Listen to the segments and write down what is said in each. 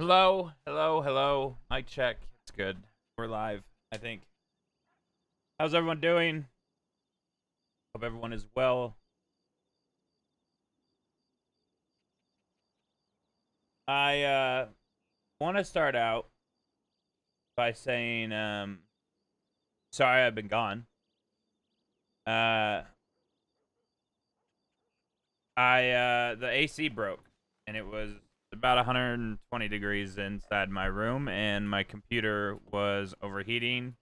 Hello, hello, hello. Mic check. It's good. We're live, I think. How's everyone doing? Hope everyone is well. I want to start out by saying sorry I've been gone. Uh the AC broke and it was about 120 degrees inside my room and my computer was overheating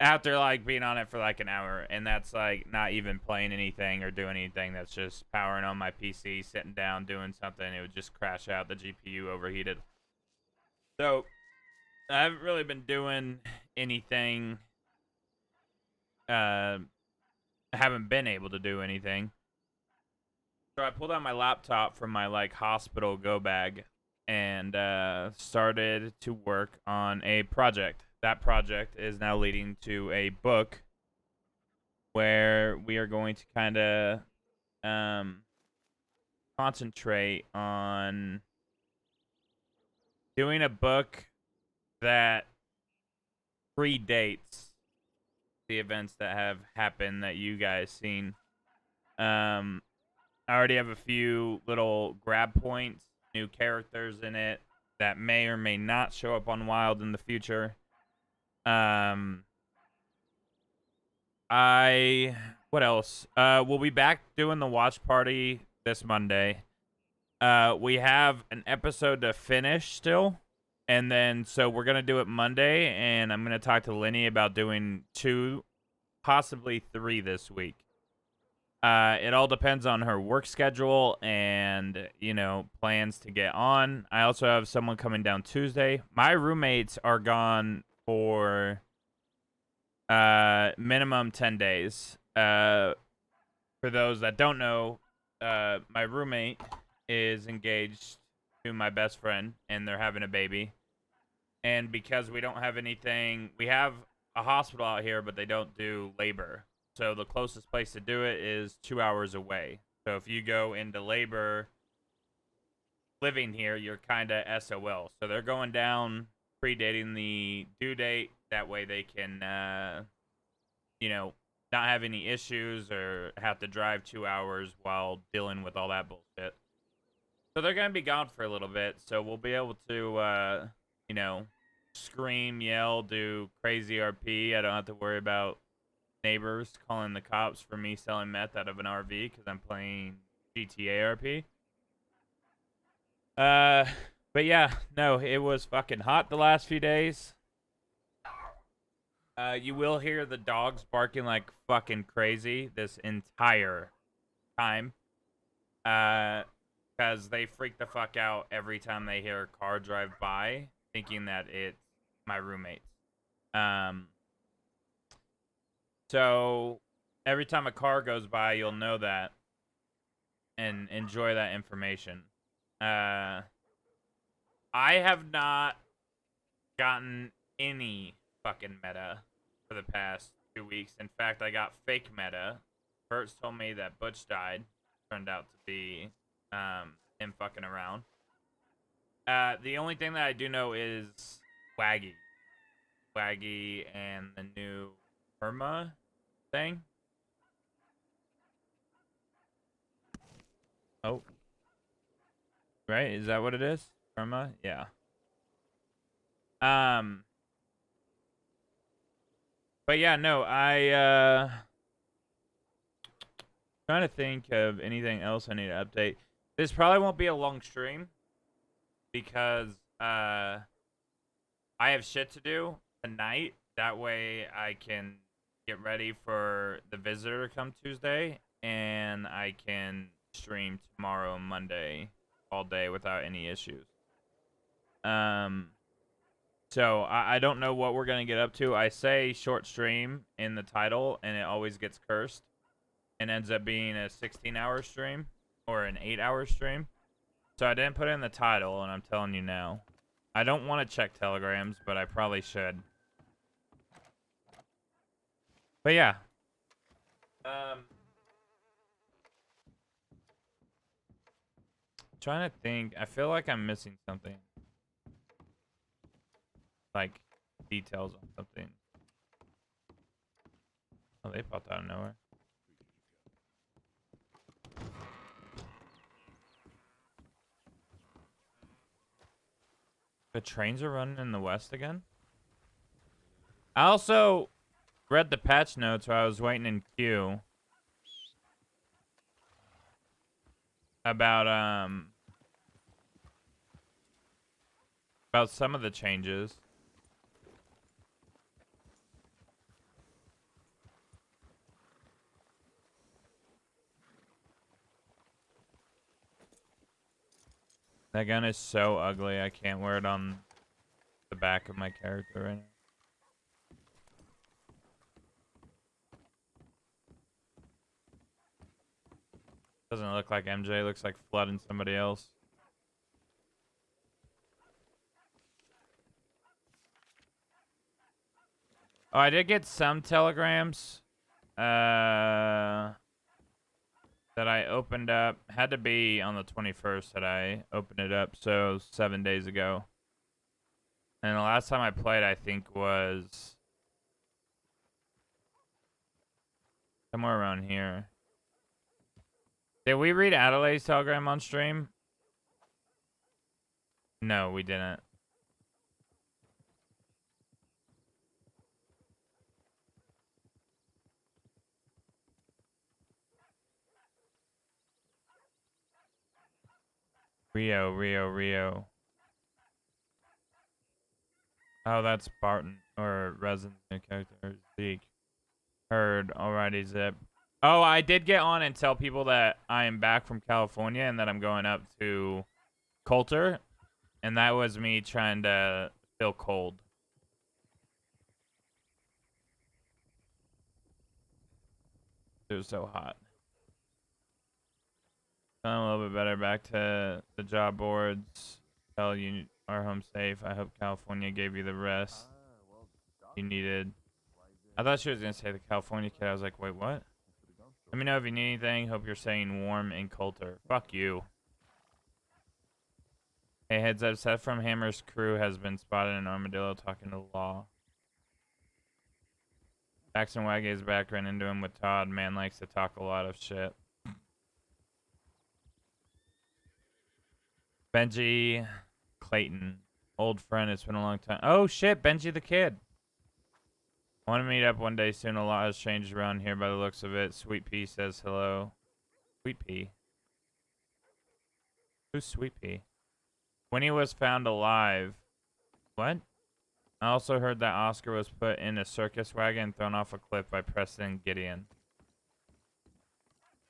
after like being on it for like an hour, and that's like not even playing anything or doing anything. That's just powering on my PC, sitting down, doing something. It would just crash out. The GPU overheated. So I haven't really been doing anything. I haven't been able to do anything. So I pulled out my laptop from my like hospital go bag and started to work on a project. That project is now leading to a book where we are going to kind of concentrate on doing a book that predates the events that have happened that you guys seen. I already have a few little grab points, new characters in it that may or may not show up on Wild in the future. What else? We'll be back doing the watch party this Monday. We have an episode to finish still. And then, so we're going to do it Monday. And I'm going to talk to Lenny about doing 2, possibly 3 this week. It all depends on her work schedule and, plans to get on. I also have someone coming down Tuesday. My roommates are gone for minimum 10 days. For those that don't know, my roommate is engaged to my best friend, and they're having a baby. And because we don't have anything, we have a hospital out here, but they don't do labor. So the closest place to do it is 2 hours away. So if you go into labor living here, you're kind of SOL. So they're going down predating the due date. That way they can, not have any issues or have to drive 2 hours while dealing with all that bullshit. So they're going to be gone for a little bit. So we'll be able to, scream, yell, do crazy RP. I don't have to worry about neighbors calling the cops for me selling meth out of an RV because I'm playing GTA RP. But yeah, no, it was fucking hot the last few days. You will hear the dogs barking like fucking crazy this entire time. Because they freak the fuck out every time they hear a car drive by, thinking that it's my roommates. So every time a car goes by, you'll know that and enjoy that information. I have not gotten any fucking meta for the past 2 weeks. In fact, I got fake meta. Bert's told me that Butch died. Turned out to be him fucking around. The only thing that I do know is Waggy. Waggy and the new Irma thing. Oh. Right? Is that what it is? Irma? Yeah. But yeah, no, trying to think of anything else I need to update. This probably won't be a long stream because I have shit to do tonight. That way I can get ready for the visitor to come Tuesday, and I can stream tomorrow and Monday all day without any issues. So I don't know what we're gonna get up to. I say short stream in the title, and it always gets cursed, and ends up being a 16-hour stream or an 8-hour stream. So I didn't put it in the title, and I'm telling you now. I don't want to check telegrams, but I probably should. But yeah. Trying to think. I feel like I'm missing something. Like details on something. Oh, they popped out of nowhere. The trains are running in the west again? I also read the patch notes while I was waiting in queue about some of the changes. That gun is so ugly, I can't wear it on the back of my character right now. Doesn't look like MJ, looks like flooding somebody else. Oh, I did get some telegrams that I opened up. Had to be on the 21st that I opened it up, so 7 days ago. And the last time I played, I think, was somewhere around here. Did we read Adelaide's telegram on stream? No, we didn't. Rio. Oh, that's Barton or Resin's new character, Zeke. Heard. Alrighty, Zip. Oh, I did get on and tell people that I am back from California and that I'm going up to Coulter. And that was me trying to feel cold. It was so hot. Feeling a little bit better. Back to the job boards. Tell you are home safe. I hope California gave you the rest you needed. I thought she was going to say the California kid. I was like, wait, what? Let me know if you need anything. Hope you're staying warm in Coulter. Fuck you. Hey, heads up. Seth from Hammer's crew has been spotted in Armadillo talking to Law. Jackson Waggy is back. Ran into him with Todd. Man likes to talk a lot of shit. Benji Clayton. Old friend. It's been a long time. Oh, shit. Benji the kid. I want to meet up one day soon. A lot has changed around here by the looks of it. Sweet Pea says hello. Sweet Pea? Who's Sweet Pea? When he was found alive. What? I also heard that Oscar was put in a circus wagon and thrown off a cliff by Preston Gideon.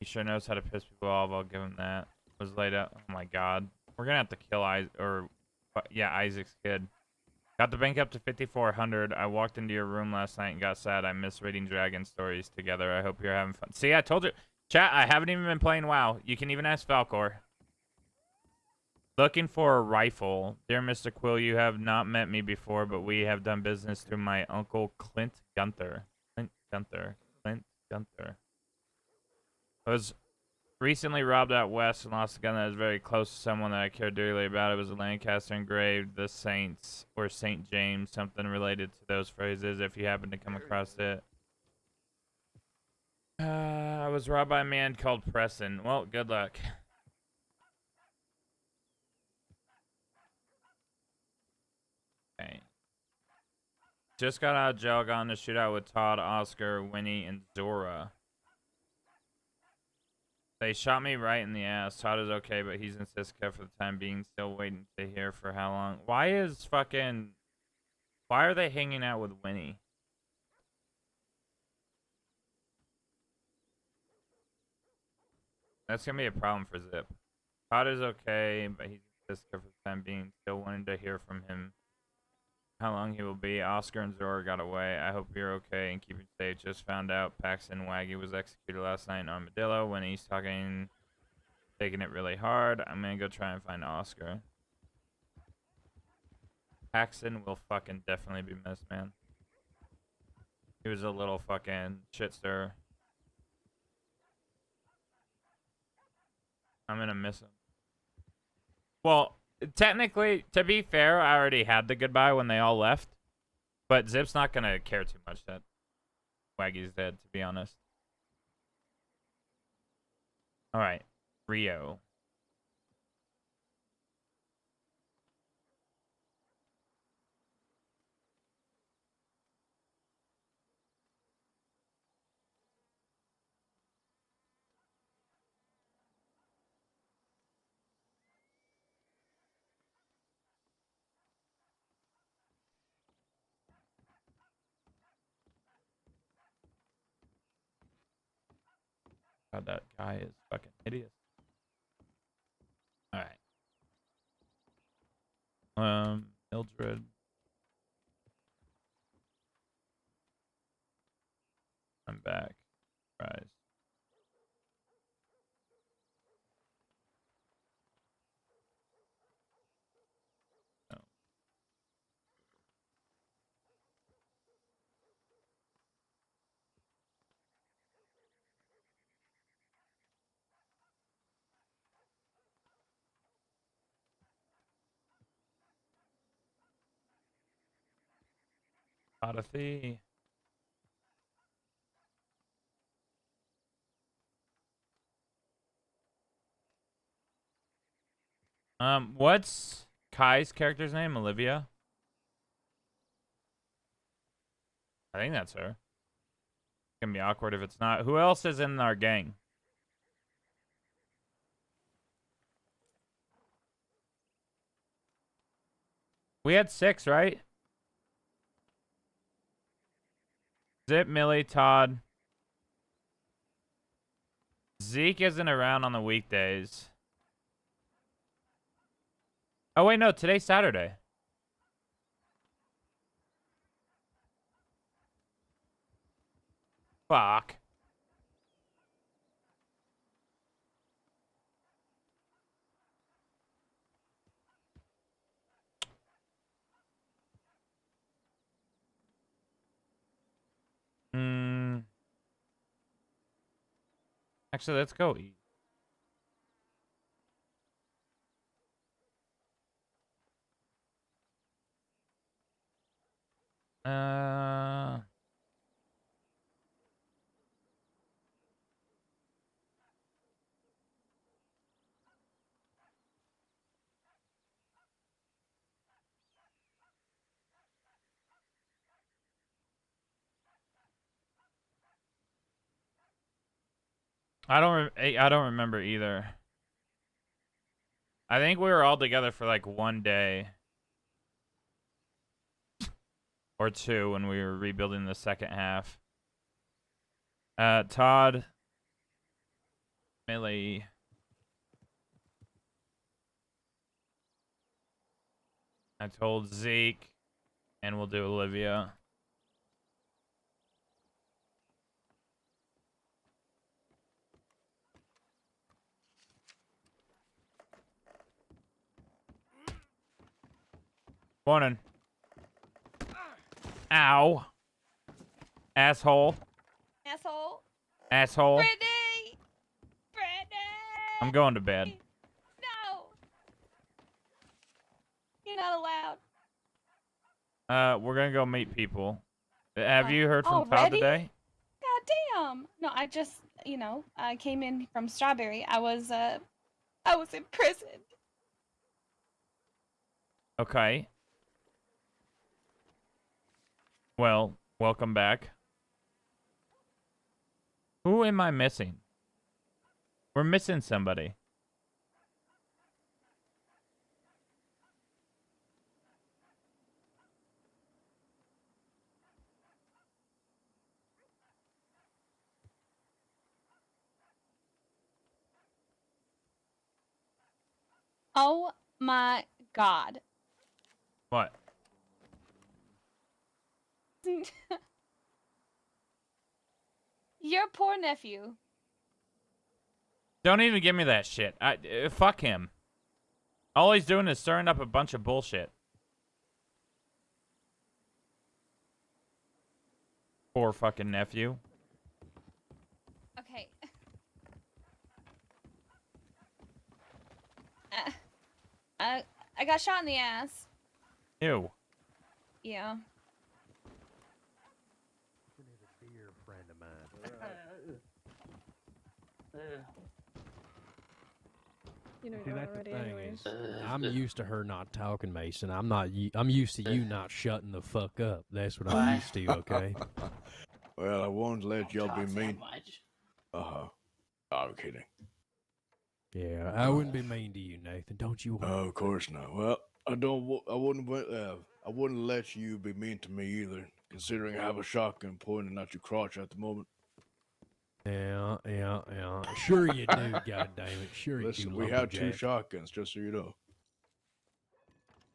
He sure knows how to piss people off. I'll give him that. Was laid out. Oh my god. We're gonna have to kill Isaac's kid. Got the bank up to 5,400. I walked into your room last night and got sad. I miss reading dragon stories together. I hope you're having fun. See, I told you. Chat, I haven't even been playing WoW. You can even ask Falcor. Looking for a rifle. Dear Mr. Quil, you have not met me before, but we have done business through my uncle Clint Gunther. Clint Gunther. I was recently robbed out west and lost a gun that was very close to someone that I cared dearly about. It was a Lancaster engraved, the Saints, or St. James, something related to those phrases, if you happen to come across it. I was robbed by a man called Preston. Well, good luck. Okay. Just got out of jail, got in a shootout with Todd, Oscar, Winnie, and Zora. They shot me right in the ass. Todd is okay, but he's in Siska for the time being. Still waiting to hear for how long. Why are they hanging out with Winnie? That's going to be a problem for Zip. Todd is okay, but he's in Siska for the time being. Still wanting to hear from him. How long he will be. Oscar and Zora got away. I hope you're okay and keeping safe. Just found out Paxton Waggy was executed last night in Armadillo. When he's taking it really hard. I'm gonna go try and find Oscar. Paxton will fucking definitely be missed, man. He was a little fucking shit stir. I'm gonna miss him. Well, technically, to be fair, I already had the goodbye when they all left. But Zip's not gonna care too much that Waggy's dead, to be honest. Alright. Rio. God, that guy is fucking hideous. Alright. Mildred. I'm back. Rise. No. Odyssey. What's Kai's character's name? Olivia? I think that's her. It's gonna be awkward if it's not. Who else is in our gang? We had 6, right? Zip, Millie, Todd. Zeke isn't around on the weekdays. Oh, wait, no. Today's Saturday. Fuck. Actually, let's go eat. I don't remember either. I think we were all together for like 1 day or 2 when we were rebuilding the second half. Todd, Millie. I told Zeke, and we'll do Olivia. Morning. Ow. Asshole. Asshole. Asshole. Brittany! Brittany! I'm going to bed. No! You're not allowed. We're gonna go meet people. Have you heard from Todd Already? today? God damn. No, I just, I came in from Strawberry. I was imprisoned. Okay. Well, welcome back. Who am I missing? We're missing somebody. Oh my god. What? Your poor nephew. Don't even give me that shit. Fuck him. All he's doing is stirring up a bunch of bullshit. Poor fucking nephew. Okay. I got shot in the ass. Ew. Yeah. Dear friend of mine. You know See, you're that's the already thing anyways. is, I'm used to her not talking, Mason. I'm used to you not shutting the fuck up. That's what I'm used to. Okay. Well, I won't let y'all be Talk that mean. much. Uh-huh. I'm kidding. Yeah, I wouldn't be mean to you, Nathan. Don't you worry. Oh, of course not. Well, I wouldn't let you be mean to me either, considering I have a shotgun pointing at your crotch at the moment. Yeah. Sure you do, goddammit. Sure you Listen, do, we have 2 lumberjack. shotguns, just so you know.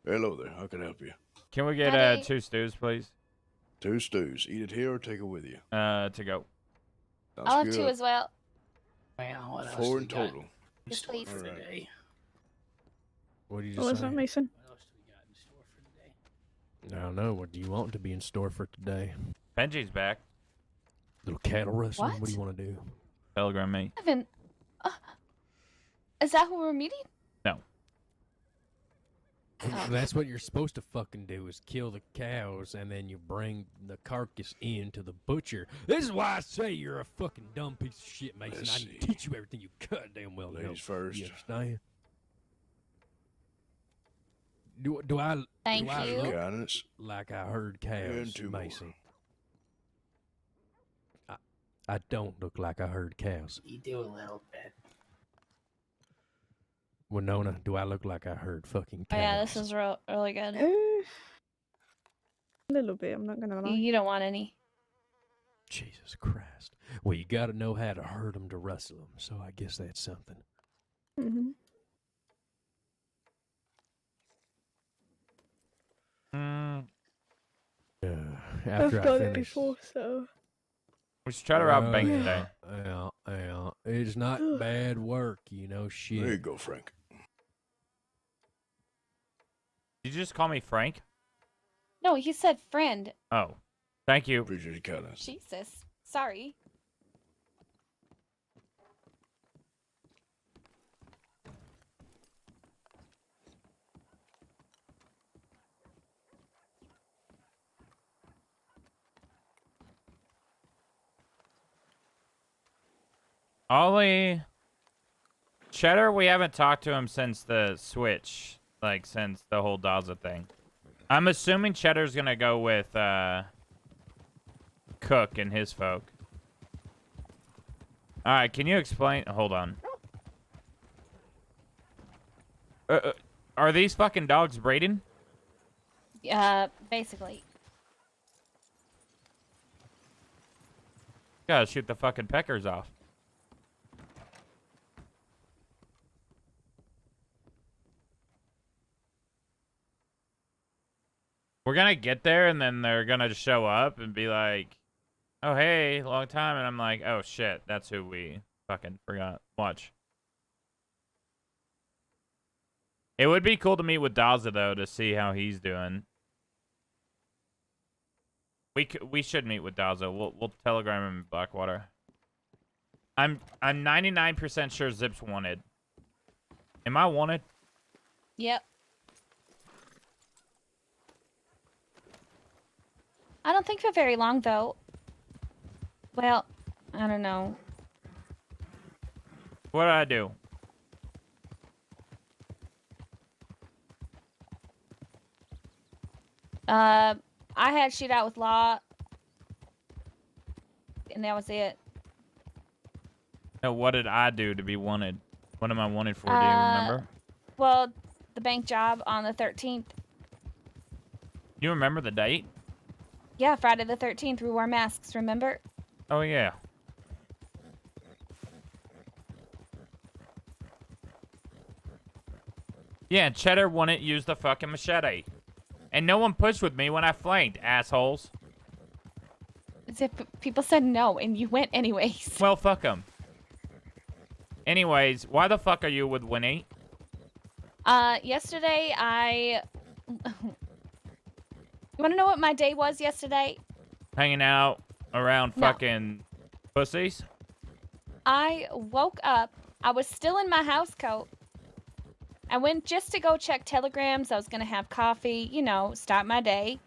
Hello there. How can I help you? Can we get Howdy. 2 stews, please? 2 stews. Eat it here or take it with you. To go. Sounds I'll have good. 2 as well. Well, what else 4 do in we got total. in Yes, store please. for Alright. today? What did you What just was say? that, Mason? What else do we got in store for today? I don't know. What do you want to be in store for today? Benji's back. Little cattle rustling? What What? do you want to do? Telegram me. Evan, is that who we're meeting? No. Oh. That's what you're supposed to fucking do is kill the cows and then you bring the carcass in to the butcher. This is why I say you're a fucking dumb piece of shit, Mason. Let's I see. can teach you everything you goddamn well know. Ladies first. You understand? Do I Thank do I you. look Kindness. like I herd And cows, 2 more. Mason? I don't look like I herd cows. You do a little bit. Winona, do I look like I herd fucking Oh cows? yeah, this is really good. A little bit, I'm not gonna lie. You don't want any. Jesus Christ. Well, you gotta know how to herd them to rustle them, so I guess that's something. Mm-hmm. Mm, After I've done I it finish. before, so. we should try to rob a bank yeah, today. Yeah. It's not bad work, you know, shit. There you go, Frank. Did you just call me Frank? No, he said friend. Oh. Thank you. Appreciate your kindness. Jesus. Sorry. Ollie. Cheddar, we haven't talked to him since the switch. Like, since the whole Daza thing. I'm assuming Cheddar's gonna go with, Cook and his folk. Alright, can you explain? Hold on. Are these fucking dogs breeding? Basically. Gotta shoot the fucking peckers off. We're gonna get there and then they're gonna show up and be like, oh, hey, long time. And I'm like, oh, shit, that's who we fucking forgot. Watch. It would be cool to meet with Daza, though, to see how he's doing. We should meet with Daza. We'll telegram him in Blackwater. I'm 99% sure Zip's wanted. Am I wanted? Yep. I don't think for very long, though. Well, I don't know. What did I do? I had shootout with Law. And that was it. No, what did I do to be wanted? What am I wanted for? Do you remember? Well, the bank job on the 13th. You remember the date? Yeah, Friday the 13th. We wore masks, remember? Oh, yeah. Yeah, Cheddar wouldn't use the fucking machete. And no one pushed with me when I flanked, assholes. People said no, and you went anyways. Well, fuck them. Anyways, why the fuck are you with Winnie? Yesterday I... You want to know what my day was yesterday? Hanging out around No. fucking pussies? I woke up. I was still in my house coat. I went just to go check telegrams. I was gonna have coffee, you know, start my day.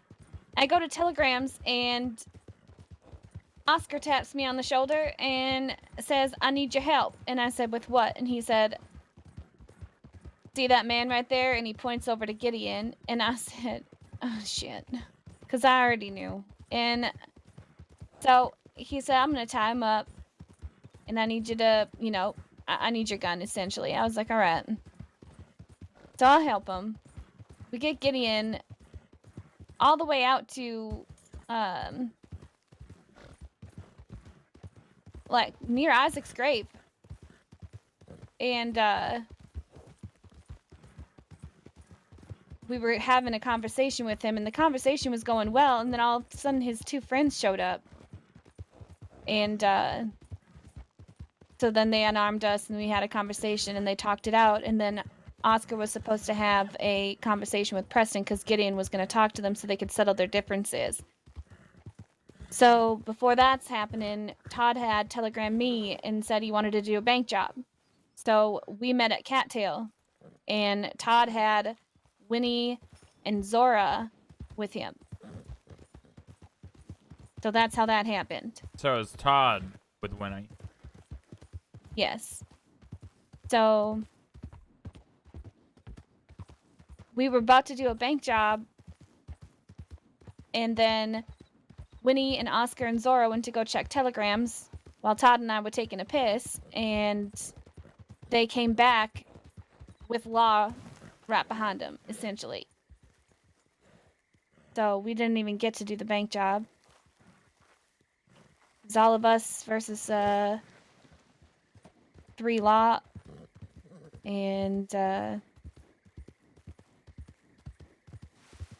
I go to telegrams and Oscar taps me on the shoulder and says, "I need your help." And I said, "With what?" And he said, "See that man right there?" And he points over to Gideon. And I said, "Oh, shit." Because I already knew. And so he said, "I'm going to tie him up. And I need you to, you know, I need your gun, essentially." I was like, "All right." So I'll help him. We get Gideon all the way out to, like, near Isaac's grave. And, we were having a conversation with him, and the conversation was going well, and then all of a sudden his two friends showed up. And, so then they unarmed us, and we had a conversation, and they talked it out, and then Oscar was supposed to have a conversation with Preston, because Gideon was going to talk to them so they could settle their differences. So before that's happening, Todd had telegrammed me and said he wanted to do a bank job. So we met at Cattail, and Todd had Winnie and Zora with him. So that's how that happened. So it's Todd with Winnie. Yes. So we were about to do a bank job, and then Winnie and Oscar and Zora went to go check telegrams while Todd and I were taking a piss, and they came back with Law right behind them, essentially. So we didn't even get to do the bank job. It was all of us versus 3 Law, and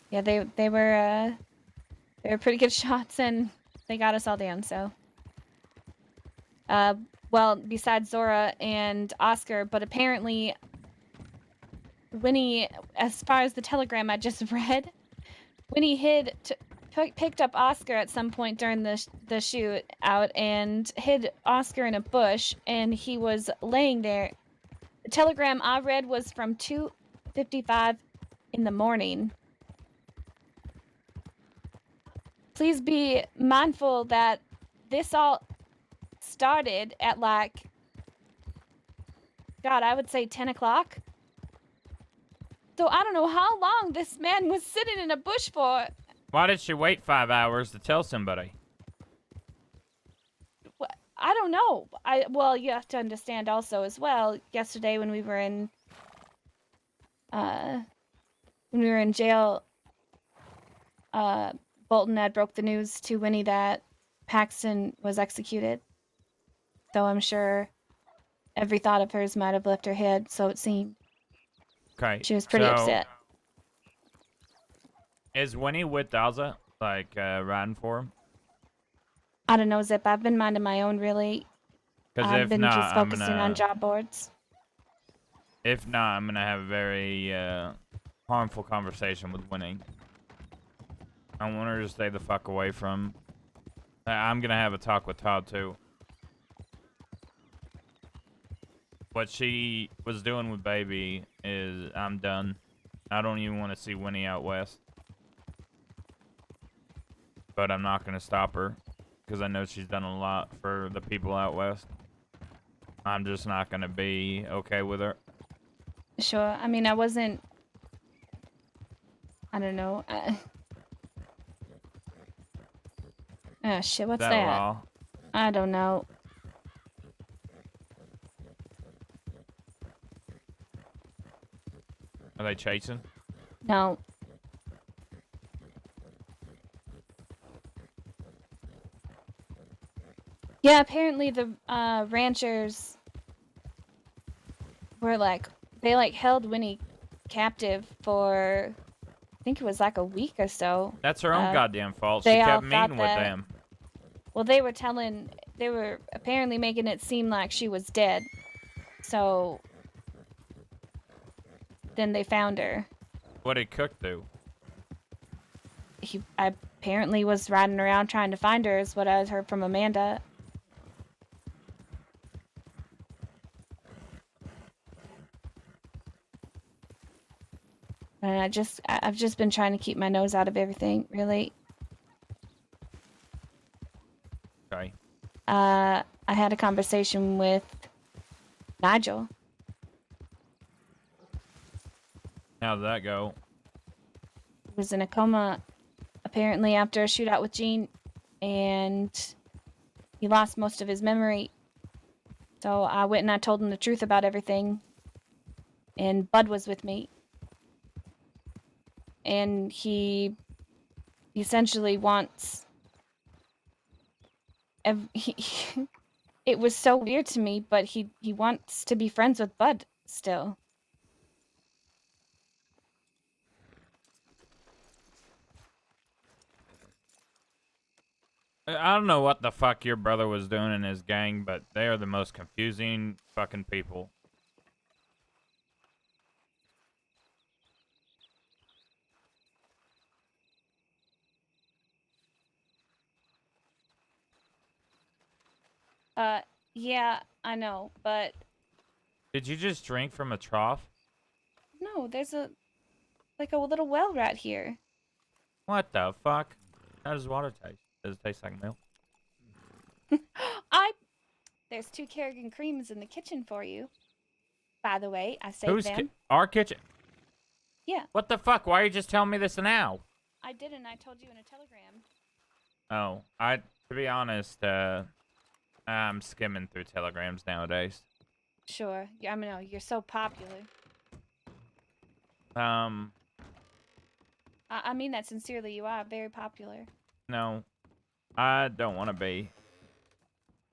yeah, they were pretty good shots, and they got us all down. So, well, besides Zora and Oscar, but apparently Winnie, as far as the telegram I just read, Winnie picked up Oscar at some point during the shoot out and hid Oscar in a bush, and he was laying there. The telegram I read was from 2:55 in the morning. Please be mindful that this all started at, like, God, I would say 10 o'clock. So I don't know how long this man was sitting in a bush for. Why did she wait 5 hours to tell somebody? I don't know. Well, you have to understand also as well, yesterday when we were in jail, Bolton had broke the news to Winnie that Paxton was executed. So I'm sure every thought of hers might have left her head, so it seemed. Okay. She was pretty upset. Is Winnie with Dalza? Like, riding for him? I don't know, Zip. I've been minding my own, really. Because I've if been not, just focusing on job boards. If not, I'm gonna have a very harmful conversation with Winnie. I want her to stay the fuck away from. I'm gonna have a talk with Todd too. What she was doing with Baby is, I'm done. I don't even want to see Winnie out west. But I'm not gonna stop her, because I know she's done a lot for the people out west. I'm just not gonna be okay with her. Sure. I mean, I wasn't. I don't know. Oh shit! What's that? Raw? I don't know. Are they chasing? No. Yeah, apparently the ranchers were like, they like held Winnie captive for, I think it was like a week or so. That's her own goddamn fault. She they all kept thought meeting with that- them. Well, they were apparently making it seem like she was dead. So then they found her. What did Cook do? He apparently was riding around trying to find her, is what I heard from Amanda. I've just been trying to keep my nose out of everything, really. Okay. I had a conversation with Nigel. How'd that go? He was in a coma, apparently, after a shootout with Jean, and he lost most of his memory. So I went and I told him the truth about everything, and Bud was with me. And he essentially wants... it was so weird to me, but he wants to be friends with Bud still. I don't know what the fuck your brother was doing in his gang, but they are the most confusing fucking people. Yeah, I know, but Did you just drink from a trough? no, there's like a little well right here. What the fuck? How does water taste? Does it taste like milk? There's 2 Kerrigan creams in the kitchen for you. By the way, I saved Who's them. our kitchen? Yeah, What the fuck? Why are you just telling me this now? I didn't. I told you in a telegram. Oh, to be honest, I'm skimming through telegrams nowadays. Sure. Yeah, I know you're so popular. I mean that sincerely. You are very popular. No, I don't want to be.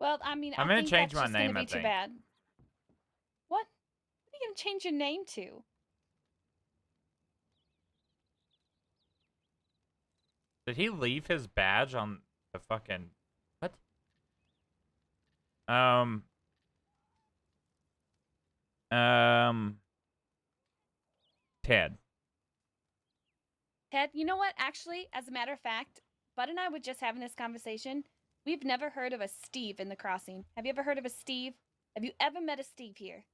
Well, I mean, I'm I gonna think change that's my just name, gonna I be too think. bad. What? What are you gonna change your name to? Did he leave his badge on the fucking... What? Um, Ted. Ted, you know what? Actually, as a matter of fact, Bud and I were just having this conversation. We've never heard of a Steve in the crossing. Have you ever heard of a Steve? Have you ever met a Steve here?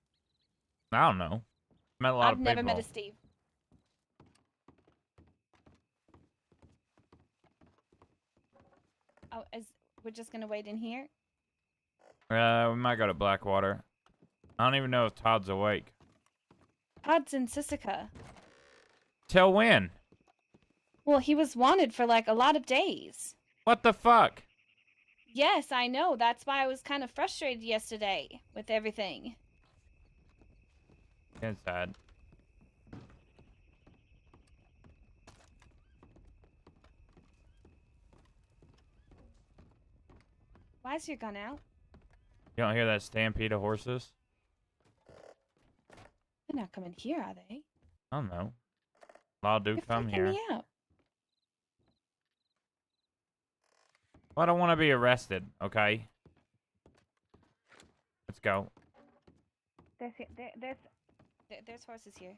I don't know. Met a lot I've of never people. met a Steve. Oh, we're just gonna wait in here? We might go to Blackwater. I don't even know if Todd's awake. Todd's in Sisika. Till when? Well, he was wanted for like a lot of days. What the fuck? Yes, I know. That's why I was kind of frustrated yesterday with everything. Inside. Why is your gun out? You don't hear that stampede of horses? They're not coming here, are they? I don't know. Law do You're come freaking here. me out. Well, I don't want to be arrested, okay? Let's go. There's horses here.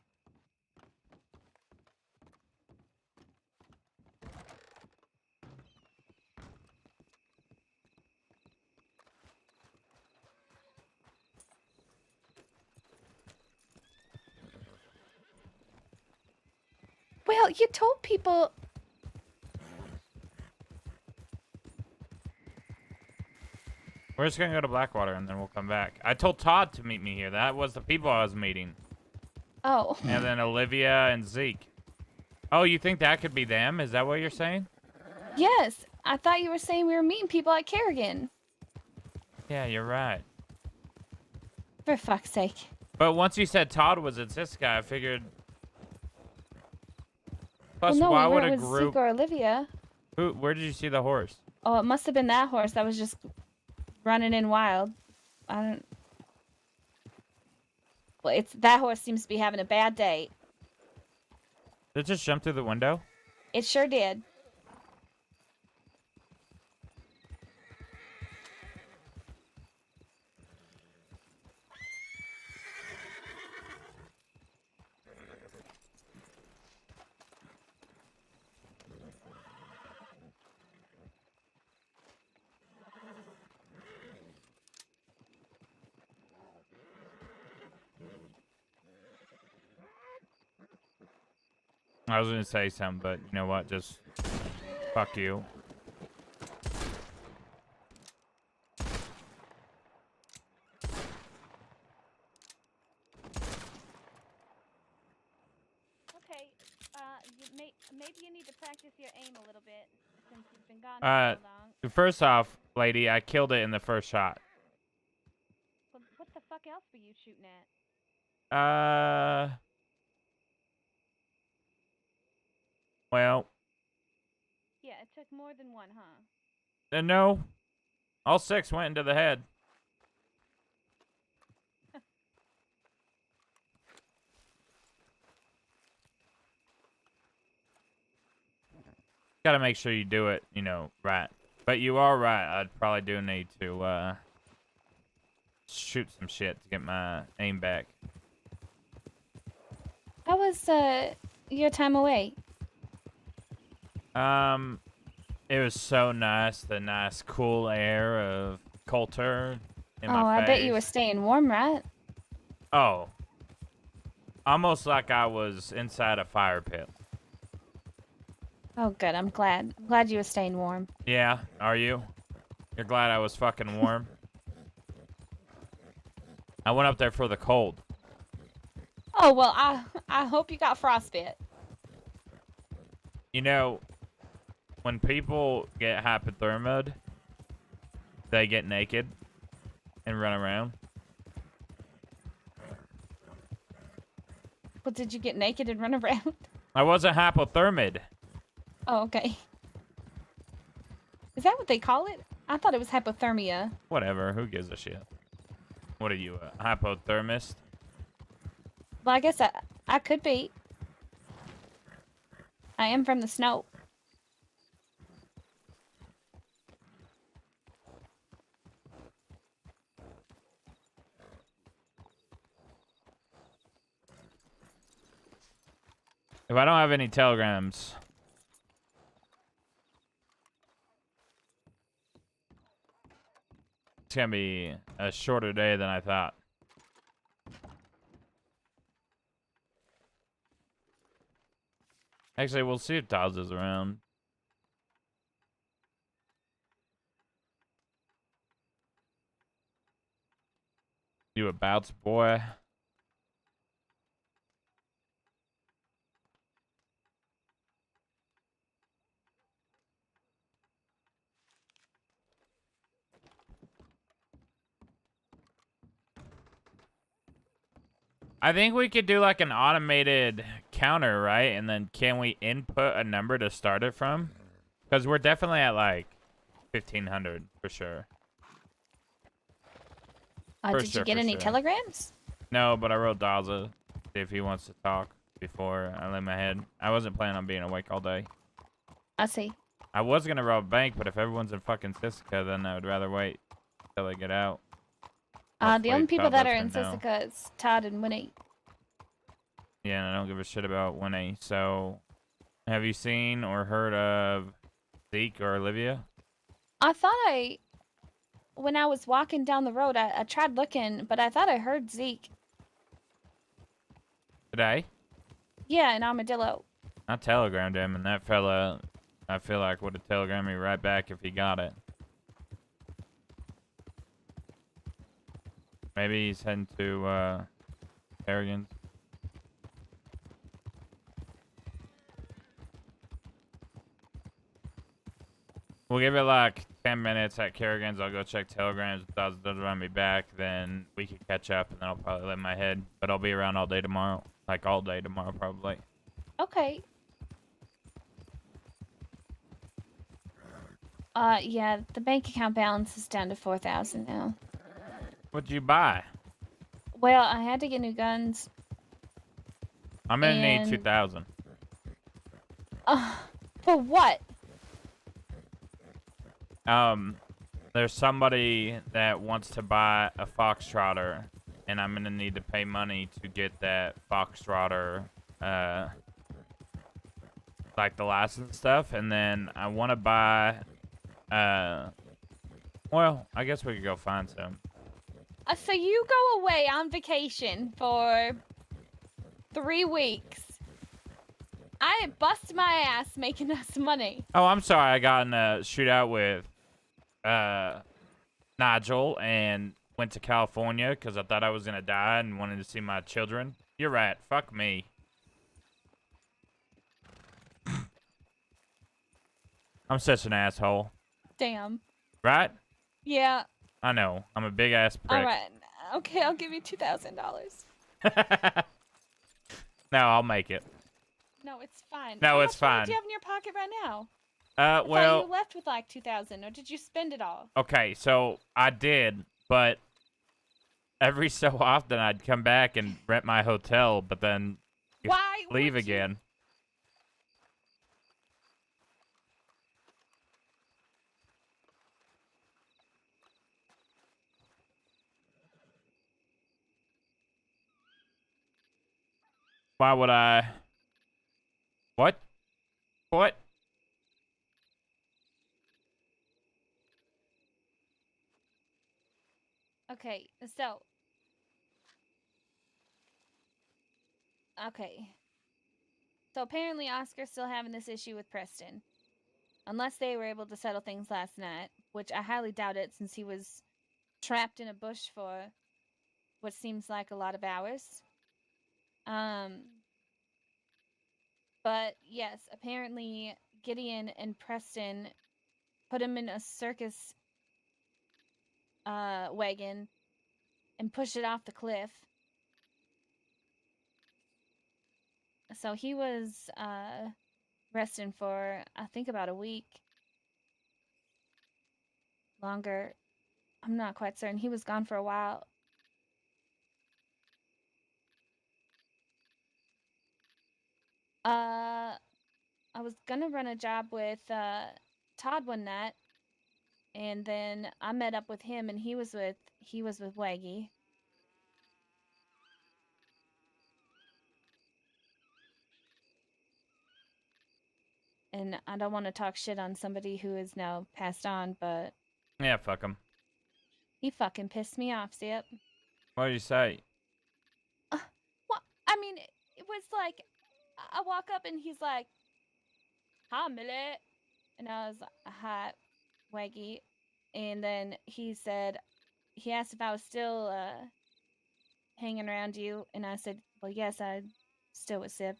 Well, you told people. We're just gonna go to Blackwater and then we'll come back. I told Todd to meet me here. That was the people I was meeting. Oh. And then Olivia and Zeke. Oh, you think that could be them? Is that what you're saying? Yes, I thought you were saying we were meeting people at Kerrigan. Yeah, you're right. For fuck's sake. But once you said Todd was at Siska, I figured... Plus, Well, no, why we would a weren't with group... Zeke or Olivia. Where did you see the horse? Oh, it must have been that horse that was just running in wild. I don't... Well, that horse seems to be having a bad day. Did it just jump through the window? It sure did. I was gonna say something, but you know what? Just fuck you. Okay, maybe you need to practice your aim a little bit since you've been gone for so long. First off, lady, I killed it in the first shot. What the fuck else were you shooting at? Well, Yeah, it took more than one, huh? no. All 6 went into the head. Gotta make sure you do it, you know, right. But you are right. I'd probably do need to, shoot some shit to get my aim back. How was, your time away? It was so nice. The nice, cool air of Coulter in my I face. bet you were staying warm, right? Oh. Almost like I was inside a fire pit. Oh, good. I'm glad. I'm glad you were staying warm. Yeah, are you? You're glad I was fucking warm? I went up there for the cold. Oh, well, I hope you got frostbite. You know, when people get hypothermia, they get naked and run around. Well, did you get naked and run around? I wasn't hypothermid. Oh, okay. Is that what they call it? I thought it was hypothermia. Whatever, who gives a shit? What are you, a hypothermist? Well, I guess I could be. I am from the snow. If I don't have any telegrams, it's gonna be a shorter day than I thought. Actually, we'll see if Dawes is around. You abouts, boy. I think we could do like an automated counter, right? And then can we input a number to start it from? Because we're definitely at like 1,500 for sure. Did you get any telegrams? No, but I wrote Daza, see if he wants to talk before I lay my head. I wasn't planning on being awake all day. I see. I was going to rob a bank, but if everyone's in fucking Sissica, then I would rather wait till they get out. The Hopefully only people Todd that are lets in me know. Sissica is Todd and Winnie. Yeah, and I don't give a shit about Winnie. So, have you seen or heard of Zeke or Olivia? I thought when I was walking down the road, I tried looking, but I thought I heard Zeke. Today? Yeah, in Armadillo. I telegrammed him, and that fella, I feel like, would have telegrammed me right back if he got it. Maybe he's heading to, Harrigan's. We'll give it like 10 minutes at Kerrigan's. I'll go check telegrams. If Dawes doesn't run me back, then we can catch up, and then I'll probably lay my head. But I'll be around all day tomorrow. Like all day tomorrow, probably. Okay. Yeah, the bank account balance is down to 4,000 now. What'd you buy? Well, I had to get new guns. I'm gonna need And- 2,000. For what? There's somebody that wants to buy a Foxtrotter, and I'm gonna need to pay money to get that Foxtrotter, like the license stuff, and then I want to buy, well, I guess we could go find some. So you go away on vacation for 3 weeks. I bust my ass making us money. Oh, I'm sorry. I got in a shootout with Nigel and went to California because I thought I was gonna die and wanted to see my children. You're right. Fuck me. I'm such an asshole. Damn. Right? Yeah. I know. I'm a big ass prick. All right. Okay, I'll give you $2,000. No, I'll make it. No, it's fine. No, How it's much money fine. do you have in your pocket right now? I thought Well, you left with like 2,000, or did you spend it all? okay, so I did, but every so often I'd come back and rent my hotel, but then Why leave would you- again. Why would I? What? What? Okay, so. Okay. So apparently Oscar's still having this issue with Preston. Unless they were able to settle things last night, which I highly doubt it since he was trapped in a bush for what seems like a lot of hours. But yes, apparently Gideon and Preston put him in a circus wagon and pushed it off the cliff. So he was resting for I think about a week. Longer. I'm not quite certain. He was gone for a while. I was gonna run a job with Todd one night, and then I met up with him, and he was with Waggy. And I don't want to talk shit on somebody who is now passed on, but Yeah, fuck him. he fucking pissed me off, Zip. What did you say? Well, I mean, it was like I walk up and he's like, "Hi, Millie," and I was like, "Hi, Waggy," and then he asked if I was still hanging around you, and I said, "Well, yes, I still with Zip."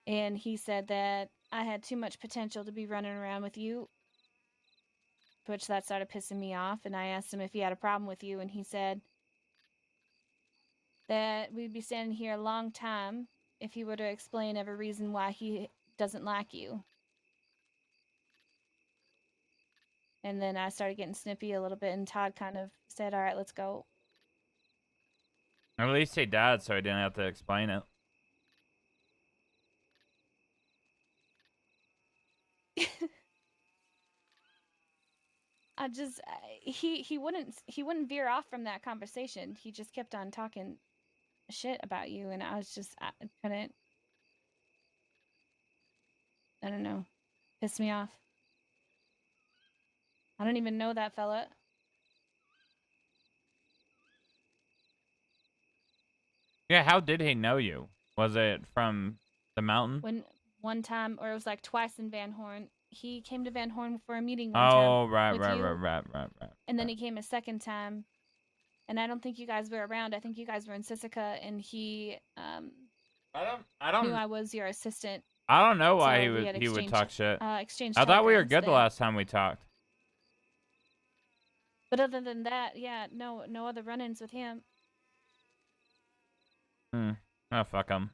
And he said that I had too much potential to be running around with you, which that started pissing me off. And I asked him if he had a problem with you, and he said that we'd be standing here a long time if he were to explain every reason why he doesn't like you. And then I started getting snippy a little bit, and Todd kind of said, "All right, let's go." At least he died, so he didn't have to explain it. He wouldn't veer off from that conversation. He just kept on talking shit about you, and I was just I couldn't. I don't know. Pissed me off. I don't even know that fella. Yeah, how did he know you? Was it from the mountain? When one time, or it was like twice in Van Horn, he came to Van Horn for a meeting one Oh, time. right, with right, you, right. And then he came a second time, and I don't think you guys were around. I think you guys were in Sisika, and he I don't knew I was your assistant. I don't know why So we had he would exchanged- talk shit. Exchanged. I thought we were telegrams good the then. last time we talked. But other than that, yeah, no other run-ins with him. Oh, fuck him.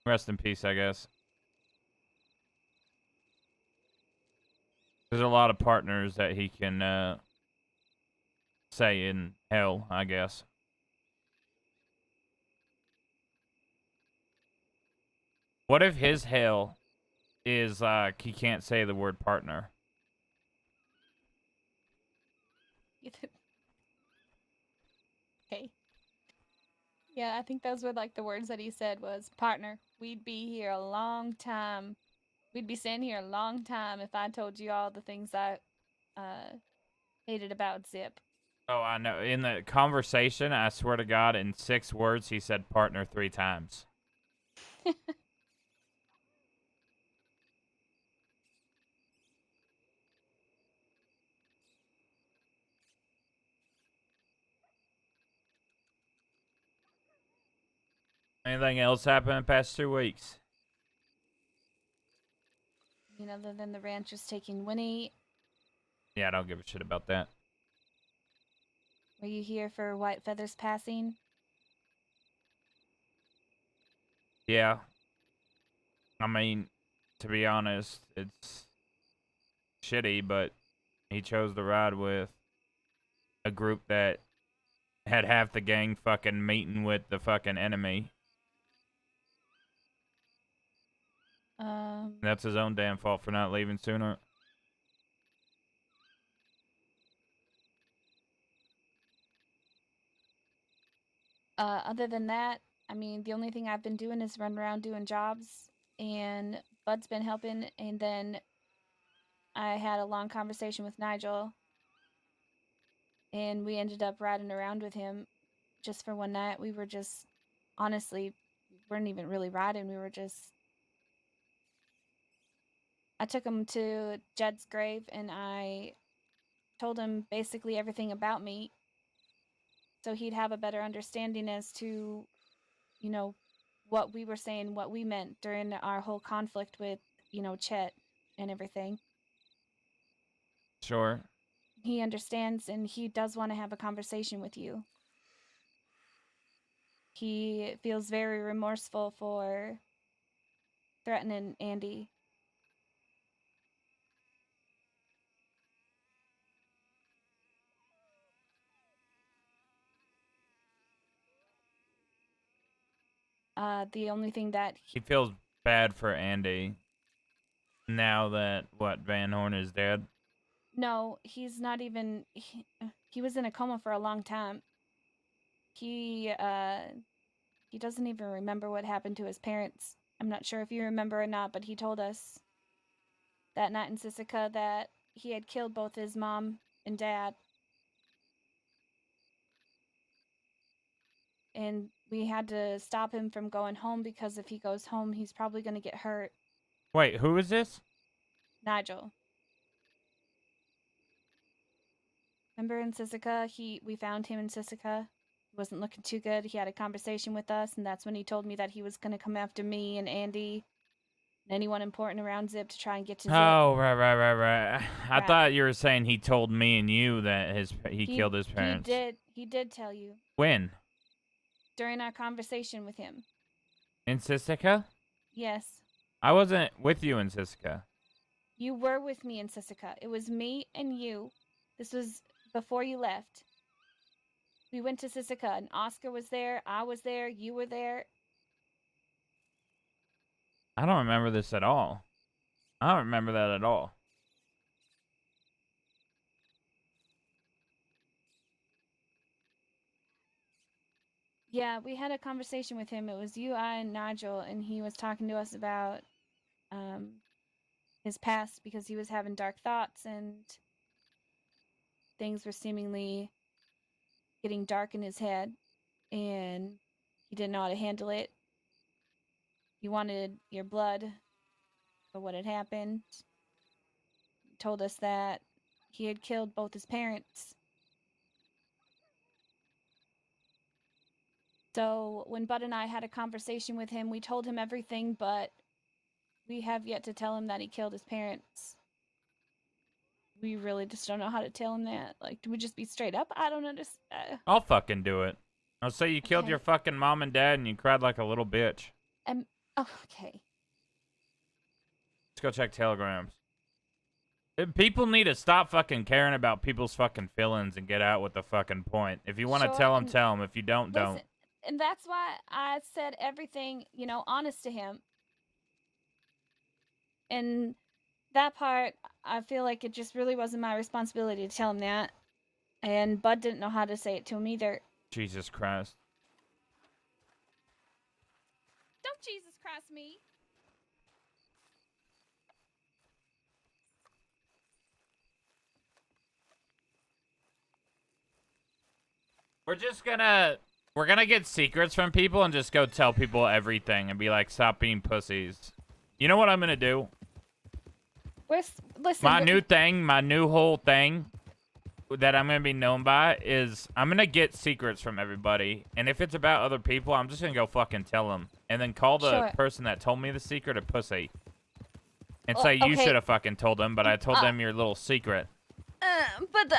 Rest in peace, I guess. There's a lot of partners that he can say in hell, I guess. What if his hell is he can't say the word partner? Okay. Yeah, I think those were like the words that he said was, "Partner, we'd be here a long time. We'd be standing here a long time if I told you all the things I hated about Zip." Oh, I know. In the conversation, I swear to God, in 6 words, he said partner 3 times. Anything else happen in the past 2 weeks? You know, other than the ranchers taking Winnie, Yeah, I don't give a shit about that. were you here for White Feather's passing? Yeah. I mean, to be honest, it's shitty, but he chose to ride with a group that had half the gang fucking meeting with the fucking enemy. That's his own damn fault for not leaving sooner. Other than that, I mean, the only thing I've been doing is run around doing jobs, and Bud's been helping, and then I had a long conversation with Nigel, and we ended up riding around with him just for one night. We were just, honestly, weren't even really riding. We were just, I took him to Jed's grave, and I told him basically everything about me, so he'd have a better understanding as to, you know, what we were saying, what we meant during our whole conflict with, you know, Chet and everything. Sure. He understands, and he does want to have a conversation with you. He feels very remorseful for threatening Andy. The only thing that He feels bad for Andy now that, what, Van Horn is dead? no, he's not even, he was in a coma for a long time. He doesn't even remember what happened to his parents. I'm not sure if you remember or not, but he told us that night in Sisika that he had killed both his mom and dad. And we had to stop him from going home because if he goes home, he's probably going to get hurt. Wait, who is this? Nigel. Remember in Sisika, we found him in Sisika. He wasn't looking too good. He had a conversation with us, and that's when he told me that he was going to come after me and Andy and anyone important around Zip to try and get to Zip. Oh, right. I Right. thought you were saying he told me and you that he killed his parents. He did tell you When? during our conversation with him. In Sisika? Yes. I wasn't with you in Sisika. You were with me in Sisika. It was me and you. This was before you left. We went to Sisika, and Oscar was there, I was there, you were there. I don't remember this at all. I don't remember that at all. Yeah, we had a conversation with him. It was you, I, and Nigel, and he was talking to us about his past because he was having dark thoughts and things were seemingly getting dark in his head, and he didn't know how to handle it. He wanted your blood for what had happened. He told us that he had killed both his parents. So when Bud and I had a conversation with him, we told him everything, but we have yet to tell him that he killed his parents. We really just don't know how to tell him that. Like, do we just be straight up? I don't understand. I'll fucking do it. I'll say you killed Okay. your fucking mom and dad and you cried like a little bitch. Oh, okay. Let's go check telegrams. People need to stop fucking caring about people's fucking feelings and get out with the fucking point. If you want to Sure, tell them, and tell them. If you don't, don't. Listen, and that's why I said everything, you know, honest to him. And that part, I feel like it just really wasn't my responsibility to tell him that. And Bud didn't know how to say it to him either. Jesus Christ. Don't Jesus Christ me. We're gonna get secrets from people and just go tell people everything and be like, stop being pussies. You know what I'm gonna do? Listen. My new thing, my new whole thing that I'm gonna be known by is I'm gonna get secrets from everybody, and if it's about other people, I'm just gonna go fucking tell them, and then call the Sure. person that told me the secret a pussy, and Well, say you okay. should have fucking told them, but I told them your little secret. But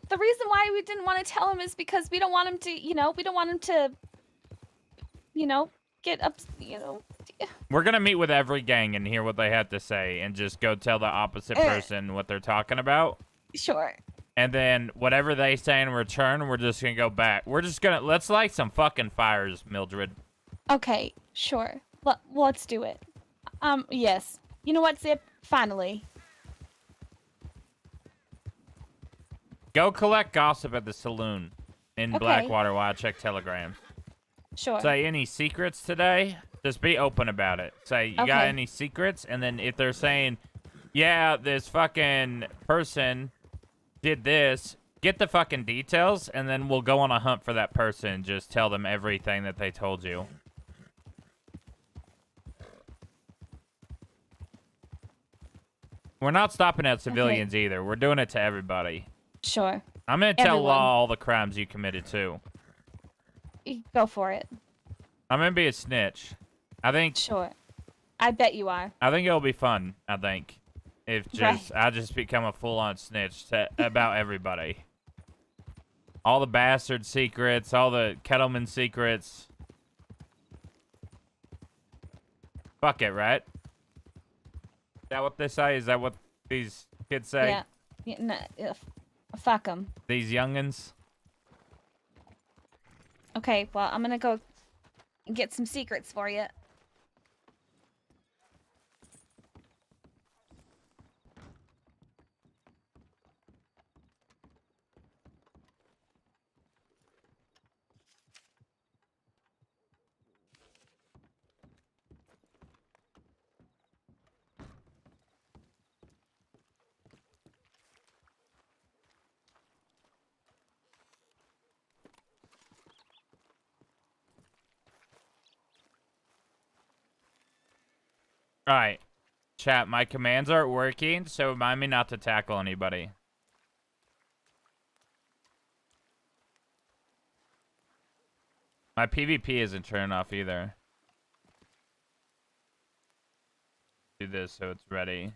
the reason why we didn't want to tell him is because we don't want him to, we don't want him to, get up, We're gonna meet with every gang and hear what they have to say, and just go tell the opposite person what they're talking about. Sure. And then whatever they say in return, we're just gonna go back. Let's light some fucking fires, Mildred. Okay, sure. Let's do it. Yes. You know what, Zip? Finally. Go collect gossip at the saloon in Okay. Blackwater while I check telegrams. Sure. Say any secrets today? Just be open about it. Say, you got Okay. any secrets? And then if they're saying, yeah, this fucking person did this, get the fucking details, and then we'll go on a hunt for that person. Just tell them everything that they told you. We're not stopping at civilians either. We're doing it to everybody. Sure. I'm going to tell Everyone. Law all the crimes you committed too. Go for it. I'm going to be a snitch. Sure. I bet you are. I think it'll be fun, I think. If I just become a full-on snitch about everybody. All the bastard secrets, all the Kettleman secrets. Fuck it, right? Is that what they say? Is that what these kids say? Yeah. Fuck them. These youngins? Okay, well, I'm gonna go get some secrets for you. Alright. Chat, my commands aren't working, so remind me not to tackle anybody. My PvP isn't turning off either. Do this so it's ready.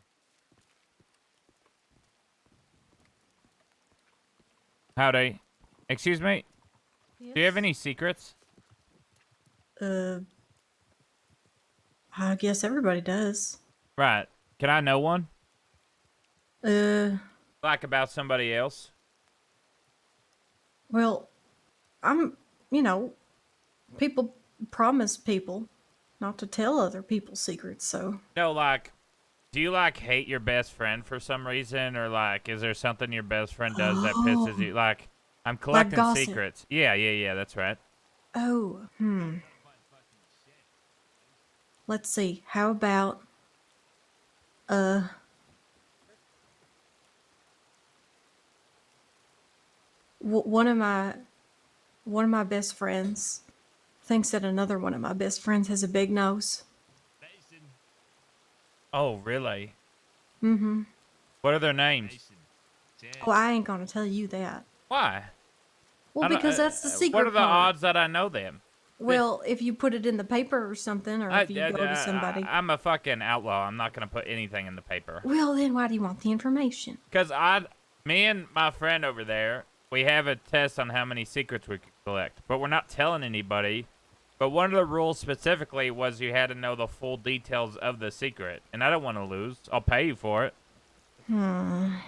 Howdy. Excuse me? Yes. Do you have any secrets? I guess everybody does. Right. Can I know one? Like about somebody else? Well, people promise people not to tell other people's secrets, so. No, like, do you, like, hate your best friend for some reason? Or, like, is there something your best friend does that pisses you? Like, I'm collecting gossip. secrets. Yeah, that's right. Oh, Let's see. How about, one of my best friends thinks that another one of my best friends has a big nose. Oh, really? Mm-hmm. What are their names? Oh, I ain't gonna tell you that. Why? Well, I don't- because that's the secret What are the part. odds that I know them? Well, if you put it in the paper or something, or if you go to somebody. I'm a fucking outlaw. I'm not going to put anything in the paper. Well, then why do you want the information? Because me and my friend over there, we have a test on how many secrets we could collect. But we're not telling anybody. But one of the rules specifically was you had to know the full details of the secret. And I don't want to lose. I'll pay you for it. $100.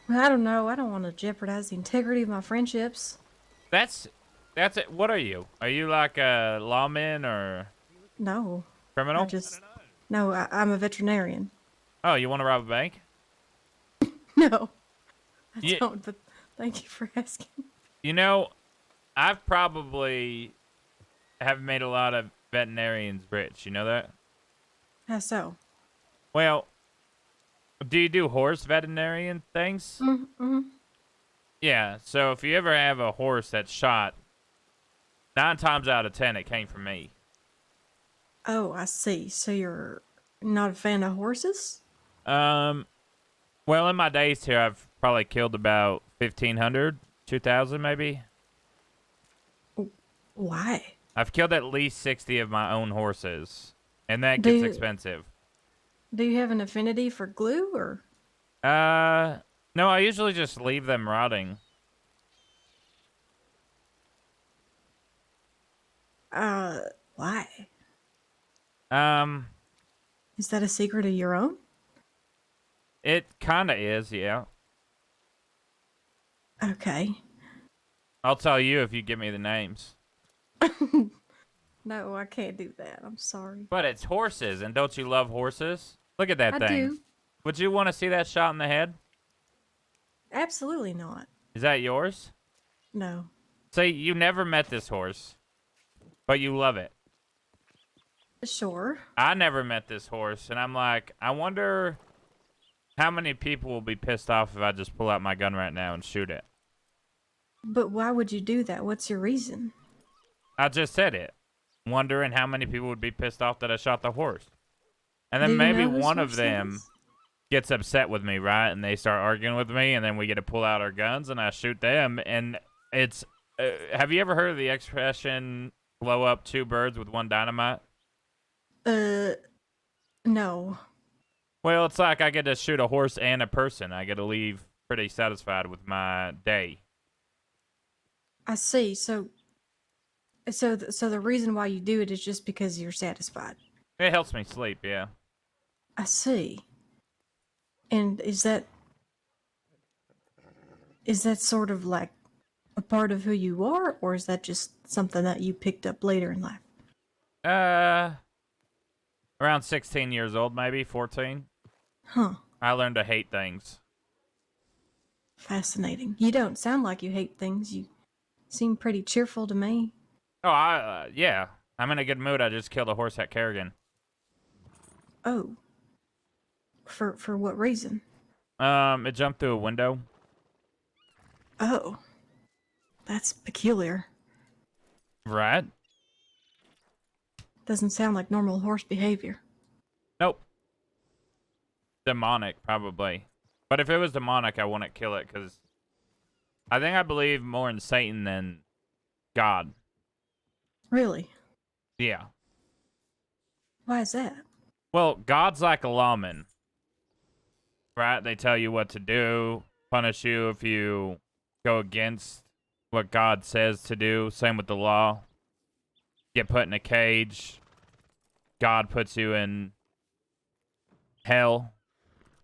Well, I don't know. I don't want to jeopardize the integrity of my friendships. That's it. What are you? Are you like a lawman or No. criminal? No, I'm a veterinarian. Oh, you want to rob a bank? No. I Yeah. don't, but thank you for asking. You know, I've probably have made a lot of veterinarians rich. You know that? How so? Well, do you do horse veterinarian things? Mm-hmm. Yeah, so if you ever have a horse that's shot, 9 times out of 10 it came from me. Oh, I see. So you're not a fan of horses? Well, in my days here, I've probably killed about 1,500, 2,000 maybe. Why? I've killed at least 60 of my own horses, and that Do gets you- expensive. Do you have an affinity for glue or? No, I usually just leave them rotting. Why? Um, Is that a secret of your own? it kind of is, yeah. Okay. I'll tell you if you give me the names. No, I can't do that. I'm sorry. But it's horses, and don't you love horses? Look at that I thing. do. Would you want to see that shot in the head? Absolutely not. Is that yours? No. Say you never met this horse, but you love it. Sure. I never met this horse, and I'm like, I wonder how many people will be pissed off if I just pull out my gun right now and shoot it. But why would you do that? What's your reason? I just said it. Wondering how many people would be pissed off that I shot the horse. And then Do you maybe know whose one of horse them that is? gets upset with me, right? And they start arguing with me, and then we get to pull out our guns, and I shoot them. And it's... have you ever heard of the expression, blow up two birds with one dynamite? No. Well, it's like I get to shoot a horse and a person. I get to leave pretty satisfied with my day. I see. So the reason why you do it is just because you're satisfied. It helps me sleep, yeah. I see. And is that sort of like a part of who you are, or is that just something that you picked up later in life? Around 16 years old, maybe 14. Huh. I learned to hate things. Fascinating. You don't sound like you hate things. You seem pretty cheerful to me. Oh, yeah. I'm in a good mood. I just killed a horse at Kerrigan. Oh. For what reason? It jumped through a window. Oh. That's peculiar. Right? Doesn't sound like normal horse behavior. Nope. Demonic, probably. But if it was demonic, I wouldn't kill it, because I think I believe more in Satan than God. Really? Yeah. Why is that? Well, God's like a lawman. Right? They tell you what to do, punish you if you go against what God says to do. Same with the law. Get put in a cage. God puts you in hell.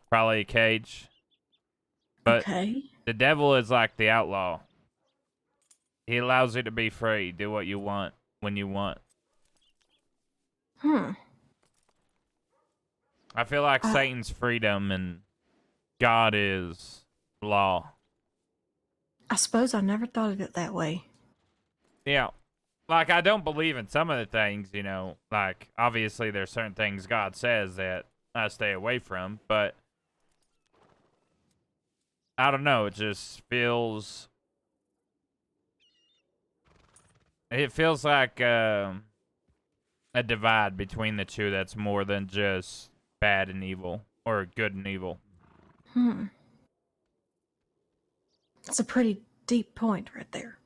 Probably a cage. But Okay. the devil is like the outlaw. He allows you to be free. Do what you want when you want. I feel like Satan's freedom and God is law. I suppose I never thought of it that way. Yeah. Like, I don't believe in some of the things, you know. Like, obviously there's certain things God says that I stay away from, but I don't know. It just feels... It feels like a divide between the two that's more than just bad and evil, or good and evil. That's a pretty deep point right there.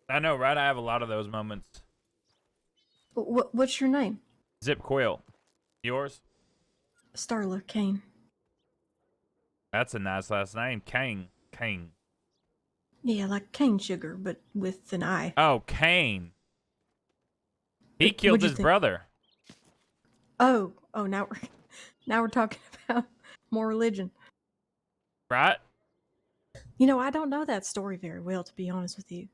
I know, right? I have a lot of those moments. What's your name? Zip Quil. Yours? Starla Kane. That's a nice last name. Kane. Kane. Yeah, like cane sugar, but with an I. Oh, Kane. He What'd killed you his think? brother. Oh, now we're talking about more religion. Right? You know, I don't know that story very well, to be honest with you.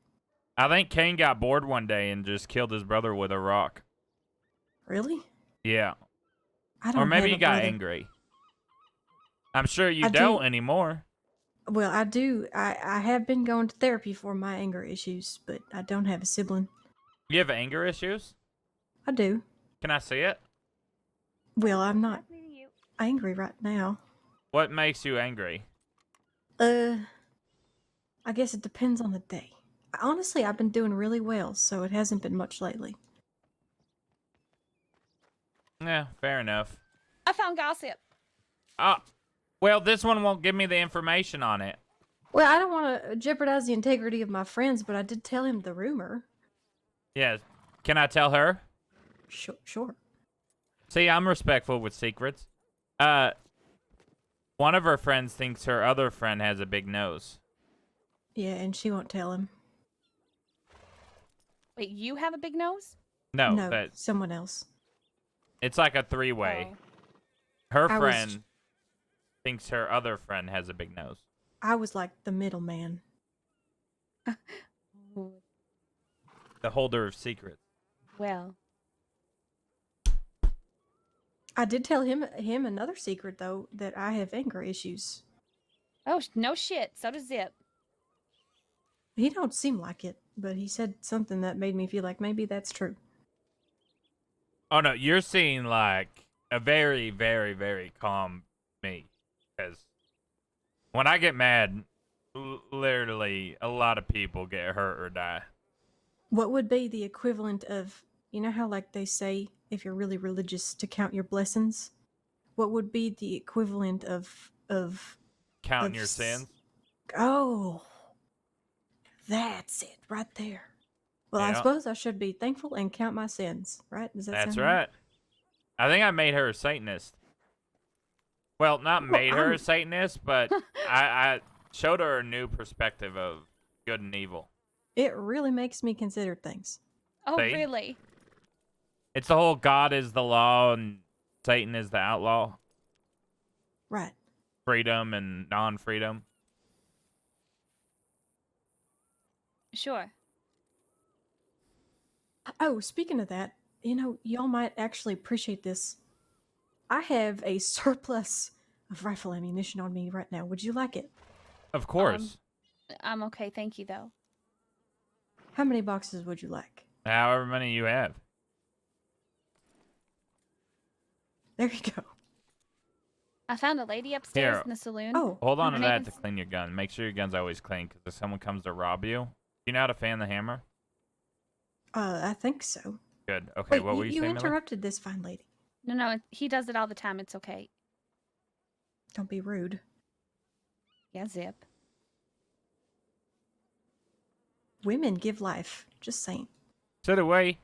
I think Kane got bored one day and just killed his brother with a rock. Really? Yeah. I don't. Or maybe have he a got brother. angry. I'm sure you I don't do- anymore. Well, I do. I have been going to therapy for my anger issues, but I don't have a sibling. You have anger issues? I do. Can I see it? Well, I'm not angry right now. What makes you angry? I guess it depends on the day. Honestly, I've been doing really well, so it hasn't been much lately. Yeah, fair enough. I don't know. I just I found gossip. Well, this one won't give me the information on it. Well, I don't want to jeopardize the integrity of my friends, but I did tell him the rumor. Yeah. Can I tell her? Sure. See, I'm respectful with secrets. One of her friends thinks her other friend has a big nose. Yeah, and she won't tell him. Wait, you have a big nose? No, No, someone else. it's like a three-way. Oh. Her I was- friend thinks her other friend has a big nose. I was like the middleman. Ooh, The holder of secrets. well, I did tell him another secret though, that I have anger issues. oh, no shit. So does Zip. He don't seem like it, but he said something that made me feel like maybe that's true. Oh no, you're seeing like a very, very, very calm me. Because when I get mad, literally a lot of people get hurt or die. What would be the equivalent of, you know how like they say if you're really religious to count your blessings? What would be the equivalent of Counting of your s- sins. Oh, that's it right there. Well, I Yeah. suppose I should be thankful and count my sins, right? Does that That's sound right. I think I made her a Satanist. Well, not made her a Satanist, but I showed her a new perspective of good and evil. It really makes me consider things. Oh, See? really? It's the whole God is the law and Satan is the outlaw. Right. Freedom and non-freedom. Sure. Oh, speaking of that, you know, y'all might actually appreciate this. I have a surplus of rifle ammunition on me right now. Would you like it? Of course. I'm okay. Thank you, though. How many boxes would you like? However many you have. There you go. I found a lady upstairs Here. in the saloon. Oh, Hold on Her to name that to is- clean your gun. Make sure your gun's always clean, because if someone comes to rob you, do you know how to fan the hammer? I think so. Good. Okay, Wait, what were you you saying, Millie? interrupted this fine lady. No, he does it all the time. It's okay. Don't be rude. Yeah, Zip. Women give life. Just saying. Sit away.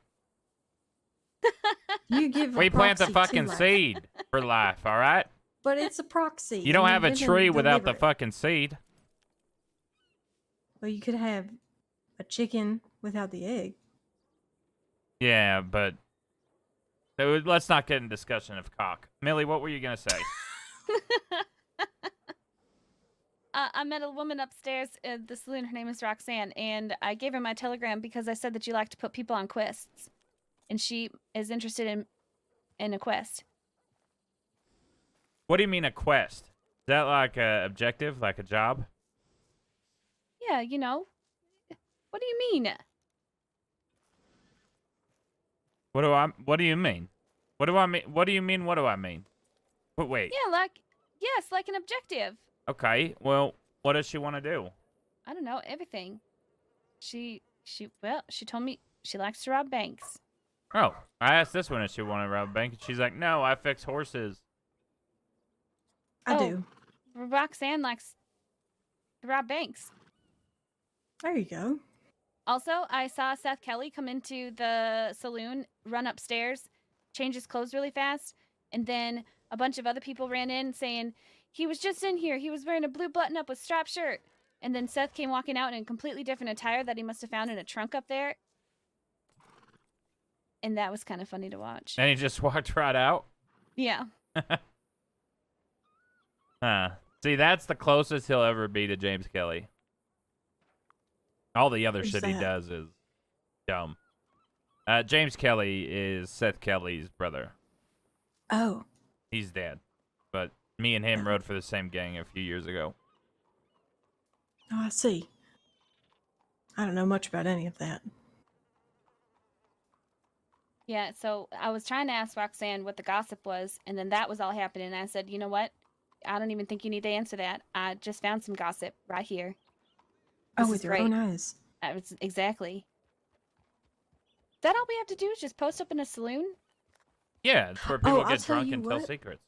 You give. We a plant the proxy to fucking life. seed for life, all right? But it's a proxy. You don't and have a women tree without the deliver it. fucking seed. Well, you could have a chicken without the egg. Yeah, but let's not get in discussion of cock. Millie, what were you gonna say? I met a woman upstairs at the saloon. Her name is Roxanne, and I gave her my telegram because I said that you like to put people on quests, and she is interested in a quest. What do you mean a quest? Is that like a objective, like a job? Yeah, you know. What do you mean? What do you mean? What do I mean? What do you mean? What do I mean? But wait. Yeah, yes, like an objective. Okay. Well, what does she want to do? I don't know, everything. She told me she likes to rob banks. Oh, I asked this one if she wanted to rob a bank, and she's like, "No, I fix horses." I Oh. do. Roxanne likes to rob banks. There you go. Also, I saw Seth Kelly come into the saloon, run upstairs, change his clothes really fast, and then a bunch of other people ran in saying, he was just in here. He was wearing a blue button-up with striped shirt. And then Seth came walking out in a completely different attire that he must have found in a trunk up there. And that was kind of funny to watch. And he just walked right out. Yeah. See, that's the closest he'll ever be to James Kelly. All the other Who's shit he that? does is dumb. James Kelly is Seth Kelly's brother. Oh. He's dead. But me and him rode for the same gang a few years ago. Oh, I see. I don't know much about any of that. Yeah, so I was trying to ask Roxanne what the gossip was, and then that was all happening. And I said, you know what? I don't even think you need to answer that. I just found some gossip right here. Oh, This with is your great. own eyes. Exactly. Is that all we have to do is just post up in a saloon? Yeah, it's where people I'll get tell drunk you and tell what. secrets.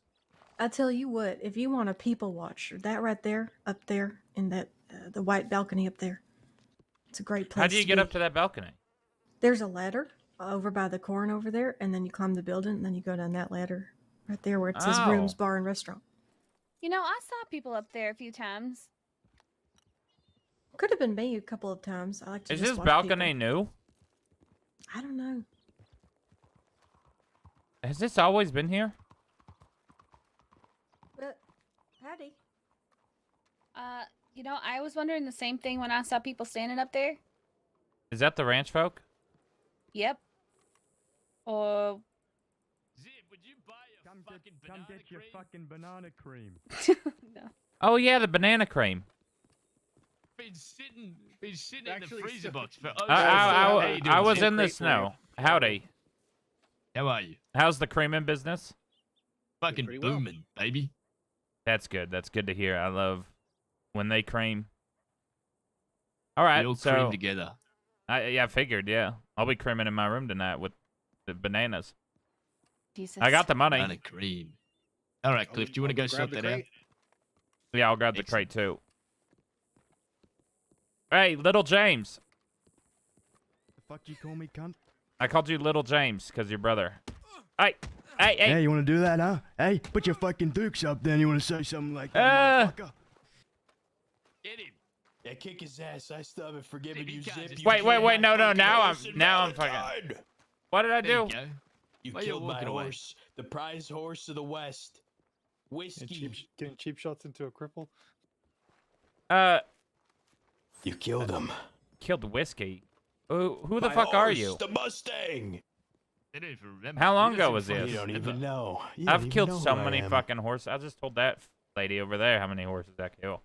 I tell you what, if you want a people watcher, that right there, up there in that the white balcony up there, it's a great place. How do you get up to that balcony? There's a ladder over by the corn over there, and then you climb the building, and then you go down that ladder right there where it says rooms, bar, and restaurant. You know, I saw people up there a few times. Could have been me a couple of times. I like to Is just this watch balcony people. new? I don't know. Has this always been here? But howdy. You know, I was wondering the same thing when I saw people standing up there. Is that the ranch folk? Yep. Or Zip, would you buy a fucking banana cream? fucking banana cream. no. Oh yeah, the banana cream. Been sitting in the freezer box for I was in the snow. Howdy. How are you? How's the cream in business? Fucking pretty well. booming, baby. That's good. That's good to hear. I love when they cream. All We right, all so cream together. I figured, yeah. I'll be creaming in my room tonight with the bananas. Jesus. I got the money. Banana cream. All right, Cliff, do you want to go sort that out? Yeah, I'll grab the crate too. Hey, little James. The fuck you call me, cunt? I called you little James because your brother. Hey, hey, hey. Hey, you want to do that, huh? Hey, put your fucking dukes up then. You want to say something like that, motherfucker? Get him. Yeah, kick his ass. I still haven't forgiven Zip, you, you can't Zip. just- You Wait, killed wait, my no, fucking horse in now I'm Valentine. fucking. What did I There do? you go. You Why you killed my walking away? horse, the prize horse of the West. Whiskey. Getting cheap shots into a cripple? You killed him. Killed whiskey. Who the My fuck are horse, you? The Mustang. They don't even remember. How long You ago don't was seem this? You don't remember. even know. You I've don't killed even know so who I many am. fucking horses. I just told that lady over there how many horses I kill.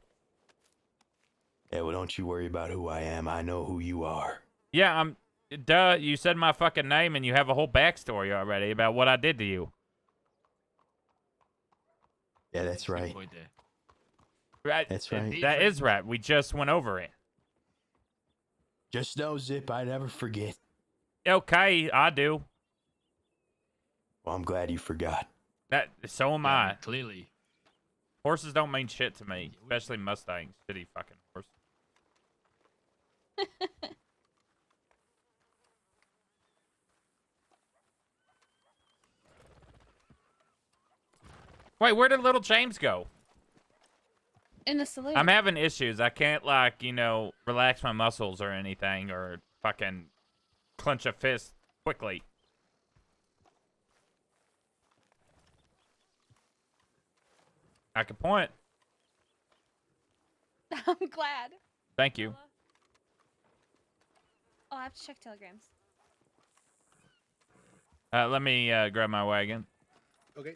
Yeah, well, don't you worry about who I am. I know who you are. Yeah, duh, you said my fucking name and you have a whole backstory already about what I did to you. Yeah, that's Good right. point there. Right? That's right. That is right. We just went over it. Just know, Zip, I never forget. Okay, I do. Well, I'm glad you forgot. So am Yeah, I. clearly. Horses don't mean shit to me, especially Mustangs. Shitty fucking horse. Wait, where did little James go? In the saloon. I'm having issues. I can't, like, relax my muscles or anything or fucking clench a fist quickly. I can point. I'm glad. Thank you. Oh, I have to check telegrams. Let me grab my wagon. Okay.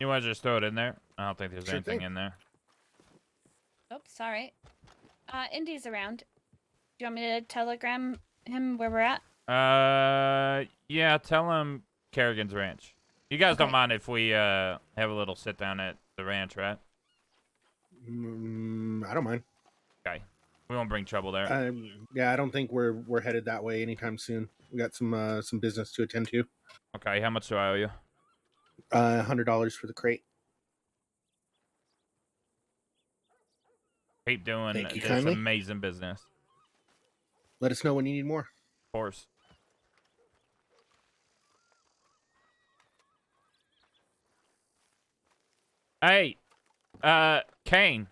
You want to just throw it in there? I don't think there's Sure anything thing. in there. Oops, sorry. Indy's around. Do you want me to telegram him where we're at? Yeah, tell him Kerrigan's Ranch. You guys don't Okay. mind if we have a little sit down at the ranch, right? I don't mind. Okay. We won't bring trouble there. Yeah, I don't think we're headed that way anytime soon. We got some business to attend to. Okay, how much do I owe you? $100 for the crate. Keep doing Thank you this kindly. amazing business. Let us know when you need more. Of course. Hey, Kane.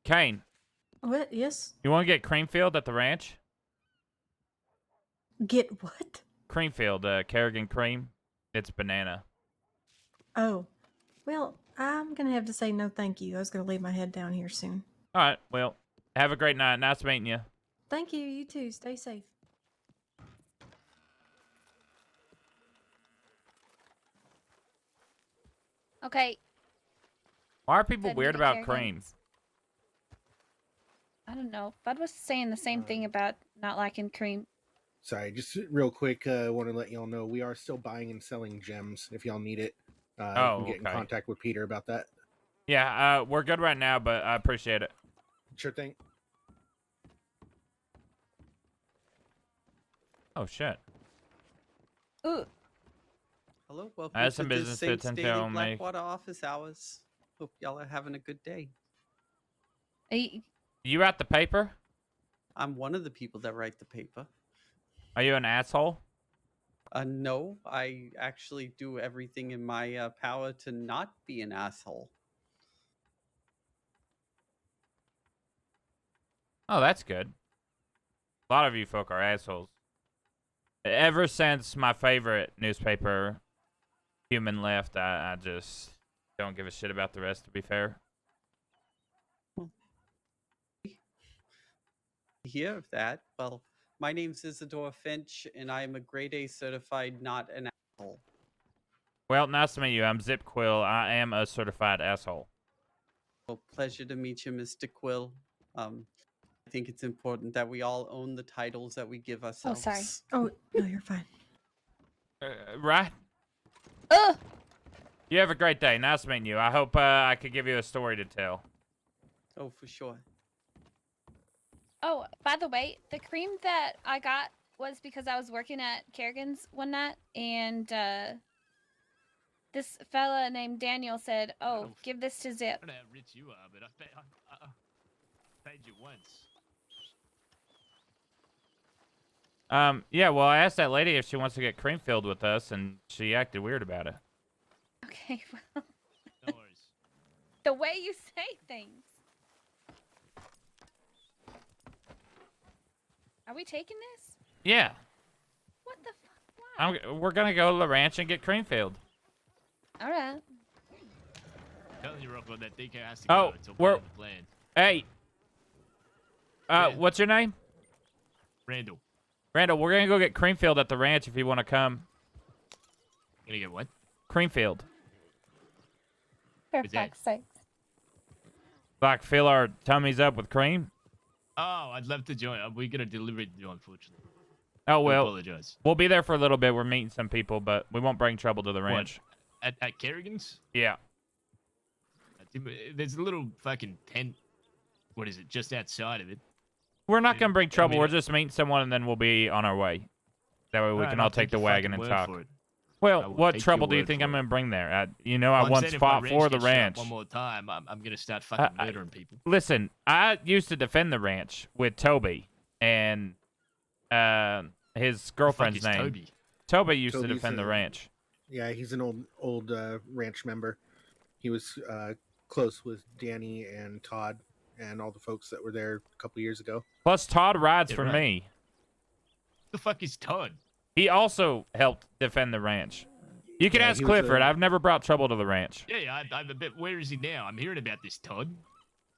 Kane, What? Yes? you want to get Creamfield at the ranch? Get what? Creamfield, Kerrigan Cream. It's banana. Oh. Well, I'm going to have to say no thank you. I was going to leave my head down here soon. All right, well, have a great night. Nice meeting you. Thank you. You too. Stay safe. Okay. Why are people Said weird meet about Kerrigan's. cream? I don't know. Bud was saying the same thing about not liking cream. Sorry, just real quick, I want to let y'all know we are still buying and selling gems. If y'all need it, you can get in okay. contact with Peter about that. Yeah, we're good right now, but I appreciate it. Sure thing. Oh, shit. Ooh. Hello, welcome I have to some the business to Saints attend to. Daily I'll make- Blackwater office hours. Hope y'all are having a good day. You write the paper? I'm one of the people that write the paper. Are you an asshole? No, I actually do everything in my power to not be an asshole. Oh, that's good. A lot of you folk are assholes. Ever since my favorite newspaper, Human, left, I just don't give a shit about the rest, to be fair. Hear of that? Well, my name's Isadora Finch, and I am a grade A certified not an asshole. Well, nice to meet you. I'm Zip Quil. I am a certified asshole. Well, pleasure to meet you, Mr. Quil. I think it's important that we all own the titles that we give ourselves. sorry. Oh, no, you're fine. Right? Ugh. You have a great day. Nice meeting you. I hope I could give you a story to tell. Oh, for sure. Oh, by the way, the cream that I got was because I was working at Kerrigan's one night, and this fella named Daniel said, "Oh, give this to Zip." I don't know how rich you are, but I paid you once. Yeah, well, I asked that lady if she wants to get cream filled with us, and she acted weird about it. Okay, well, No worries. the way you say things. Are we taking this? Yeah. What the fuck? Why? We're going to go to the ranch and get cream filled. All right. Telling you, Rocco, that daycare has to go. Oh, It's all we're... part of the plan. Hey. Yeah. What's your name? Randall. Randall, we're going to go get cream filled at the ranch if you want to come. Gonna get what? Cream filled. For What's that? fuck's sake. Like fill our tummies up with cream? Oh, I'd love to join. We're gonna deliver it, unfortunately. Oh, I well. apologize. We'll be there for a little bit. We're meeting some people, but we won't bring trouble to the ranch. What? At Kerrigan's? Yeah. There's a little fucking tent. What is it? Just outside of it. We're not going to bring trouble. mean, We're just meeting someone, and then we'll be on our way. That way we Alright, can I'll all take the your wagon fucking and word talk. for it. Well, I will what take trouble your do you word think for I'm it. going to bring there? I I'm once saying if fought my for the gets shut ranch. One more time, I'm gonna start fucking murdering people. Listen, I used to defend the ranch with Toby and his girlfriend's The fuck is name. Toby? Toby used to Toby's defend the ranch. Yeah, he's an old ranch member. He was close with Danny and Todd and all the folks that were there a couple years ago. Plus, Todd rides Yeah, for right. me. The fuck is Todd? He also helped defend the ranch. You can Yeah, ask he was Clifford. I've never brought trouble to the ranch. Yeah, I'm a bit. Where is he now? I'm hearing about this Todd.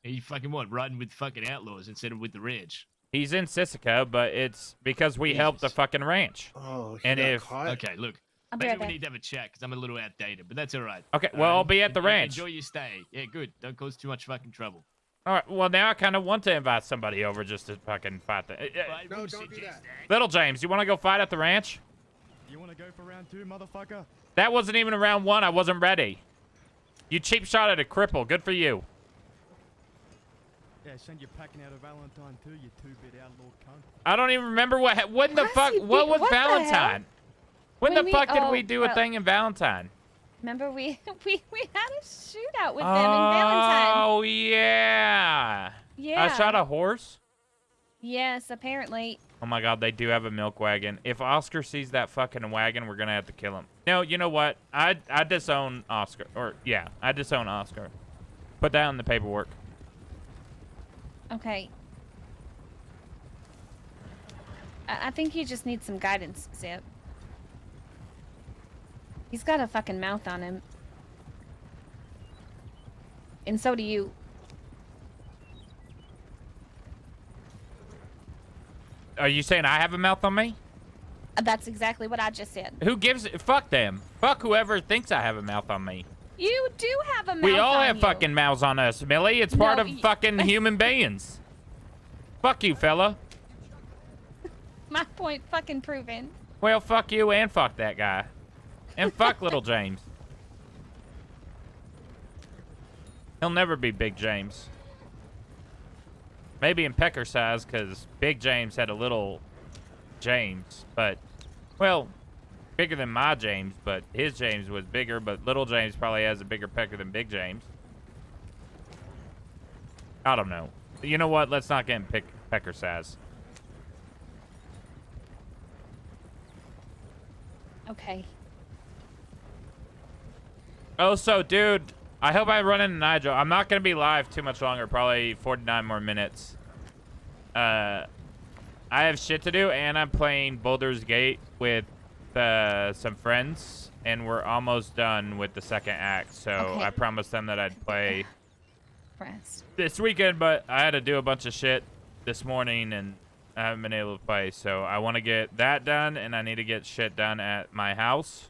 He fucking what? Riding with fucking outlaws instead of with the ranch. He's in Sisika, but it's because we helped the Jesus. fucking ranch. Oh, And if Okay, look. I'll be Maybe right we back. need to have a chat because I'm a little outdated, but that's all right. Okay, All well, I'll right? be at the ranch. Enjoy your stay. Yeah, good. Don't cause too much fucking trouble. All right, well, now I kind of want to invite somebody over just to fucking fight the... No, don't do that. Little James, you want to go fight at the ranch? You want to go for round 2, motherfucker? That wasn't even a round 1. I wasn't ready. You cheap shot at a cripple. Good for you. Yeah, send you packing out of Valentine too, you 2-bit outlaw cunt. I don't even remember when the fuck... he What beat- was what the hell? Valentine? When When the fuck did oh, we do a well- thing in Valentine? Remember we had a shootout with them in Valentine. Oh, yeah. Yeah. I shot a horse? Yes, apparently. Oh my god, they do have a milk wagon. If Oscar sees that fucking wagon, we're gonna have to kill him. No, you know what? I disown Oscar. Or, yeah, I disown Oscar. Put that in the paperwork. Okay. I think you just need some guidance, Zip. He's got a fucking mouth on him. And so do you. Are you saying I have a mouth on me? That's exactly what I just said. Who gives... Fuck them. Fuck whoever thinks I have a mouth on me. You do have a mouth We all on have you. fucking mouths on us, Millie. It's part No, of fucking human beings. Fuck you, fella. My point fucking proven. Well, fuck you and fuck that guy. And fuck little James. He'll never be Big James. Maybe in pecker size, because Big James had a little James. But, well, bigger than my James, but his James was bigger. But little James probably has a bigger pecker than Big James. I don't know. You know what? Let's not get in pecker size. Okay. Oh, so, dude, I hope I run into Nigel. I'm not going to be live too much longer, probably 49 more minutes. I have shit to do, and I'm playing Baldur's Gate with some friends, and we're almost done with the second act, so Okay. I promised them that I'd play Rest. this weekend, but I had to do a bunch of shit this morning, and I haven't been able to play, so I want to get that done, and I need to get shit done at my house.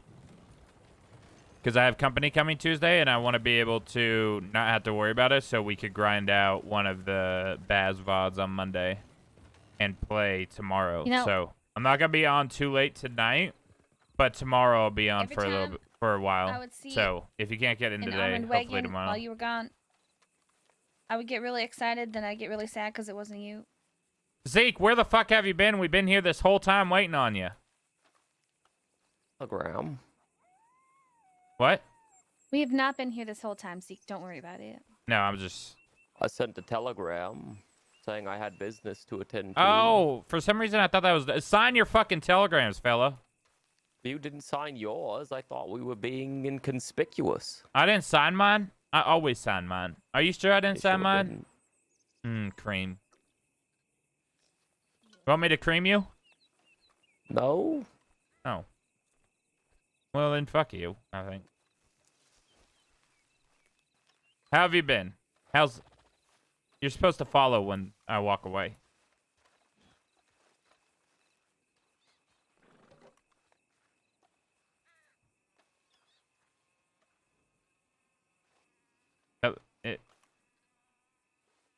Because I have company coming Tuesday, and I want to be able to not have to worry about it, so we could grind out one of the Baz VODs on Monday and play tomorrow. You know- So I'm not going to be on too late tonight, but tomorrow I'll be on Every for a little time bit, for a while. I would see So if you can't get in An today, almond hopefully wagon tomorrow. while you were gone. I would get really excited, then I'd get really sad because it wasn't you. Zeke, where the fuck have you been? We've been here this whole time waiting on you. Telegram. What? We have not been here this whole time, Zeke. Don't worry about it. No, I'm just... I sent a telegram saying I had business to attend to. Oh, for some reason I thought that was... Sign your fucking telegrams, fella. You didn't sign yours. I thought we were being inconspicuous. I didn't sign mine? I always sign mine. Are you sure I didn't You sign sure mine? Cream. You want me to cream you? No. Oh. Well, then fuck you, I think. How have you been? How's... You're supposed to follow when I walk away.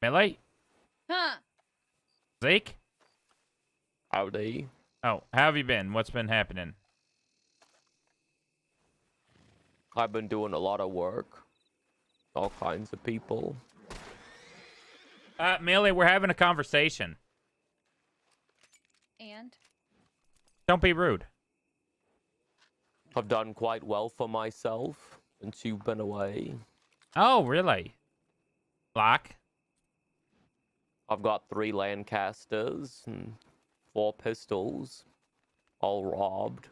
Millie? Huh? Zeke? Howdy. Oh, how have you been? What's been happening? I've been doing a lot of work. All kinds of people. Millie, we're having a conversation. And? Don't be rude. I've done quite well for myself since you've been away. Oh, really? Like? I've got 3 Lancasters and 4 pistols, all robbed.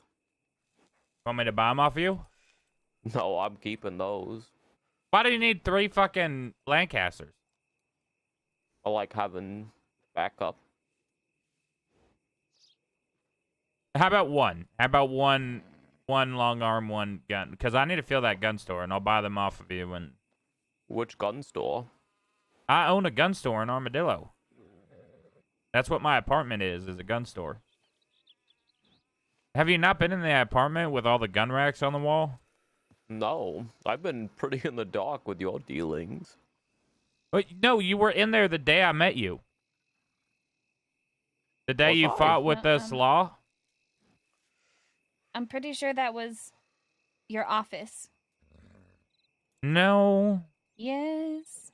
Want me to buy them off you? No, I'm keeping those. Why do you need 3 fucking Lancasters? I like having backup. How about one? How about one long arm, one gun? Because I need to fill that gun store, and I'll buy them off of you. And Which gun store? I own a gun store in Armadillo. That's what my apartment is a gun store. Have you not been in the apartment with all the gun racks on the wall? No, I've been pretty in the dark with your dealings. But no, you were in there the day I met you. The day you fought with us, Law. I'm pretty sure that was your office. No. Yes.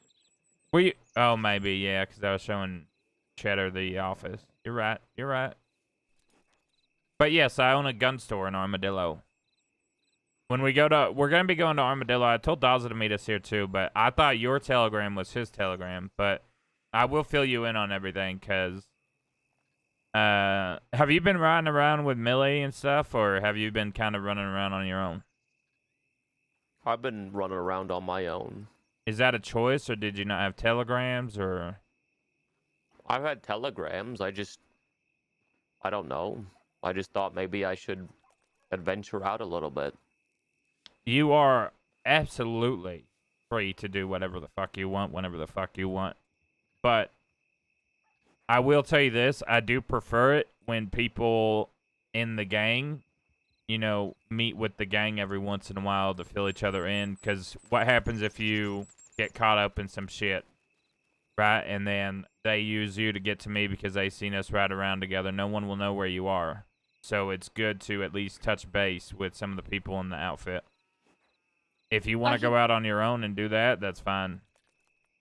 Were you? Oh, maybe, yeah, because I was showing Cheddar the office. You're right. You're right. But yes, I own a gun store in Armadillo. When we go to, we're going to be going to Armadillo. I told Daza to meet us here too, but I thought your telegram was his telegram. But I will fill you in on everything, because have you been riding around with Millie and stuff, or have you been kind of running around on your own? I've been running around on my own. Is that a choice, or did you not have telegrams, or? I've had telegrams. I don't know. I just thought maybe I should adventure out a little bit. You are absolutely free to do whatever the fuck you want, whenever the fuck you want. But I will tell you this, I do prefer it when people in the gang, you know, meet with the gang every once in a while to fill each other in. Because what happens if you get caught up in some shit? right? And then they use you to get to me because they seen us ride around together. No one will know where you are. So it's good to at least touch base with some of the people in the outfit. If you want to go out on your own and do that, that's fine.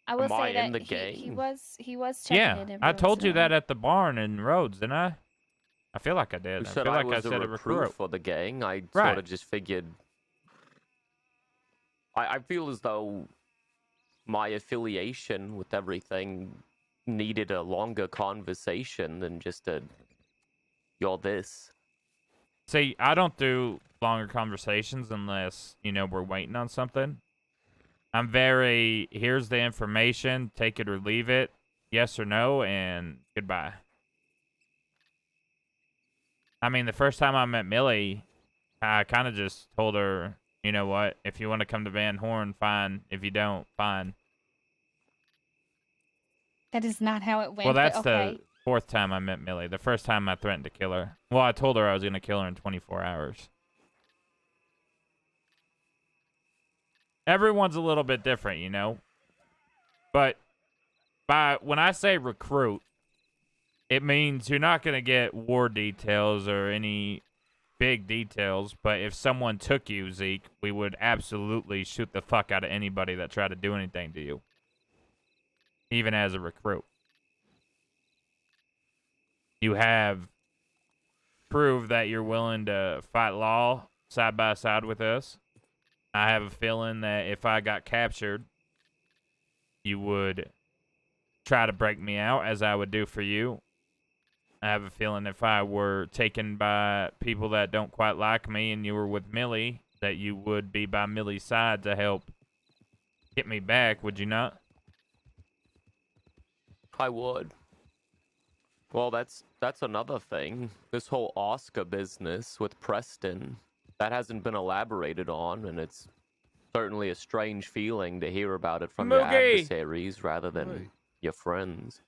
I will Am I say that in the he gang? was checking Yeah, it every I once told in a you that while. at the barn in Rhodes, didn't I? I feel like I did. You I said feel I like was I said a a recruit recruit. for the gang. I Right. sort of just figured. I feel as though my affiliation with everything needed a longer conversation than just a "you're this." See, I don't do longer conversations unless, we're waiting on something. I'm very, here's the information, take it or leave it, yes or no, and goodbye. I mean, the first time I met Millie, I kind of just told her, you know what, if you want to come to Van Horn, fine. If you don't, fine. That is not how it went. Well, that's but okay. the 4th time I met Millie. The first time I threatened to kill her. Well, I told her I was going to kill her in 24 hours. Everyone's a little bit different, But when I say recruit, it means you're not going to get war details or any big details. But if someone took you, Zeke, we would absolutely shoot the fuck out of anybody that tried to do anything to you. Even as a recruit. You have proved that you're willing to fight law side by side with us. I have a feeling that if I got captured, you would try to break me out as I would do for you. I have a feeling if I were taken by people that don't quite like me and you were with Millie, that you would be by Millie's side to help get me back, would you not? I would. Well, that's another thing. This whole Oscar business with Preston, that hasn't been elaborated on, and it's certainly a strange feeling to hear about it from your Moogie! adversaries rather than your friends.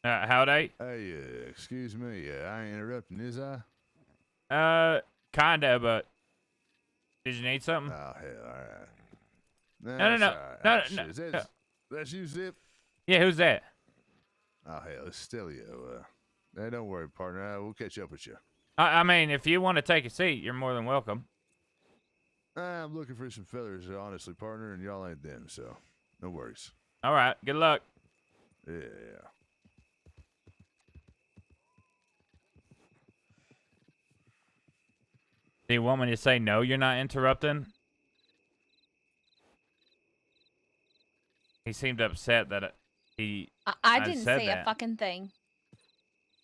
Howdy? Hey, excuse me. I ain't interrupting, is I? Kinda, but did you need something? Oh, hell, all right. No. That's you, Zip? Yeah, who's that? Oh, hell, it's Stelio. Hey, don't worry, partner. We'll catch up with you. I mean, if you want to take a seat, you're more than welcome. I'm looking for some fellers, honestly, partner, and y'all ain't them, so no worries. All right, good luck. Yeah. Do you want me to say no, you're not interrupting? He seemed upset that I didn't said say that. a fucking thing.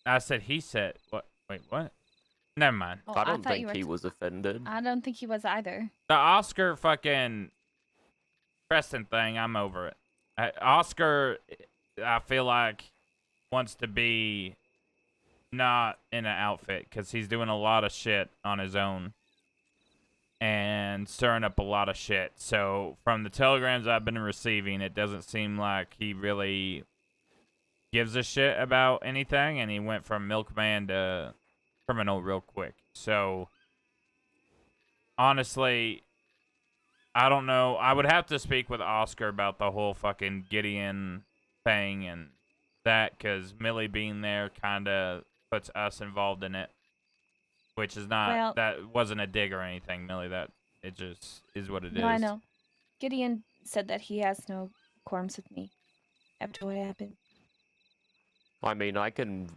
I said he said what? Wait, what? Never mind. Oh, I I don't thought you think were he was offended. I don't think he was either. The Oscar fucking Preston thing, I'm over it. Oscar, I feel like, wants to be not in an outfit because he's doing a lot of shit on his own and stirring up a lot of shit. So from the telegrams I've been receiving, it doesn't seem like he really gives a shit about anything, and he went from milkman to criminal real quick. So honestly, I don't know. I would have to speak with Oscar about the whole fucking Gideon thing and that, because Millie being there kind of puts us involved in it, which is not, Well, that wasn't a dig or anything, Millie. That it just is what it is. No, I know. Gideon said that he has no qualms with me after what happened. I mean, I can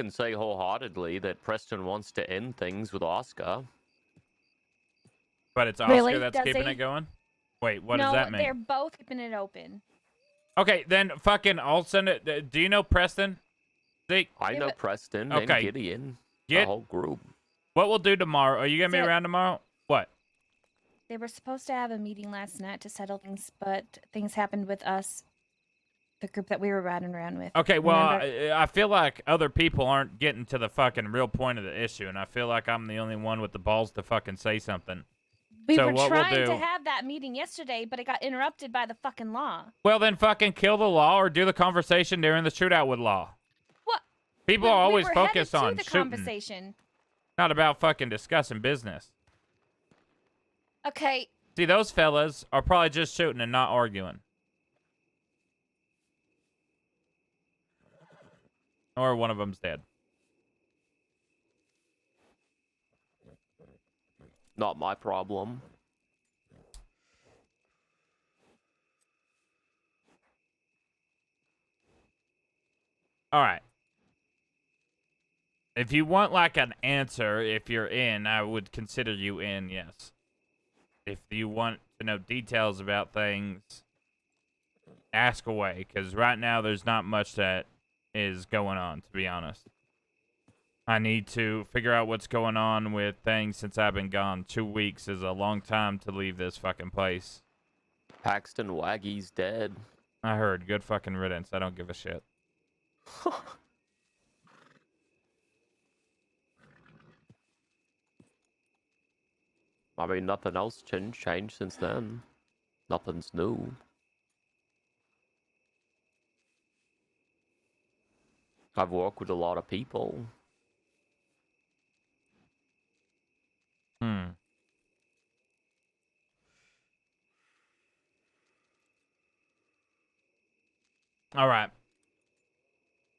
say wholeheartedly that Preston wants to end things with Oscar. But it's Oscar Really? that's Does keeping he? it going? Wait, what no, does that mean? they're both keeping it open. Okay, then fucking I'll send it. Do you know Preston? Zeke? I know Preston and Okay. Gideon. Get the whole group. What we'll do tomorrow. Are you going to be Zip. around tomorrow? What? They were supposed to have a meeting last night to settle things, but things happened with us, the group that we were riding around with. Okay, well, Remember? I feel like other people aren't getting to the fucking real point of the issue, and I feel like I'm the only one with the balls to fucking say something. We So were what we'll trying do- to have that meeting yesterday, but it got interrupted by the fucking law. Well, then fucking kill the law or do the conversation during the shootout with law. What? People are always we were focused headed on to the shooting, conversation. not about fucking discussing business. Okay, See, those fellas are probably just shooting and not arguing. Or one of them's dead. Not my problem. All right. If you want like an answer, if you're in, I would consider you in, yes. If you want to know details about things, ask away, because right now there's not much that is going on, to be honest. I need to figure out what's going on with things since I've been gone. 2 weeks is a long time to leave this fucking place. Paxton Waggy's dead. I heard. Good fucking riddance. I don't give a shit. I mean, nothing else changed since then. Nothing's new. I've worked with a lot of people. All right.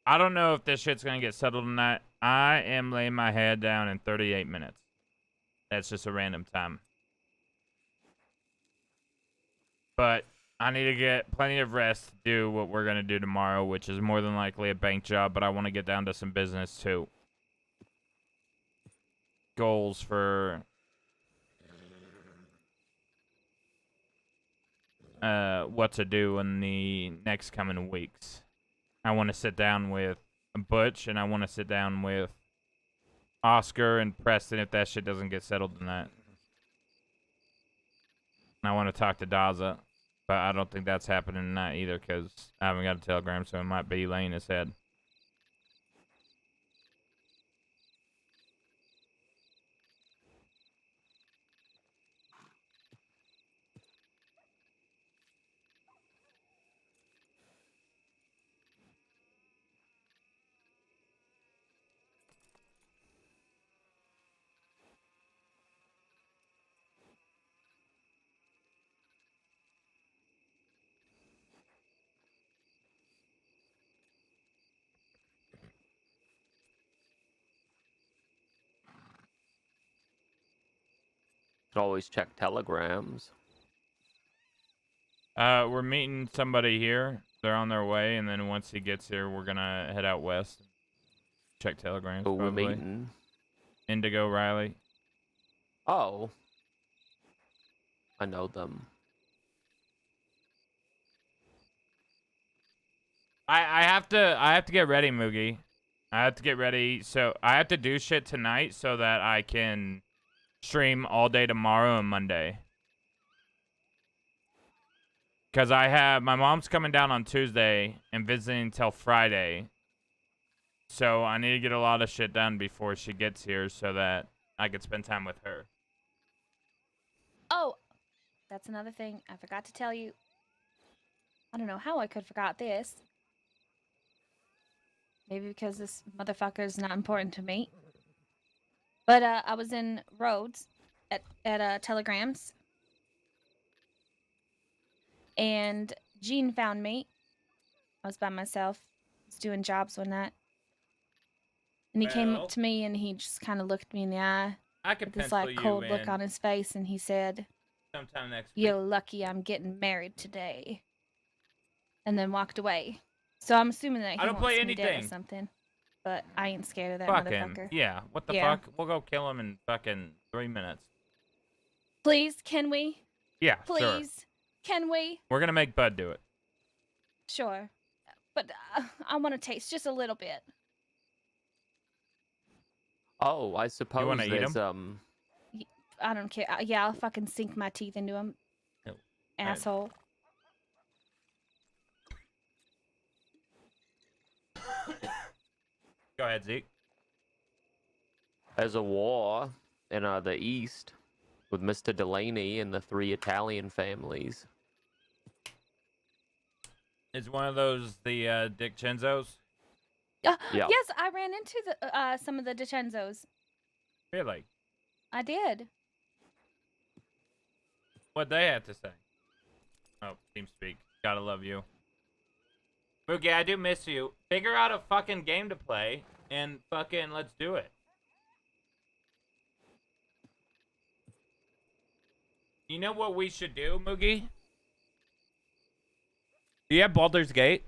I don't know if this shit's going to get settled tonight. I am laying my head down in 38 minutes. That's just a random time. But I need to get plenty of rest to do what we're going to do tomorrow, which is more than likely a bank job, but I want to get down to some business too. Goals for what to do in the next coming weeks. I want to sit down with Butch, and I want to sit down with Oscar and Preston if that shit doesn't get settled tonight. And I want to talk to Daza, but I don't think that's happening tonight either because I haven't got a telegram, so it might be laying his head. Could always check telegrams. We're meeting somebody here. They're on their way, and then once he gets here, we're gonna head out west. Check telegrams. Who we're probably. meeting? Indigo Riley. Oh. I know them. I have to get ready, Moogie. I have to get ready. So I have to do shit tonight so that I can stream all day tomorrow and Monday. Because my mom's coming down on Tuesday and visiting until Friday. So I need to get a lot of shit done before she gets here so that I can spend time with her. Oh, that's another thing I forgot to tell you. I don't know how I could forgot this. Maybe because this motherfucker is not important to me. But I was in Rhodes at Telegrams. And Gene found me. I was by myself. I was doing jobs one night. And he came Well, up to me and he just kind of looked me in the eye. I could with this pencil like you cold look in on his face, and he said, sometime next week. "You're lucky I'm getting married today." And then walked away. So I'm assuming that he I don't wants play me dead or anything. something. But I ain't scared of that Fuck him. motherfucker. Yeah, what the Yeah. fuck? We'll go kill him in fucking 3 minutes. Please, can we? Yeah, sure. Please, can we? We're gonna make Bud do it. Sure. But I want to taste just a little bit. Oh, I suppose wanna eat there's 'em? I don't care. Yeah, I'll fucking sink my teeth into him. No. Asshole. Go ahead, Zeke. There's a war in the east with Mr. Delaney and the 3 Italian families. Is one of those the Dick Chenzos? Yeah. Yes, I ran into the some of the DiCenzos. Really? I did. what they had to say. Oh, TeamSpeak. Gotta love you. Boogie, I do miss you. Figure out a fucking game to play and fucking let's do it. You know what we should do, Moogie? Do you have Baldur's Gate?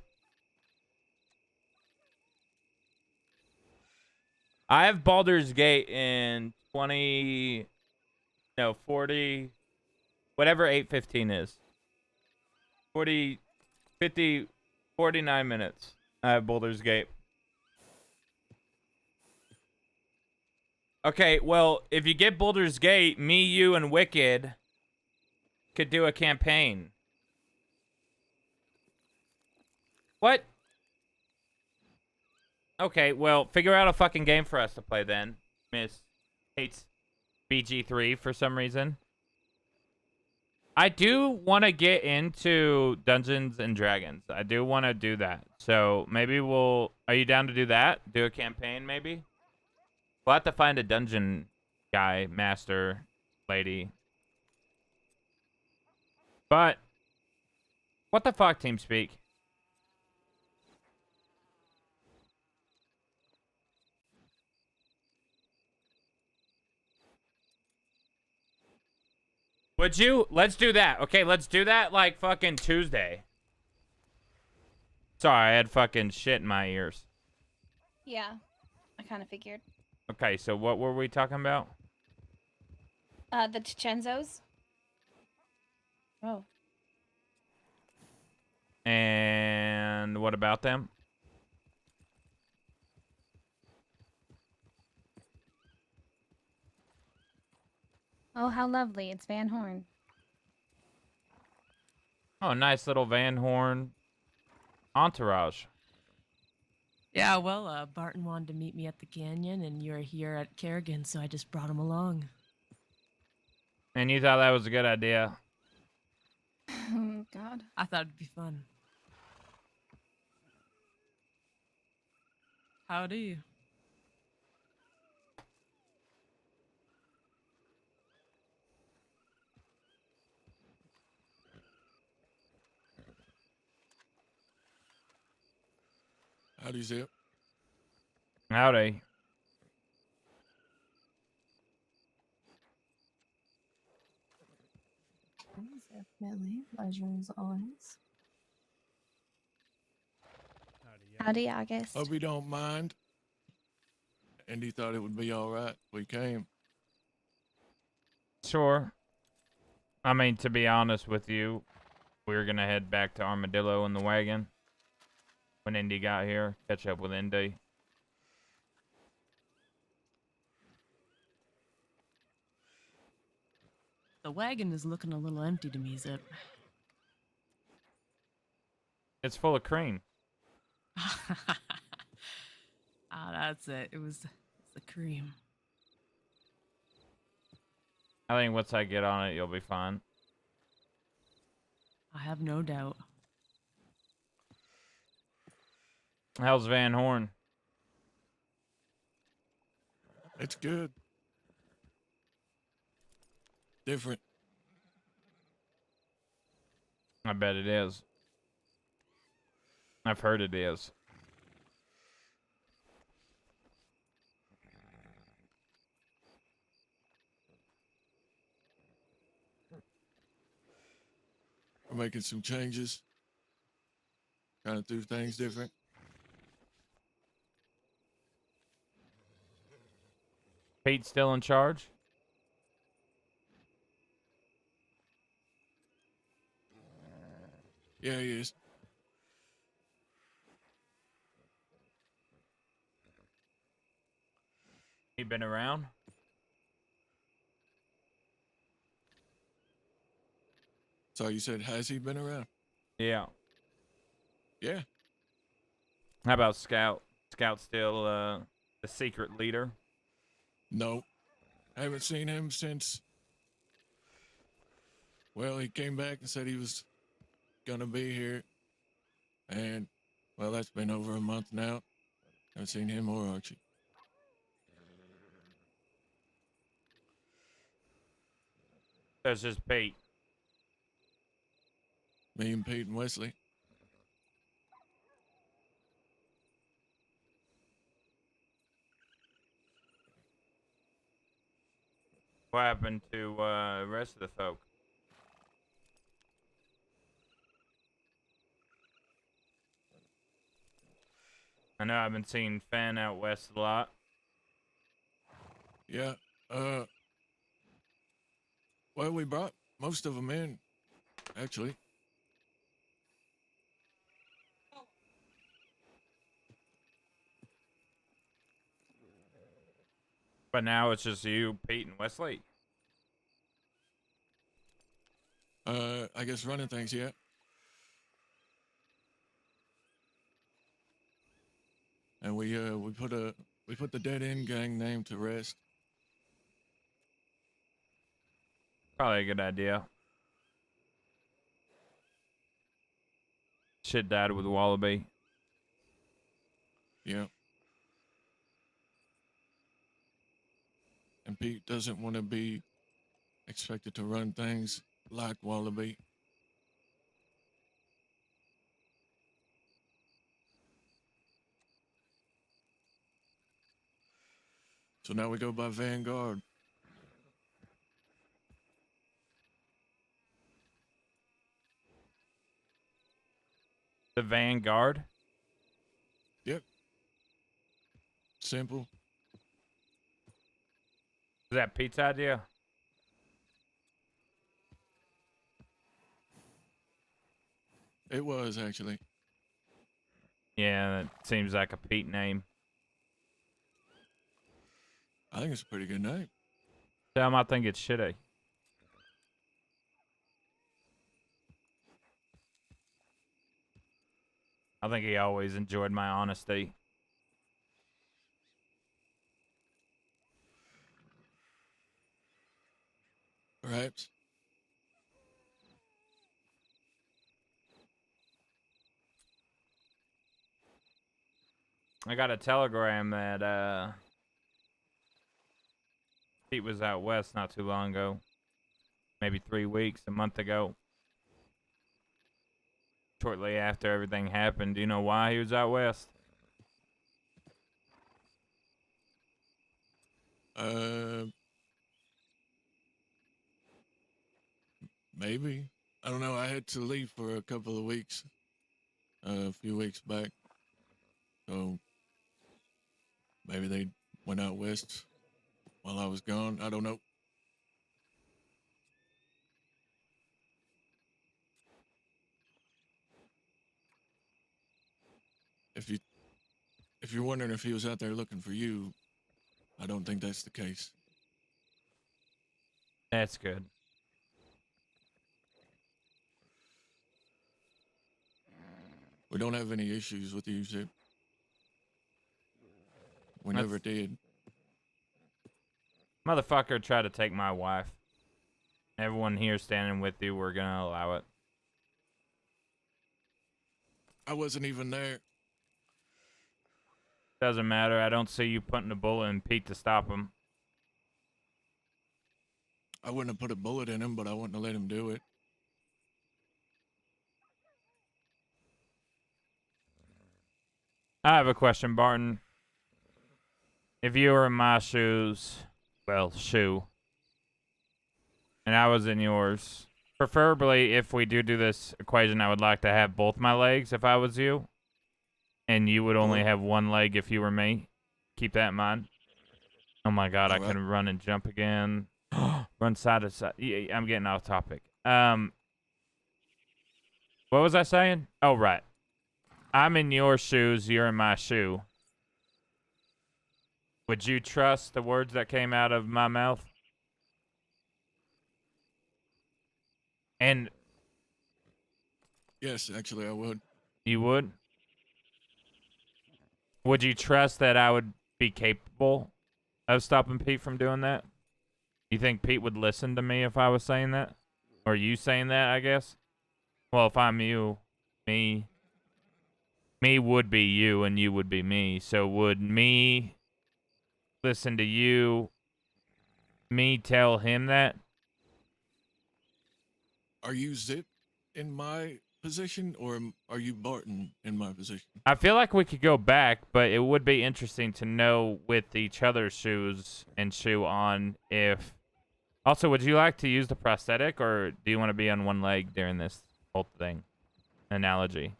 I have Baldur's Gate in 40, whatever 8:15 is. 40, 50, 49 minutes. I have Baldur's Gate. Okay, well, if you get Baldur's Gate, me, you, and Wicked could do a campaign. What? Okay, well, figure out a fucking game for us to play then. Miss hates BG3 for some reason. I do want to get into Dungeons and Dragons. I do want to do that. So maybe we'll... Are you down to do that? Do a campaign, maybe? We'll have to find a dungeon guy, master, lady. But... What the fuck, TeamSpeak? Would you? Let's do that. Okay, let's do that like fucking Tuesday. Sorry, I had fucking shit in my ears. Yeah, I kind of figured. Okay, so what were we talking about? The Chenzos. Oh. And what about them? Oh, how lovely. It's Van Horn. Oh, nice little Van Horn entourage. Yeah, well, Barton wanted to meet me at the canyon, and you're here at Kerrigan, so I just brought him along. And you thought that was a good idea? Oh, God. I thought it'd be fun. Howdy. Howdy, Zip. Howdy. Definitely. Pleasure as always. Howdy, August. Hope you don't mind. Andy thought it would be all right. We came. Sure. I mean, to be honest with you, we were gonna head back to Armadillo in the wagon when Indy got here. Catch up with Indy. The wagon is looking a little empty to me, Zip. It's full of cream. Ah, that's it. It's the cream. I think once I get on it, you'll be fine. I have no doubt. How's Van Horn? It's good. Different. I bet it is. I've heard it is. We're making some changes. Trying to do things different. Pete still in charge? Yeah, he is. He been around? So you said, has he been around? Yeah. Yeah. How about Scout? Scout still the secret leader? No. Haven't seen him since... Well, he came back and said he was gonna be here. And, well, that's been over a month now. Haven't seen him or Archie. There's just Pete. Me and Pete and Wesley. What happened to the rest of the folk? I know I've been seeing Fan out west a lot. Yeah. Well, we brought most of them in, actually. But now it's just you, Pete, and Wesley. I guess running things, yeah. And we put the dead end gang name to rest. Probably a good idea. Shit died with Wallaby. Yeah. And Pete doesn't want to be expected to run things like Wallaby. So now we go by Vanguard. The Vanguard? Yep. Simple. Is that Pete's idea? It was, actually. Yeah, that seems like a Pete name. I think it's a pretty good name. Tell him I think it's shitty. I think he always enjoyed my honesty. Perhaps. I got a telegram that Pete was out west not too long ago. Maybe 3 weeks, a month ago. Shortly after everything happened. Do you know why he was out west? Maybe. I don't know. I had to leave for a couple of weeks. A few weeks back. So maybe they went out west while I was gone. I don't know. If you're wondering if he was out there looking for you, I don't think that's the case. That's good. We don't have any issues with you, Zip. We never did. Motherfucker tried to take my wife. Everyone here standing with you, we're gonna allow it. I wasn't even there. Doesn't matter. I don't see you putting a bullet in Pete to stop him. I wouldn't have put a bullet in him, but I wouldn't have let him do it. I have a question, Barton. If you were in my shoes, well, and I was in yours, preferably if we do this equation, I would like to have both my legs if I was you, and you would only have one leg if you were me. Keep that in mind. Oh my God, I can run and jump again. Run side to side. Yeah, I'm getting off topic. What was I saying? Oh, right. I'm in your shoes, you're in my shoe. Would you trust the words that came out of my mouth? And yes, actually, I would. You would? Would you trust that I would be capable of stopping Pete from doing that? You think Pete would listen to me if I was saying that? Or you saying that, I guess? Well, if I'm you, me would be you and you would be me. So would me listen to you, me tell him that? Are you Zip in my position, or are you Barton in my position? I feel like we could go back, but it would be interesting to know with each other's shoes and shoe on if... Also, would you like to use the prosthetic, or do you want to be on one leg during this whole thing? Analogy.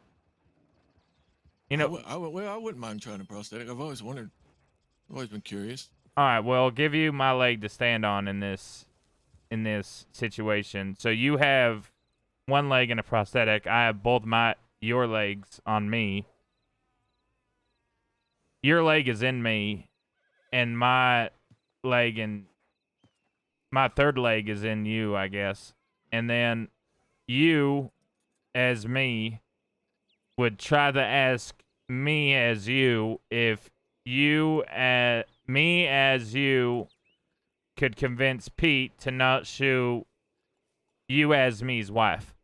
You know... Well, I wouldn't mind trying a prosthetic. I've always wondered. I've always been curious. All right, well, I'll give you my leg to stand on in this situation. So you have one leg and a prosthetic. I have both your legs on me. Your leg is in me, and my third leg is in you, I guess. And then you, as me, would try to ask me as you if me as you could convince Pete to not shoot you as me's wife.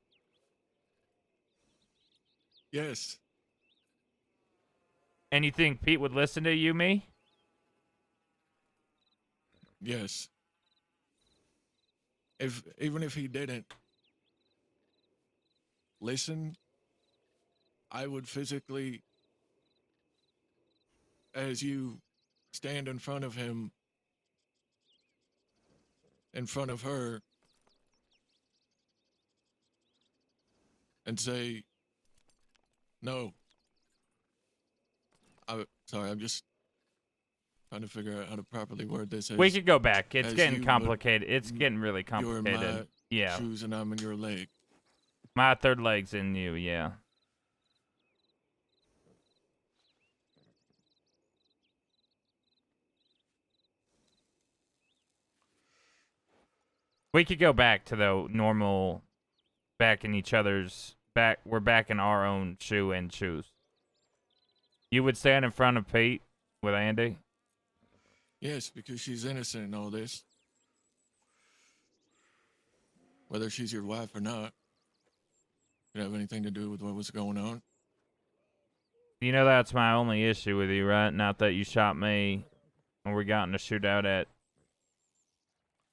Yes. And you think Pete would listen to you, me? Yes. Even if he didn't listen, I would physically, as you, stand in front of him, in front of her, and say, no. Sorry, I'm just trying to figure out how to properly word this. We could go back. It's getting you, complicated. It's getting really You're in complicated. my Yeah. shoes and I'm in your leg. My third leg's in you, yeah. We could go back to the normal, back in each other's, we're back in our own shoe and shoes. You would stand in front of Pete with Andy? Yes, because she's innocent in all this. Whether she's your wife or not, could have anything to do with what was going on. You know that's my only issue with you, right? Not that you shot me when we got in a shootout at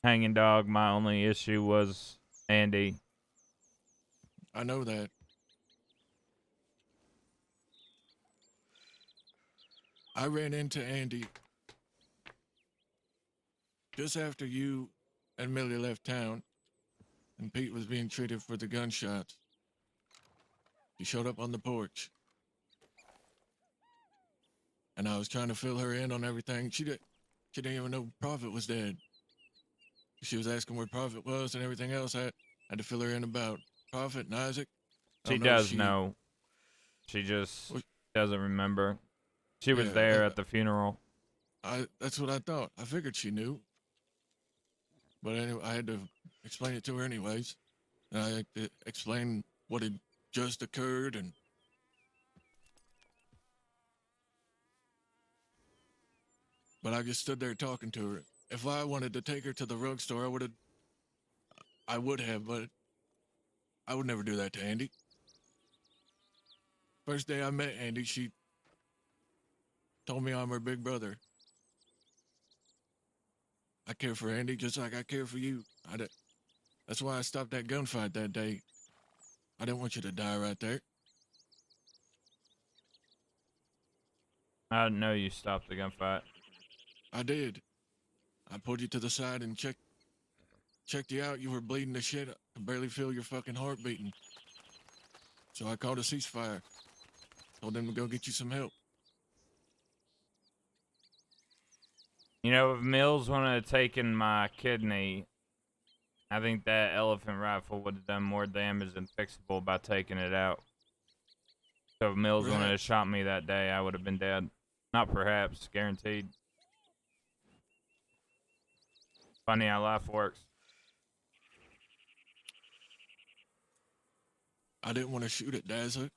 Hanging Dog. My only issue was Andy. I know that. I ran into Andy just after you and Millie left town, and Pete was being treated for the gunshots. He showed up on the porch, and I was trying to fill her in on everything. She didn't even know Prophet was dead. She was asking where Prophet was and everything else. I had to fill her in about Prophet and Isaac. She does know. She just doesn't remember. She was there at the funeral. That's what I thought. I figured she knew. But anyway, I had to explain it to her anyways. And I had to explain what had just occurred and but I just stood there talking to her. If I wanted to take her to the rug store, I would have, but I would never do that to Andy. First day I met Andy, she told me I'm her big brother. I care for Andy just like I care for you. That's why I stopped that gunfight that day. I didn't want you to die right there. I didn't know you stopped the gunfight. I did. I pulled you to the side and checked you out. You were bleeding to shit. I could barely feel your fucking heart beating. So I called a ceasefire. Told them to go get you some help. You know, if Mills wanted to have taken my kidney, I think that elephant rifle would have done more damage than fixable by taking it out. So if Mills wanted to have shot me that day, I would have been dead. Not perhaps, guaranteed. Funny how life works. I didn't want to shoot at Dazzler.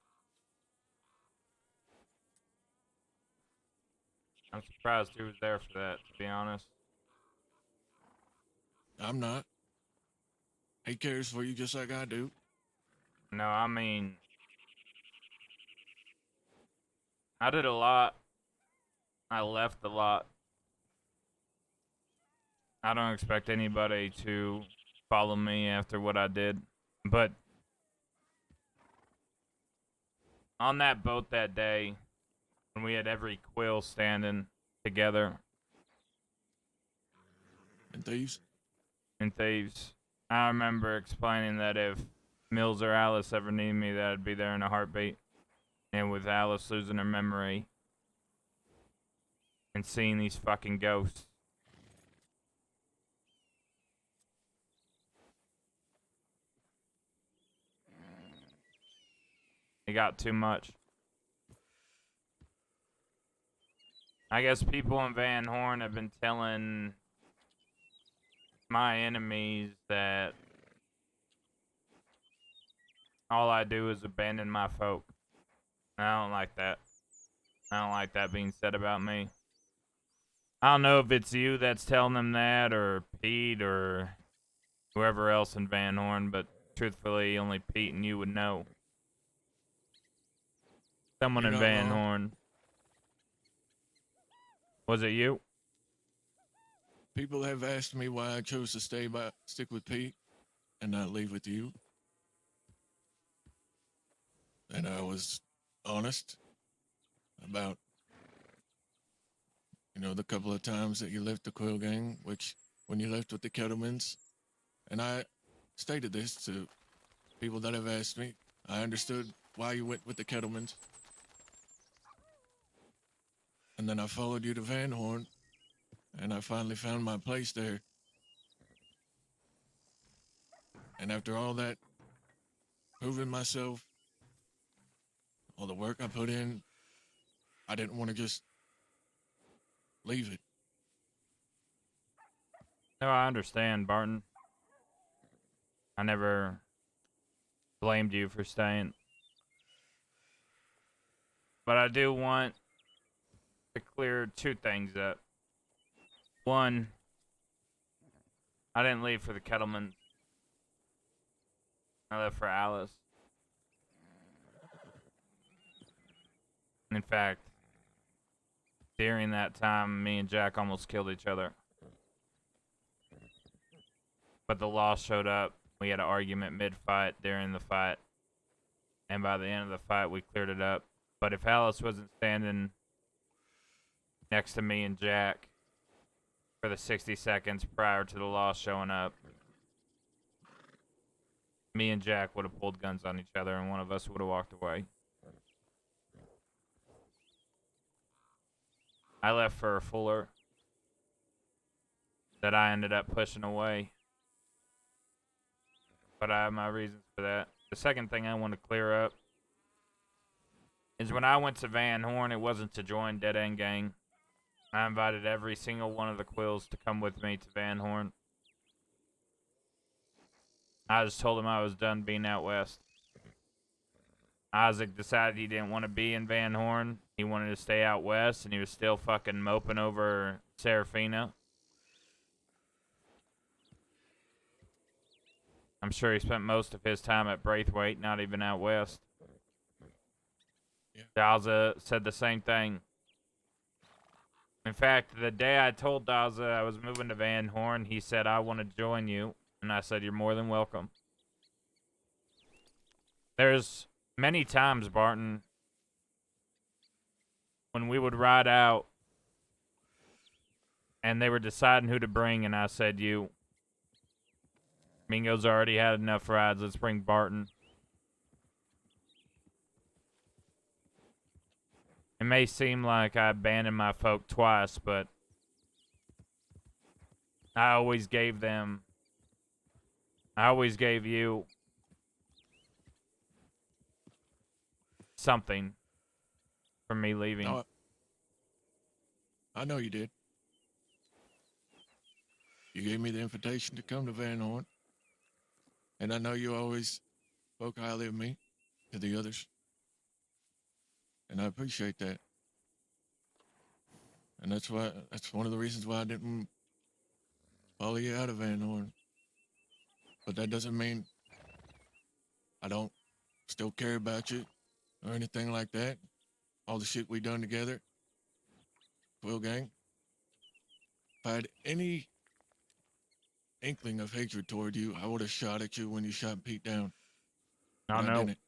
I'm surprised he was there for that, to be honest. I'm not. He cares for you just like I do. No, I mean, I did a lot. I left a lot. I don't expect anybody to follow me after what I did, but on that boat that day, when we had every Quil standing together And thieves? in Thieves, I remember explaining that if Mills or Alice ever needed me, that I'd be there in a heartbeat. And with Alice losing her memory and seeing these fucking ghosts, it got too much. I guess people in Van Horn have been telling my enemies that all I do is abandon my folk. And I don't like that. I don't like that being said about me. I don't know if it's you that's telling them that, or Pete, or whoever else in Van Horn, but truthfully, only Pete and you would know. Someone You're in not Van wrong. Horn. Was it you? People have asked me why I chose to stick with Pete and not leave with you. And I was honest about, the couple of times that you left the Quil gang, which when you left with the Kettlemans, and I stated this to people that have asked me. I understood why you went with the Kettlemans. And then I followed you to Van Horn, and I finally found my place there. And after all that, proving myself, all the work I put in, I didn't want to just leave it. No, I understand, Barton. I never blamed you for staying. But I do want to clear two things up. One, I didn't leave for the Kettleman. I left for Alice. In fact, during that time, me and Jack almost killed each other. But the law showed up. We had an argument mid-fight, during the fight. And by the end of the fight, we cleared it up. But if Alice wasn't standing next to me and Jack for the 60 seconds prior to the law showing up, me and Jack would have pulled guns on each other and one of us would have walked away. I left for a Fuller that I ended up pushing away. But I have my reasons for that. The second thing I want to clear up is when I went to Van Horn, it wasn't to join Dead End Gang. I invited every single one of the Quills to come with me to Van Horn. I just told him I was done being out west. Isaac decided he didn't want to be in Van Horn. He wanted to stay out west, and he was still fucking moping over Serafina. I'm sure he spent most of his time at Braithwaite, not even out west. Yeah. Daza said the same thing. In fact, the day I told Daza I was moving to Van Horn, he said, I want to join you. And I said, you're more than welcome. There's many times, Barton, when we would ride out and they were deciding who to bring, and I said, you. Mingo's already had enough rides. Let's bring Barton. It may seem like I abandoned my folk twice, but I always gave you something for me leaving. No, I know you did. You gave me the invitation to come to Van Horn. And I know you always spoke highly of me to the others. And I appreciate that. And that's one of the reasons why I didn't follow you out of Van Horn. But that doesn't mean I don't still care about you or anything like that. All the shit we done together. Quil gang. If I had any inkling of hatred toward you, I would have shot at you when you shot Pete down. I But I know. didn't.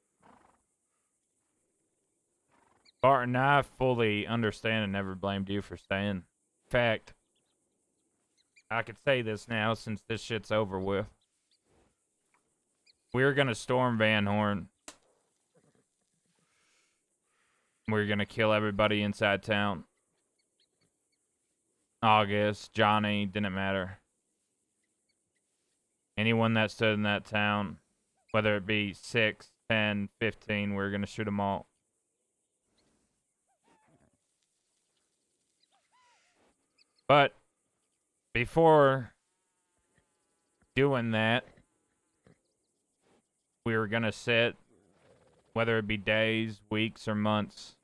Barton, I fully understand and never blamed you for staying. In fact, I could say this now since this shit's over with. We're gonna storm Van Horn. We're gonna kill everybody inside town. August, Johnny, didn't matter. Anyone that stood in that town, whether it be 6, 10, 15, we're gonna shoot them all. But before doing that, we were gonna sit, whether it be days, weeks, or months,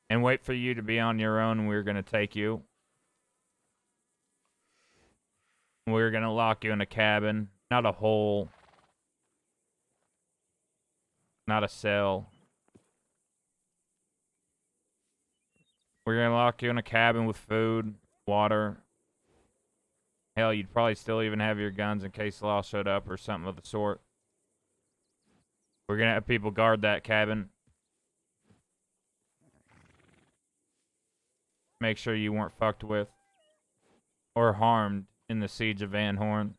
and wait for you to be on your own. And we were gonna take you. We were gonna lock you in a cabin, not a hole, not a cell. We're gonna lock you in a cabin with food, water. Hell, you'd probably still even have your guns in case the law showed up or something of the sort. We're gonna have people guard that cabin. Make sure you weren't fucked with or harmed in the siege of Van Horn.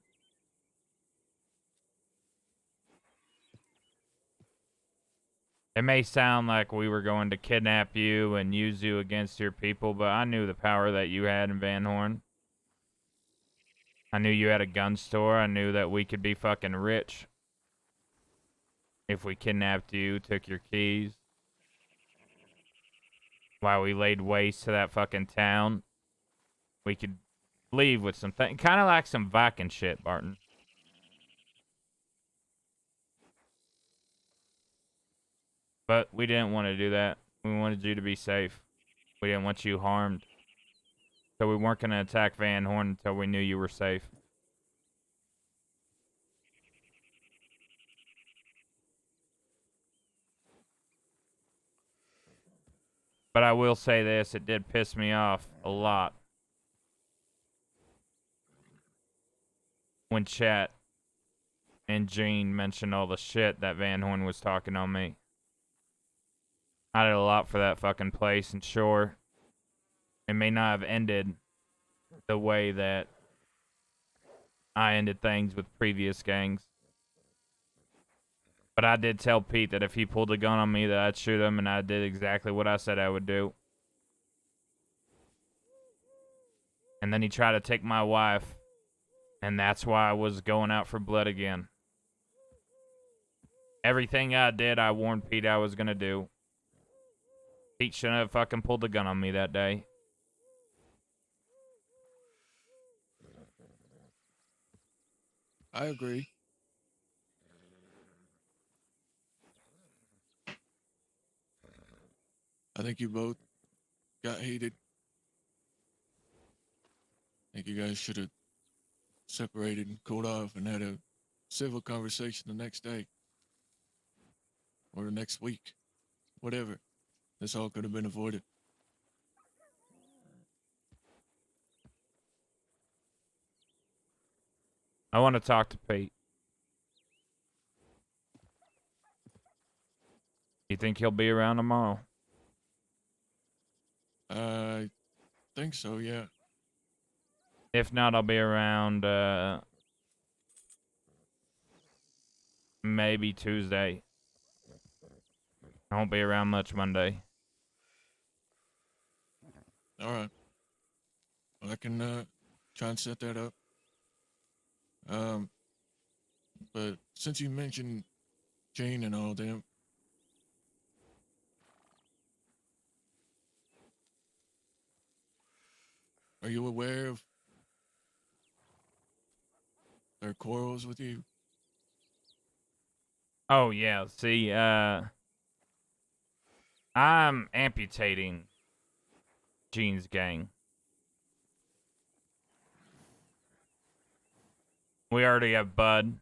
It may sound like we were going to kidnap you and use you against your people, but I knew the power that you had in Van Horn. I knew you had a gun store. I knew that we could be fucking rich if we kidnapped you, took your keys. While we laid waste to that fucking town, we could leave with some things. Kind of like some Viking shit, Barton. But we didn't want to do that. We wanted you to be safe. We didn't want you harmed. So we weren't going to attack Van Horn until we knew you were safe. But I will say this, it did piss me off a lot when Chat and Gene mentioned all the shit that Van Horn was talking on me. I did a lot for that fucking place, and sure, it may not have ended the way that I ended things with previous gangs. But I did tell Pete that if he pulled a gun on me that I'd shoot him, and I did exactly what I said I would do. And then he tried to take my wife, and that's why I was going out for blood again. Everything I did, I warned Pete I was gonna do. Pete shouldn't have fucking pulled the gun on me that day. I agree. I think you both got heated. I think you guys should have separated and cooled off and had a civil conversation the next day. Or the next week. Whatever. This all could have been avoided. I want to talk to Pete. You think he'll be around tomorrow? I think so, yeah. If not, I'll be around maybe Tuesday. I won't be around much Monday. All right. Well, I can try and set that up. But since you mentioned Jane and all them, are you aware of their quarrels with you? Oh, yeah. See, I'm amputating Gene's gang. We already have Bud.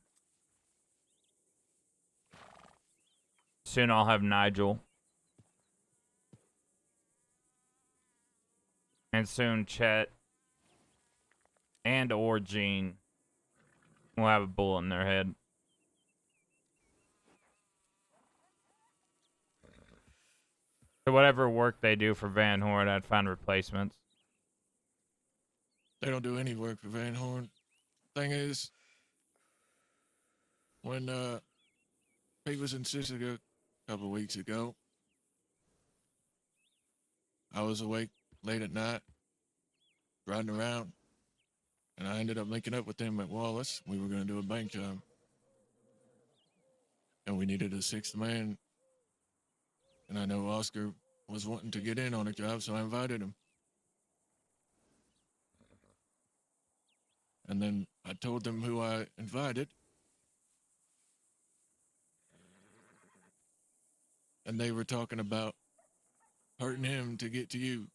Soon I'll have Nigel. And soon Chet and or Gene will have a bullet in their head. So whatever work they do for Van Horn, I'd find replacements. They don't do any work for Van Horn. Thing is, when Pete was in Sisika a couple of weeks ago, I was awake late at night, riding around, and I ended up linking up with them at Wallace. We were going to do a bank job, and we needed a sixth man. And I know Oscar was wanting to get in on a job, so I invited him. And then I told them who I invited. And they were talking about hurting him to get to you.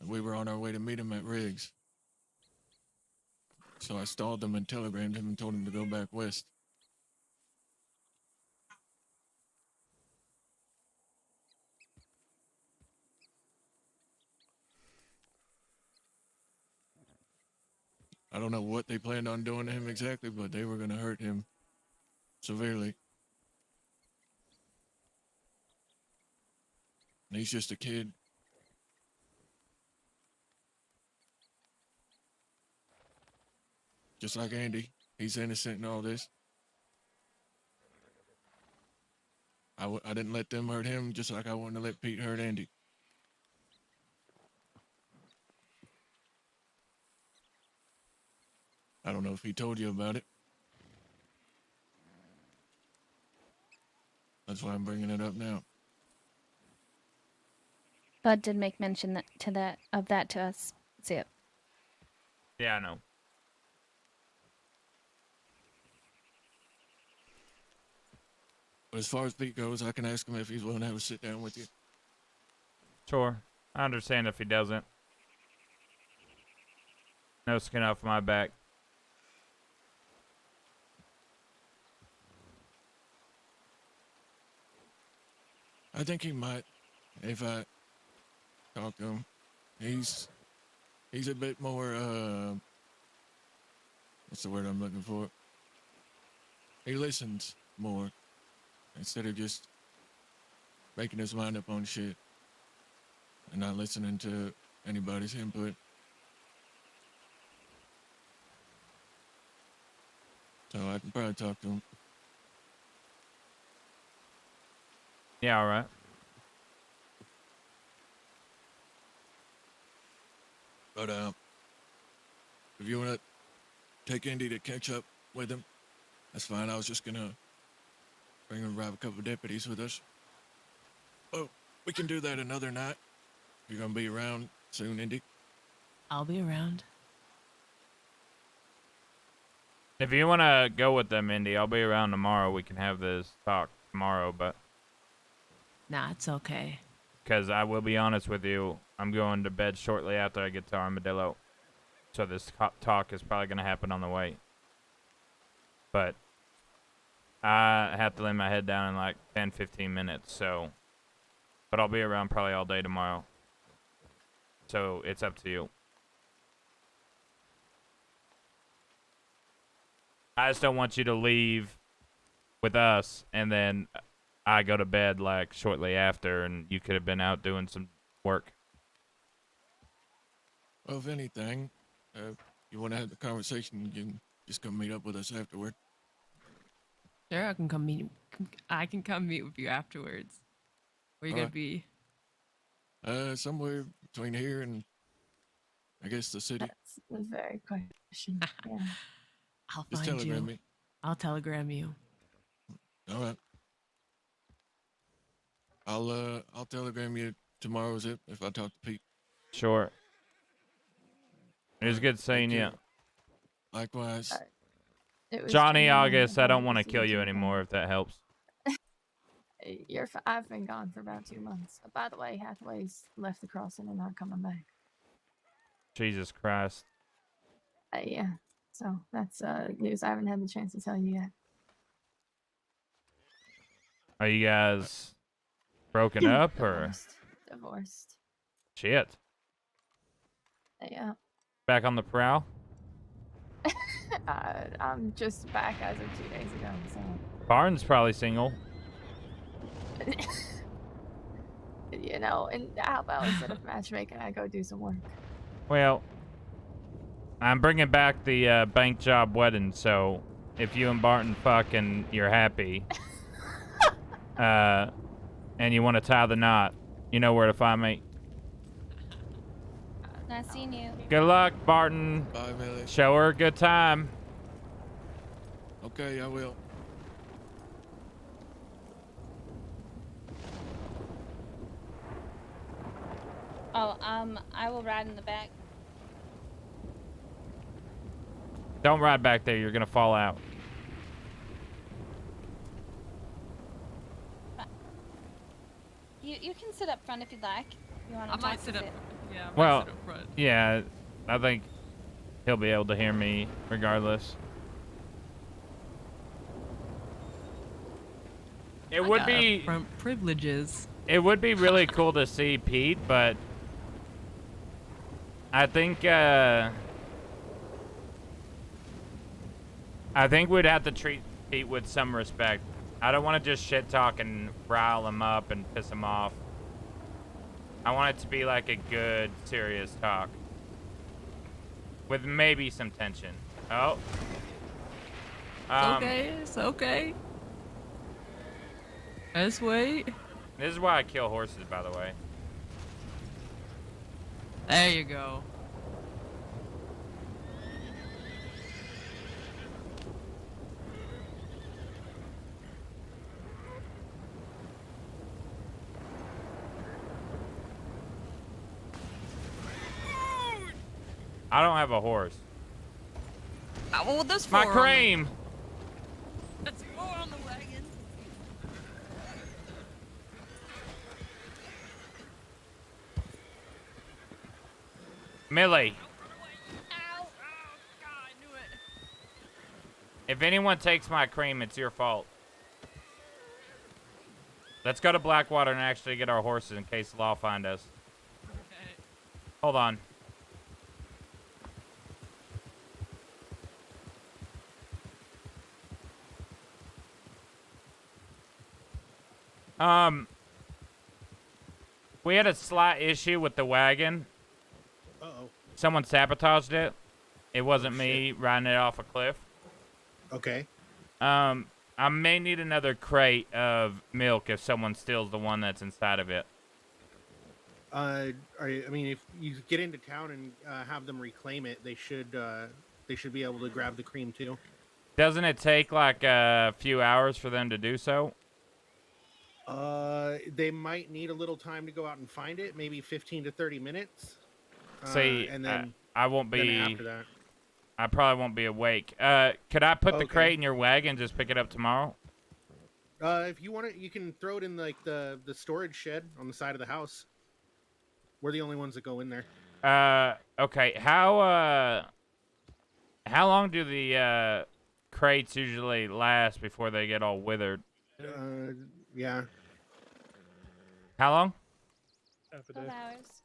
And we were on our way to meet him at Riggs. So I stalled them and telegrammed him and told him to go back west. I don't know what they planned on doing to him exactly, but they were going to hurt him severely. And he's just a kid. Just like Andy. He's innocent in all this. I didn't let them hurt him, just like I wouldn't have let Pete hurt Andy. I don't know if he told you about it. That's why I'm bringing it up now. Bud did make mention of that to us. Zip. Yeah, I know. But as far as Pete goes, I can ask him if he's willing to have a sit down with you. Sure. I understand if he doesn't. No skin off my back. I think he might, if I talk to him. He's a bit more, what's the word I'm looking for? He listens more instead of just making his mind up on shit and not listening to anybody's input. So I can probably talk to him. Yeah, all right. But if you want to take Indy to catch up with him, that's fine. I was just gonna bring him, grab a couple of deputies with us. Oh, we can do that another night. You're gonna be around soon, Indy. I'll be around. If you want to go with them, Indy, I'll be around tomorrow. We can have this talk tomorrow, but... Nah, it's okay. Because I will be honest with you, I'm going to bed shortly after I get to Armadillo. So this talk is probably going to happen on the way. But I have to lay my head down in like 10, 15 minutes, so... But I'll be around probably all day tomorrow. So it's up to you. I just don't want you to leave with us and then I go to bed like shortly after and you could have been out doing some work. Well, if anything, you want to have the conversation, you can just come meet up with us afterward. Sure, I can come meet with you afterwards. Where you gonna Alright. be? Somewhere between here and I guess the city. That's a very question. Yeah. I'll Just find telegram you. me. I'll telegram you. All right. I'll telegram you tomorrow, Zip, if I talk to Pete. Sure. It was good seeing you. Likewise. It was Johnny genuinely August, I don't lovely want to see kill you too, anymore Tom. if that helps. I've been gone for about 2 months. By the way, Hathaway's left the crossing and not coming back. Jesus Christ. Yeah. So that's news I haven't had the chance to tell you yet. Are you guys broken up or? Divorced. Shit. Yeah. Back on the prowl? I'm just back as of 2 days ago. So. Barnes probably single. You know, and how about instead of matchmaking, I go do some work? Well, I'm bringing back the bank job wedding, so if you and Barton fuck and you're happy, and you want to tie the knot, you know where to find me. Nice seeing you. Good luck, Barton. Bye, Millie. Show her a good time. Okay, I will. Oh, I will ride in the back. Don't ride back there. You're gonna fall out. You can sit up front if you'd like. You want to I talk might to sit up. sit. Yeah, I might Well, sit up front. yeah, I think he'll be able to hear me regardless. It I would got be front privileges. It would be really cool to see Pete, but I think we'd have to treat Pete with some respect. I don't want to just shit talk and rile him up and piss him off. I want it to be like a good, serious talk. With maybe some tension. Oh. It's okay. Let's wait. This is why I kill horses, by the way. There you go. I don't have a horse. Well, there's My four on the- cream! That's four on the wagon. Millie. If anyone takes my cream, it's your fault. Let's go to Blackwater and actually get our horses in case the law find us. Okay. Hold on. We had a slight issue with the wagon. Uh-oh. Someone sabotaged it. It wasn't me riding it off a cliff. Okay. I may need another crate of milk if someone steals the one that's inside of it. I mean, if you get into town and have them reclaim it, they should be able to grab the cream too. Doesn't it take like a few hours for them to do so? They might need a little time to go out and find it, maybe 15 to 30 minutes. See, and then I won't then be. after that. I probably won't be awake. Could I put the Okay. crate in your wagon and just pick it up tomorrow? If you want it, you can throw it in like the storage shed on the side of the house. We're the only ones that go in there. Okay. How long do the crates usually last before they get all withered? Yeah. How long? 12 hours.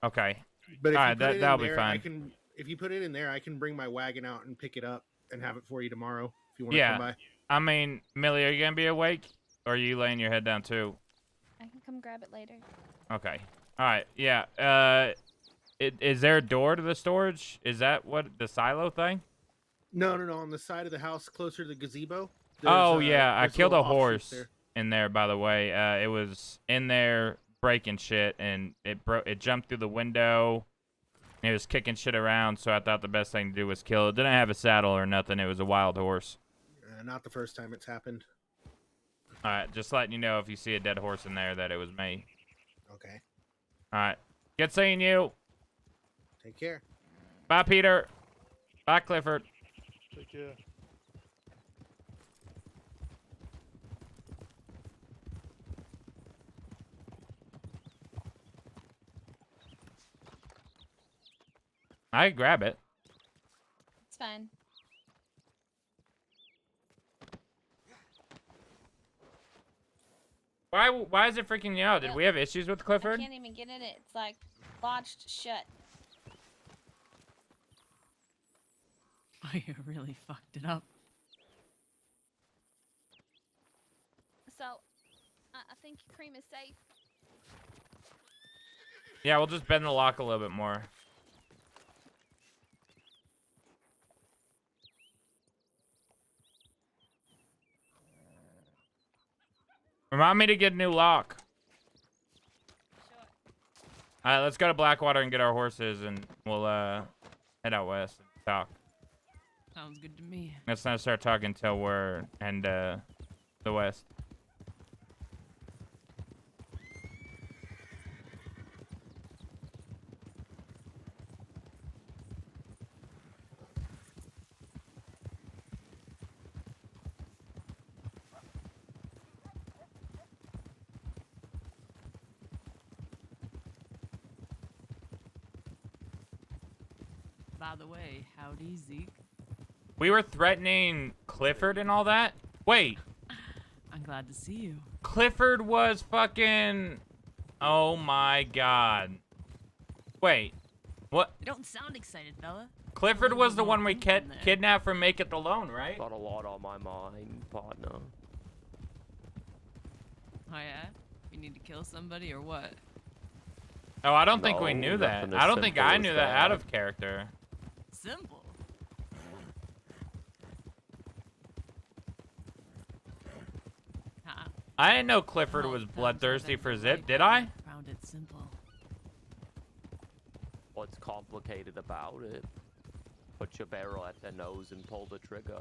Okay. But if all you right, put it in that'll be there, fine. if you put it in there, I can bring my wagon out and pick it up and have it for you tomorrow if you want to Yeah. come by. I mean, Millie, are you gonna be awake, or are you laying your head down too? I can come grab it later. Okay. All right. Yeah. Is there a door to the storage? Is that what the silo thing? No. On the side of the house, closer to the gazebo. Oh yeah, I there's killed a little offshoot horse there. in there. By the way, it was in there breaking shit, and it jumped through the window. And it was kicking shit around, so I thought the best thing to do was kill it. Didn't have a saddle or nothing. It was a wild horse. Not the first time it's happened. All right, just letting you know if you see a dead horse in there that it was me. Okay. All right. Good seeing you. Take care. Bye, Peter. Bye, Clifford. Take care. I can grab it. It's fine. Why is it freaking you out? Did we have issues with I Clifford? can't even get in it. It's like lodged shut. Oh, you really fucked it up. So, I think Cream is safe. Yeah, we'll just bend the lock a little bit more. Remind me to get a new lock. All right, let's go to Blackwater and get our horses, and we'll head out west and talk. Sounds good to me. Let's not start talking till we're in the west. By the way, howdy, Zeke. We were threatening Clifford and all that? Wait. I'm glad to see you. Clifford was fucking... Oh my god. Wait. What? You don't sound excited, fella. Clifford was the one we kidnapped from Make It Alone, right? Got a lot on my mind, partner. Oh yeah? We need to kill somebody or what? Oh, I don't think we No, knew that. nothing as I don't think simple I as knew that out that. of character. Simple. I didn't know Clifford was bloodthirsty for Zip, did I? Found it simple. What's complicated about it? Put your barrel at their nose and pull the trigger.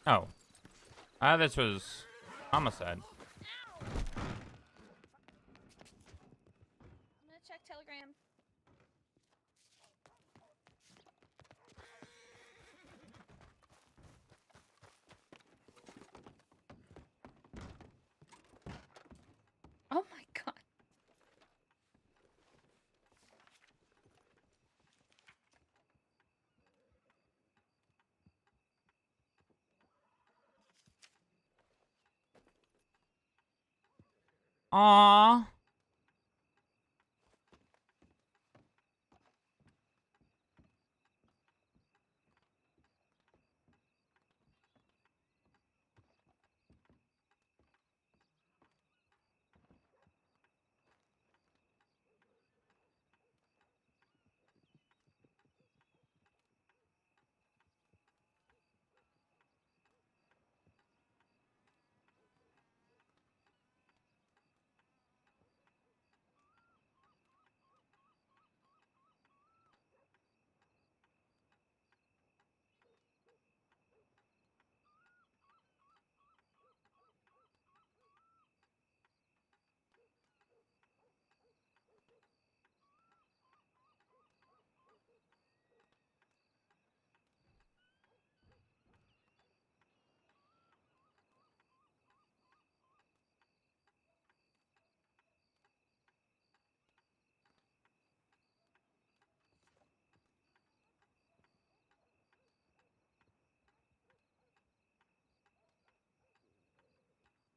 Oh. This was homicide. I'm gonna check Telegram. Oh my god. Aww.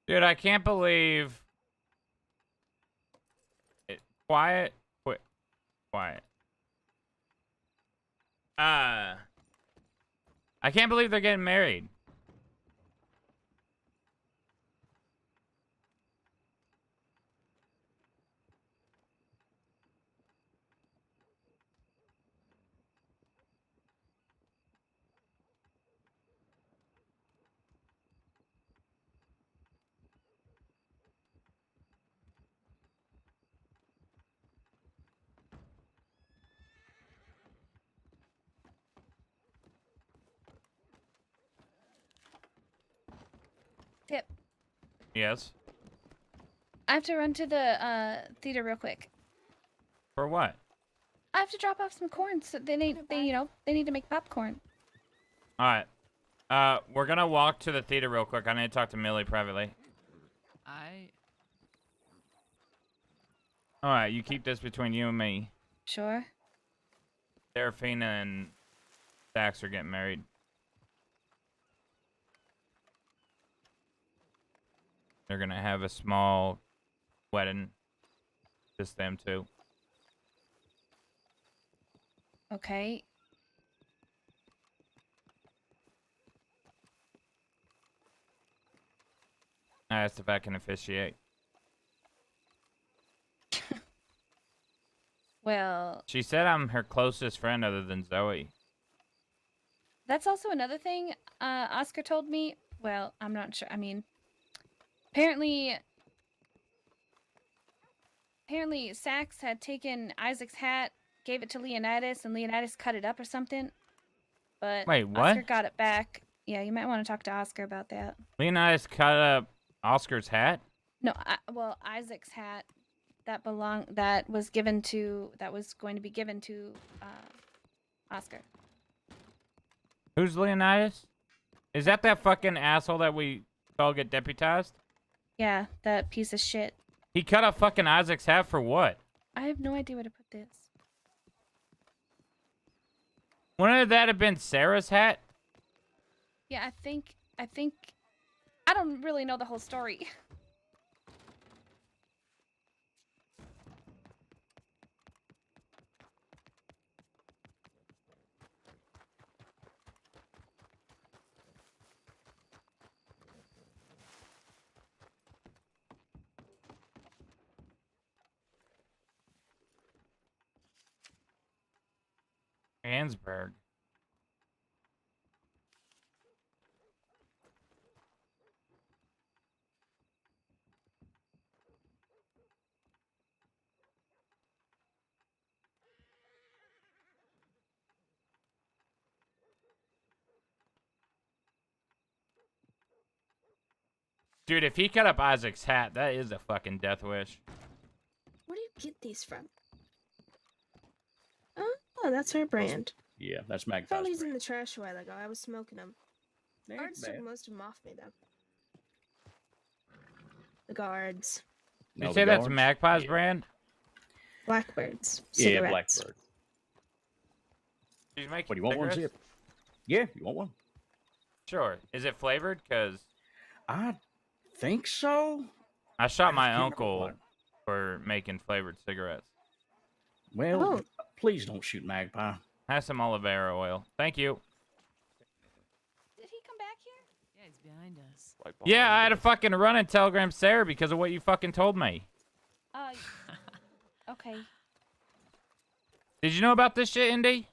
Dude, I can't believe it. Quiet. Quit. Quiet. I can't believe they're getting married. Tip. Yes. I have to run to the theater real quick. For what? I have to drop off some corn. So they need to make popcorn. All right. We're gonna walk to the theater real quick. I need to talk to Millie privately. All right, you keep this between you and me. Sure. Serafina and Dax are getting married. They're gonna have a small wedding. Just them two. Okay. I asked if I can officiate. Well, She said I'm her closest friend other than Zoe. that's also another thing Oscar told me. Well, I'm not sure. I mean, apparently Sax had taken Isaac's hat, gave it to Leonidas, and Leonidas cut it up or something. But Wait, what? Oscar got it back. Yeah, you might want to talk to Oscar about that. Leonidas cut up Oscar's hat? No, well, Isaac's hat that was going to be given to Oscar. Who's Leonidas? Is that fucking asshole that we all get deputized? Yeah, that piece of shit. He cut up fucking Isaac's hat for what? I have no idea where to put this. Wouldn't that have been Sarah's hat? Yeah, I think I don't really know the whole story. Ansberg. Dude, if he cut up Isaac's hat, that is a fucking death wish. Where do you get these from? Oh, that's her brand. Yeah, that's Magpie's Found these brand. in the trash a while ago. I was smoking them. They Guards ain't took bad. most of them off me, though. The guards. You say that's Magpie's brand? Blackbirds. Yeah, Cigarettes. Blackbird. She's making What, do you want one, cigarettes? Zip? Yeah, you want one? Sure. Is it flavored? Because I think so. I shot my can't remember uncle what. for making flavored cigarettes. Well, Oh. please don't shoot Magpie. Have some aloe vera oil. Thank you. Did he come back here? Yeah, he's behind us. Yeah, I had to fucking run and telegram Sarah because of what you fucking told me. Okay. Did you know about this shit, Indy?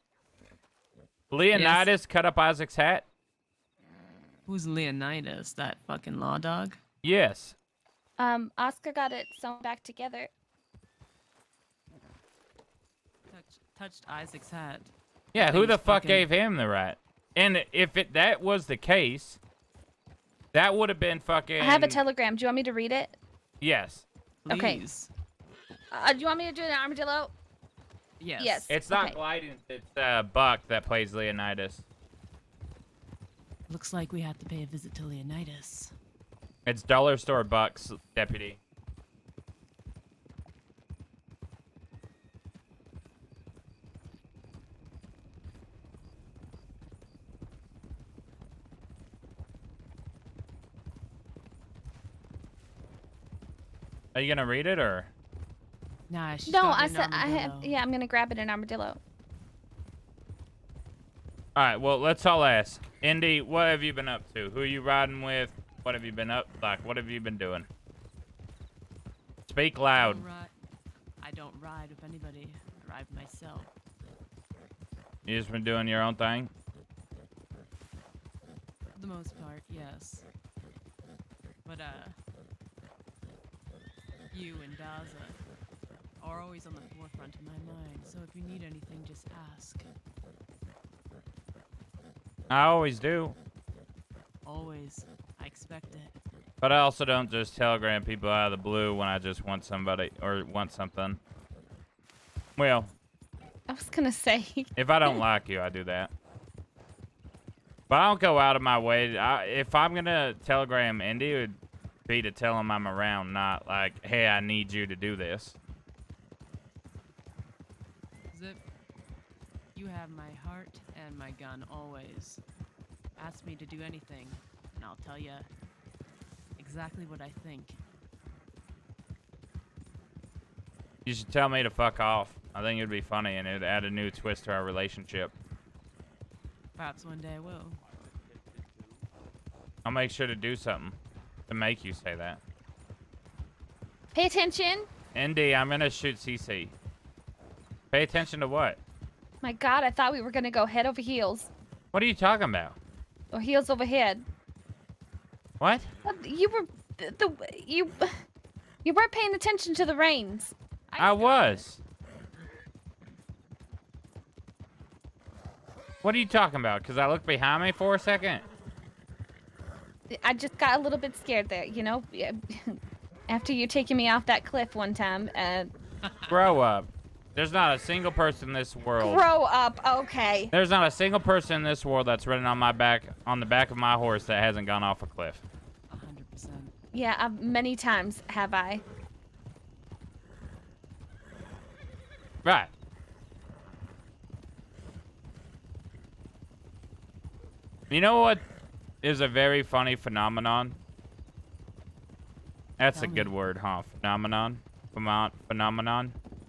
Leonidas cut up Isaac's hat? Who's Leonidas? That fucking law dog? Yes. Oscar got it sewn back together. Touched Isaac's hat. Yeah, who the fuck fucking- gave him the right? And if that was the case, that would have been fucking... I have a telegram. Do you want me to read it? Yes. Okay. Do you want me to do an armadillo? Yes. Yes. It's not okay. gliding. It's Buck that plays Leonidas. Looks like we have to pay a visit to Leonidas. It's dollar store Bucks, deputy. Are you gonna read it or? Nah, she's No, got I an said I have. armadillo. Yeah, I'm gonna grab it in armadillo. All right. Well, let's all ask. Indy, what have you been up to? Who are you riding with? What have you been up? Like, what have you been doing? Speak loud. I don't ride with anybody. I ride myself. You just been doing your own thing? For the most part, yes. But, you and Daza are always on the forefront of my mind, so if you need anything, just ask. I always do. Always. I expect it. But I also don't just telegram people out of the blue when I just want somebody or want something. Well, I was gonna say. if I don't like you, I do that. But I don't go out of my way. If I'm gonna telegram Indy, it would be to tell him I'm around, not like, hey, I need you to do this. Zip, You have my heart and my gun always. Ask me to do anything, and I'll tell you exactly what I think. You should tell me to fuck off. I think it'd be funny and it'd add a new twist to our relationship. Perhaps one day I will. I'll make sure to do something to make you say that. Pay attention. Indy, I'm gonna shoot CC. Pay attention to what? My God, I thought we were gonna go head over heels. What are you talking about? Or heels over head. What? You were you weren't paying attention to the reins. I was. What are you talking about? Because I looked behind me for a second? I just got a little bit scared there, you know? After you taking me off that cliff one time. Grow up. There's not a single person in this world. Grow up, okay. There's not a single person in this world that's ridden on my back, on the back of my horse that hasn't gone off a cliff. 100%. Yeah, many times have I. Right. You know what is a very funny phenomenon? That's a good word, huh? Phenomenon? Phenomenon?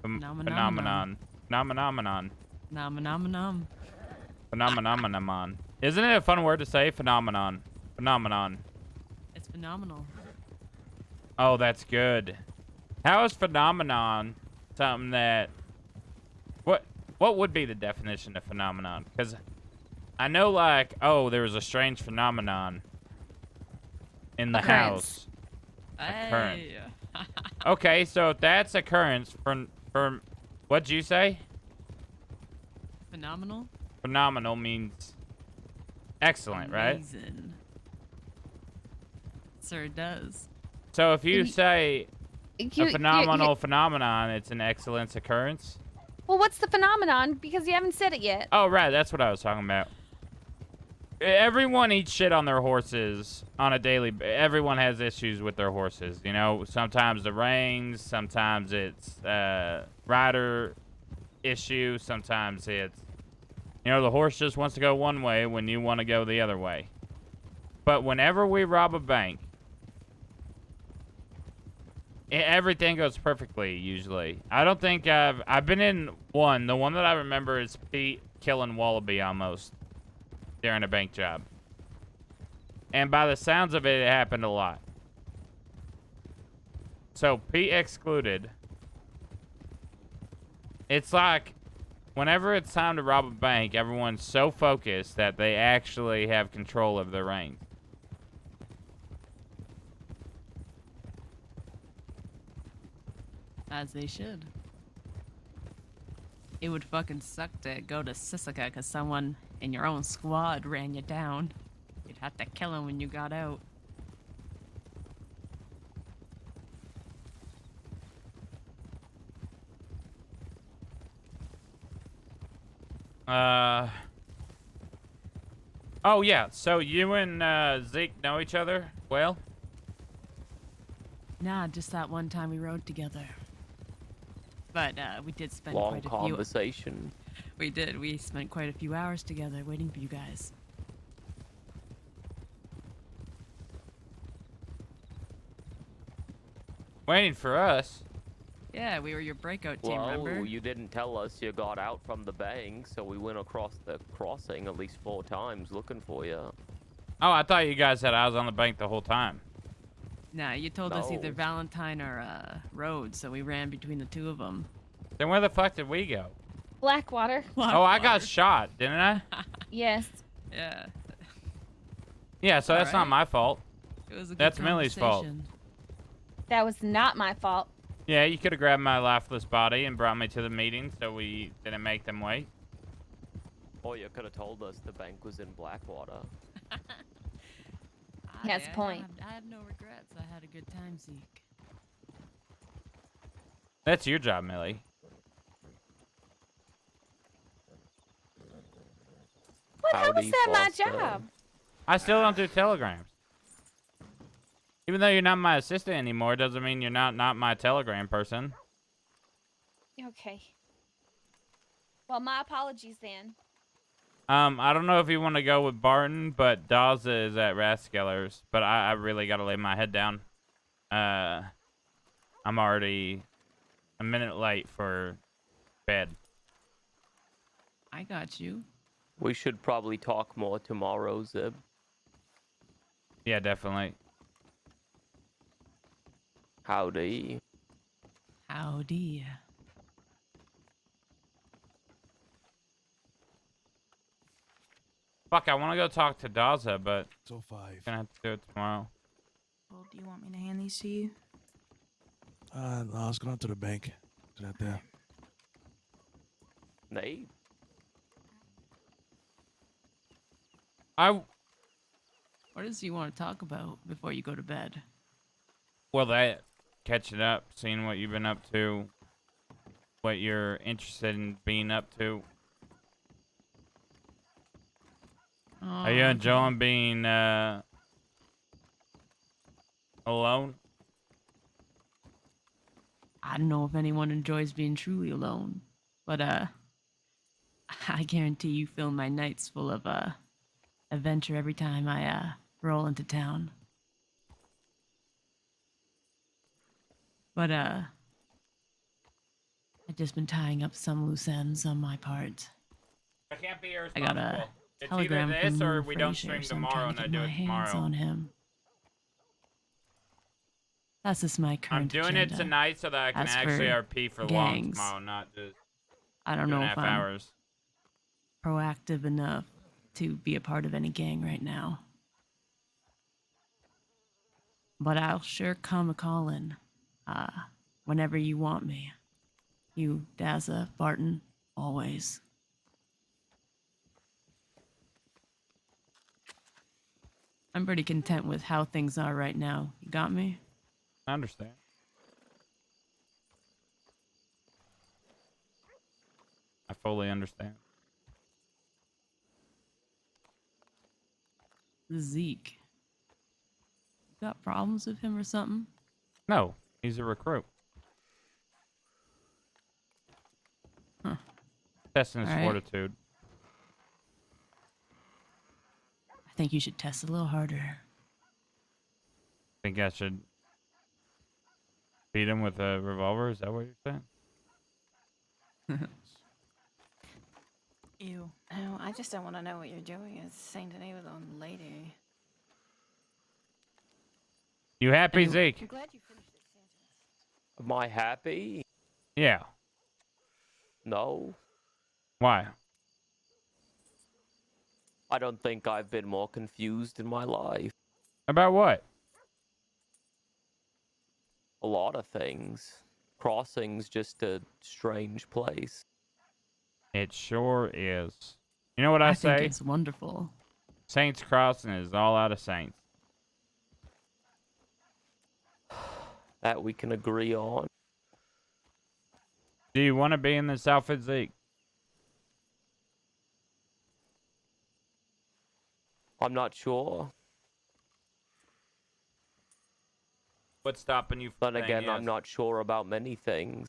Phenomenon. Phenomenon. Phenomenon. Isn't it a fun word to say? Phenomenon. Phenomenon. It's phenomenal. Oh, that's good. How is phenomenon something that... What would be the definition of phenomenon? Because I know, like, oh, there was a strange phenomenon in the house. Occurrence. Hey. Okay, so if that's occurrence from what'd you say? Phenomenal? Phenomenal means excellent, right? Amazing. Sir, it does. So if you say a phenomenal phenomenon, it's an excellence occurrence? Well, what's the phenomenon? Because you haven't said it yet. Oh, right, that's what I was talking about. Everyone eats shit on their horses on a daily. Everyone has issues with their horses. You know, sometimes the reins, sometimes it's rider issue, sometimes it's, you know, the horse just wants to go one way when you want to go the other way. But whenever we rob a bank, everything goes perfectly usually. I don't think I've been in one. The one that I remember is Pete killing Wallaby almost during a bank job. And by the sounds of it, it happened a lot. So Pete excluded. It's like whenever it's time to rob a bank, everyone's so focused that they actually have control of their reins. As they should. It would fucking suck to go to Sisika because someone in your own squad ran you down. You'd have to kill him when you got out. Oh yeah, so you and Zeke know each other well? Nah, just that one time we rode together. But we did spend Long quite a conversation. We did. We spent quite a few hours together waiting for you guys. Waiting for us? Yeah, we were your breakout team, Well, remember? you didn't tell us you got out from the bank, so we went across the crossing at least 4 times looking for you. Oh, I thought you guys said I was on the bank the whole time. Nah, you told us either No. Valentine or Rhodes, so we ran between the two of them. Then where the fuck did we go? Blackwater. Oh, I got shot, didn't I? Yes. Yeah. Yeah, so that's not my fault. It was a good That's Millie's fault. conversation. That was not my fault. Yeah, you could have grabbed my lifeless body and brought me to the meeting so we didn't make them wait. Or you could have told us the bank was in Blackwater. He has a point. I have no regrets. I had a good time, Zeke. That's your job, Millie. What? How Howdy, was that my Foster. job? I still don't do telegrams. Even though you're not my assistant anymore, doesn't mean you're not my telegram person. Okay. Well, my apologies then. I don't know if you want to go with Barton, but Daza is at Rathskeller's. But I really got to lay my head down. I'm already a minute late for bed. I got you. We should probably talk more tomorrow, Zib. Yeah, definitely. Howdy. Howdy. Fuck, I want to go talk to Daza, but So 5. gonna have to do it tomorrow. Well, do you want me to hand these to you? No, let's go down to the bank. Do that there. Nate? What does he want to talk about before you go to bed? Well, that catching up, seeing what you've been up to, what you're interested in being up to. Oh, Are you enjoying being alone? I don't know if anyone enjoys being truly alone, but I guarantee you fill my nights full of adventure every time I roll into town. But I've just been tying up some loose ends on my part. I can't be I got irresponsible. a It's either telegram this from or Lou we don't Frazier, stream so I'm tomorrow trying and to I get do my it hands tomorrow. on him. That's just my current I'm doing agenda. it tonight so that I can As actually for RP for long gangs, tomorrow, not just I don't 2.5 know if I'm hours. proactive enough to be a part of any gang right now. But I'll sure come a-calling whenever you want me. You, Daza, Barton, always. I'm pretty content with how things are right now. You got me? I understand. I fully understand. Zeke. You got problems with him or something? No, he's a recruit. Huh. Testing his All right. fortitude. I think you should test a little harder. Think I should beat him with a revolver? Is that what you're saying? Ew. Oh, I just don't want to know what you're doing at Saint Denis with a lady. You happy, Zeke? I'm glad you finished this sentence. Am I happy? Yeah. No. Why? I don't think I've been more confused in my life. About what? A lot of things. Crossing's just a strange place. It sure is. You know what I think say? it's wonderful. Saints Crossing is all out of saints. That we can agree on. Do you want to be in this outfit, Zeke? I'm not sure. What's stopping you from Then saying again, yes? I'm not sure about many things.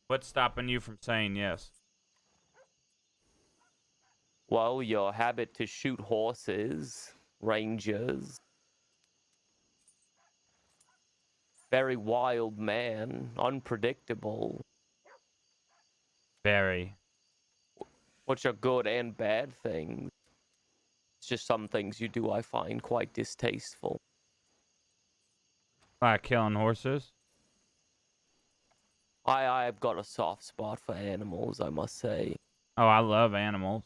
What's stopping you from saying yes? Well, your habit to shoot horses, rangers. Very wild man, unpredictable. Very. Which are good and bad things. It's just some things you do I find quite distasteful. Like killing horses? I've got a soft spot for animals, I must say. Oh, I love animals.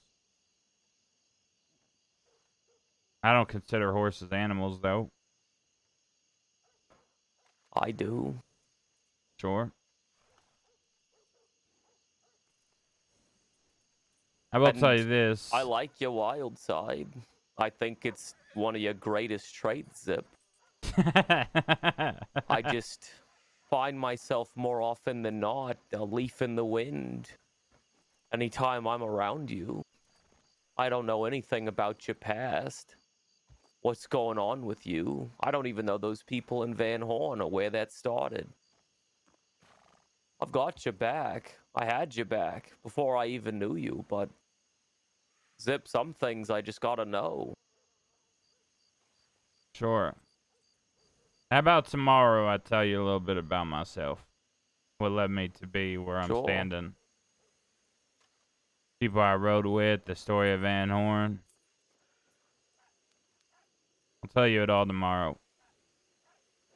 I don't consider horses animals, though. I do. Sure. I will tell you this. I like your wild side. I think it's one of your greatest traits, Zip. I just find myself more often than not a leaf in the wind. Anytime I'm around you, I don't know anything about your past. what's going on with you. I don't even know those people in Van Horn or where that started. I've got your back. I had your back before I even knew you, but Zip, some things I just gotta know. Sure. How about tomorrow I tell you a little bit about myself? What led me to be where I'm Sure. standing. People I rode with, the story of Van Horn. I'll tell you it all tomorrow.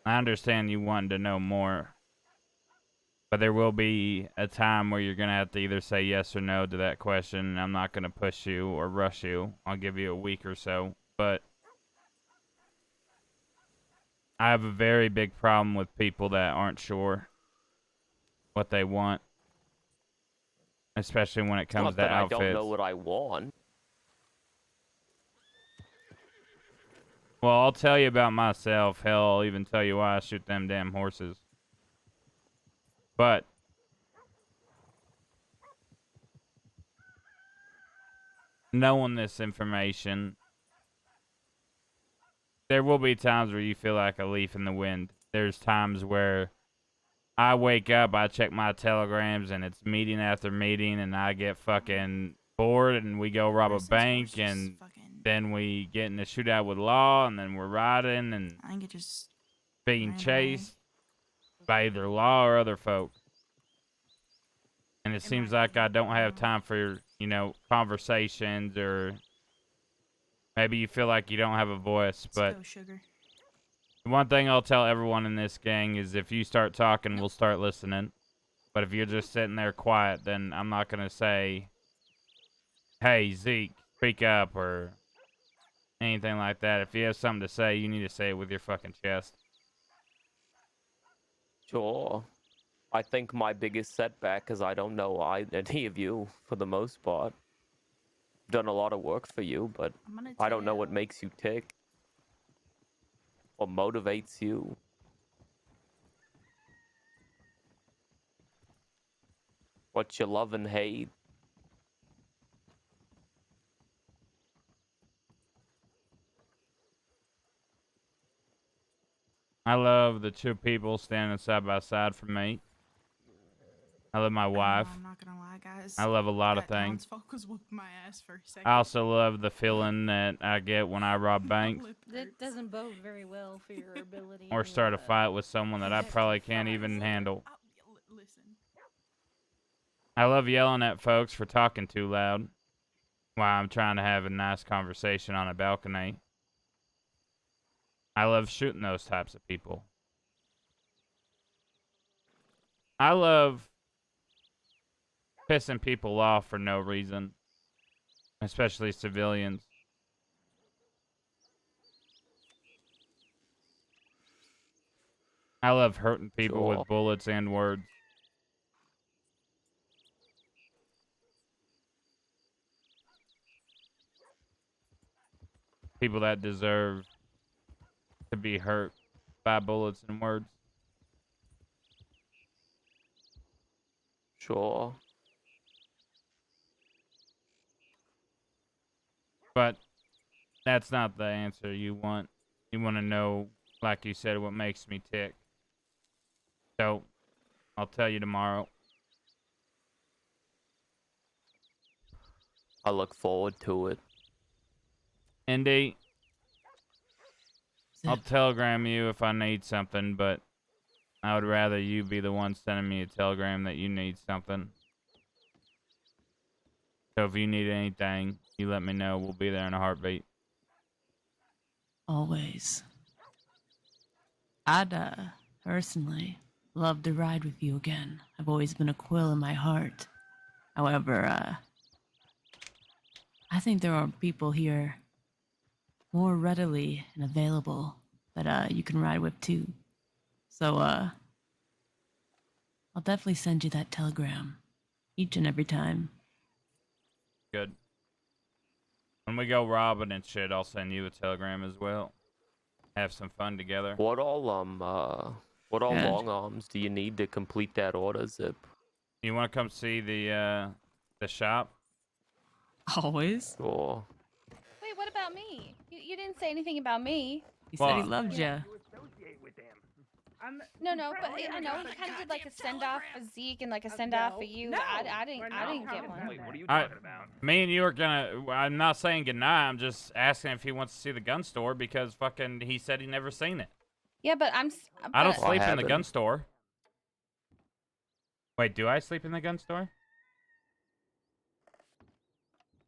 I understand you wanting to know more. But there will be a time where you're going to have to either say yes or no to that question. I'm not going to push you or rush you. I'll give you a week or so. But I have a very big problem with people that aren't sure what they want. Especially when it It's comes not to that outfits. I don't know what I want. Well, I'll tell you about myself. Hell, I'll even tell you why I shoot them damn horses. But knowing this information, there will be times where you feel like a leaf in the wind. There's times where I wake up, I check my telegrams, and it's meeting after meeting, and I get fucking bored, and we go rob a bank, and then we get in a shootout with law, and then we're riding and I think it just being ran chased by either law or other folk. And it It seems might like I don't have time for, you know, conversations, or maybe you feel like you don't have a voice, but go, sugar. the one thing I'll tell everyone in this gang is if you start talking, we'll start listening. But if you're just sitting there quiet, then I'm not going to say, hey, Zeke, speak up, or anything like that. If you have something to say, you need to say it with your fucking chest. Sure. I think my biggest setback is I don't know any of you for the most part. Done a lot of work for you, but I don't know what makes you tick. What motivates you. What you love and hate. I love the two people standing side by side from me. I love my wife. I'm not gonna lie, guys. I love a lot of That things. townsfolk was whooping my ass for a second. I also love the feeling that I get when I rob banks That doesn't bode very well for your ability. or start a fight with someone that I probably can't even handle. Listen. I love yelling at folks for talking too loud while I'm trying to have a nice conversation on a balcony. I love shooting those types of people. I love pissing people off for no reason, especially civilians. I love hurting people Sure. with bullets and words. People that deserve to be hurt by bullets and words. Sure. But that's not the answer you want. You want to know, like you said, what makes me tick. So, I'll tell you tomorrow. I look forward to it. Indy, I'll telegram you if I need something, but I would rather you be the one sending me a telegram that you need something. So if you need anything, you let me know. We'll be there in a heartbeat. Always. I'd, personally love to ride with you again. I've always been a Quil in my heart. However, I think there are people here more readily and available that, you can ride with too. So, I'll definitely send you that telegram each and every time. Good. When we go robbing and shit, I'll send you a telegram as well. Have some fun together. What all Yeah. long arms do you need to complete that order, Zip? You want to come see the shop? Always. Sure. Wait, what about me? You didn't say anything about me. He said he loved you. No, but I know he kind of did like a send off for Zeke and like a send off for you. I didn't get one. What are you talking about? Me and you are gonna. I'm not saying goodnight. I'm just asking if he wants to see the gun store because fucking he said he never seen it. Yeah, but I don't sleep in the gun store. Wait, do I sleep in the gun store?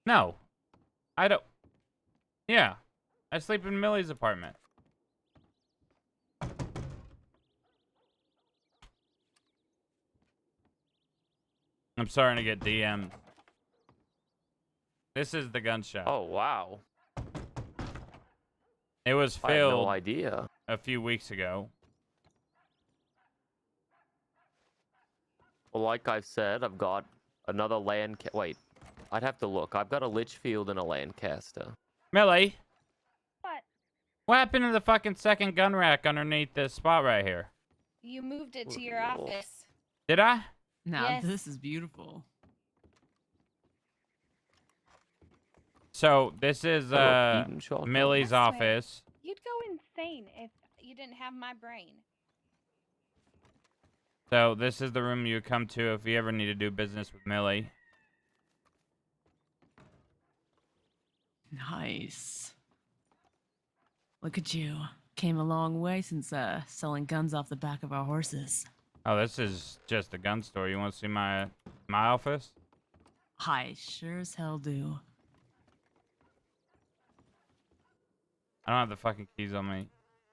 No, I don't. Yeah, I sleep in Millie's apartment. I'm starting to get DMs. This is the gun shop. Oh, wow. It was I had no filled idea. a few weeks ago. Well, like I said, I've got another Wait, I'd have to look. I've got a Litchfield and a Lancaster. Millie, What? what happened to the fucking second gun rack underneath this spot right here? You moved it to your office. Did I? Now Yes. this is beautiful. So this is Millie's office. You'd go insane if you didn't have my brain. So this is the room you would come to if you ever need to do business with Millie. Nice. Look at you. Came a long way since selling guns off the back of our horses. Oh, this is just a gun store. You want to see my office? I sure as hell do. I don't have the fucking keys on me.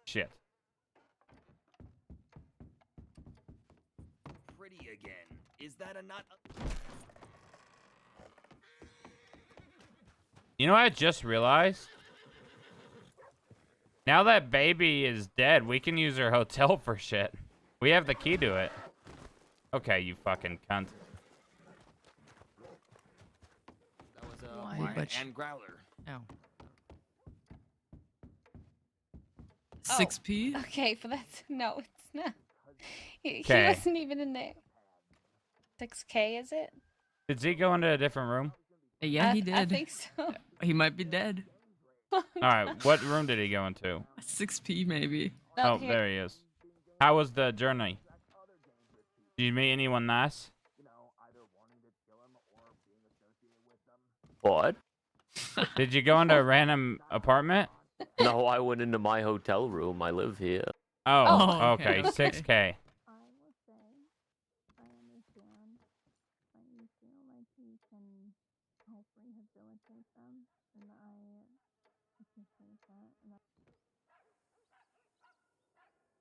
Shit. Pretty again. Is that a not? You know what I just realized? Now that baby is dead, we can use her hotel for shit. We have the key to it. Okay, you fucking cunt. That was Why? Martin Butch. and Growler. Oh. Oh. 6p? Okay, for that. No, it's not. He Okay. wasn't even in there. 6K, is it? Did Z go into a different room? Yeah, he did. I think so. He might be dead. All right, what room did he go into? 6p maybe. Oh, there he is. How was the journey? Did you meet anyone nice? What? Did you go into a random apartment? No, I went into my hotel room. I live here. Oh, okay. 6K.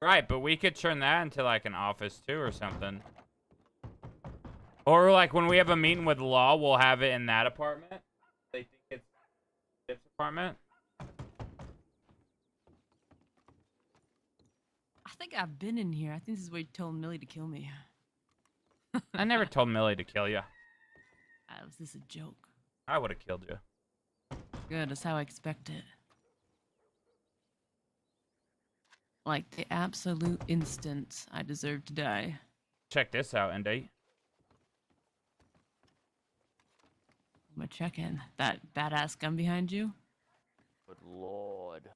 Right, but we could turn that into like an office too or something. Or like when we have a meeting with law, we'll have it in that apartment. They think it's this apartment. I think I've been in here. I think this is where you told Millie to kill me. I never told Millie to kill you. Was this a joke? I would have killed you. Good, that's how I expect it. Like the absolute instant I deserve to die. Check this out, Indy. I'm gonna check in. That badass gun behind you? Good lord.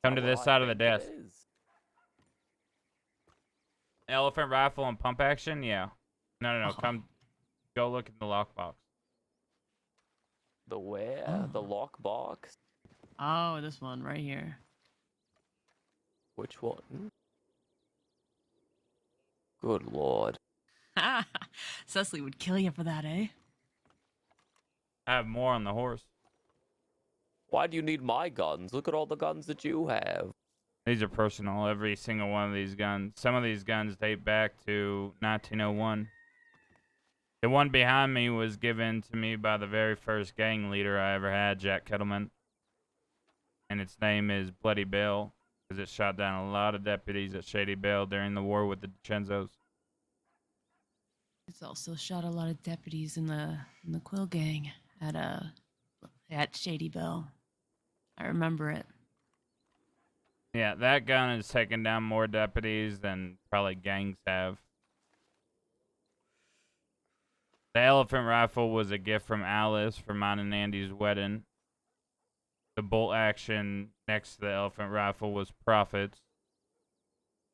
Come to How this will side I of the think desk. it is? Elephant rifle and pump action? Yeah. No. Oh. Come. Go look in the lockbox. The where? The lockbox? Oh, this one right here. Which one? Good lord. Cecily would kill you for that, eh? I have more on the horse. Why do you need my guns? Look at all the guns that you have. These are personal, every single one of these guns. Some of these guns date back to 1901. The one behind me was given to me by the very first gang leader I ever had, Jack Kettleman. And its name is Bloody Bill, because it shot down a lot of deputies at Shady Bell during the war with the DiCenzos. It's also shot a lot of deputies in the Quil gang at Shady Bell. I remember it. Yeah, that gun has taken down more deputies than probably gangs have. The elephant rifle was a gift from Alice for mine and Andy's wedding. The bolt action next to the elephant rifle was Profits.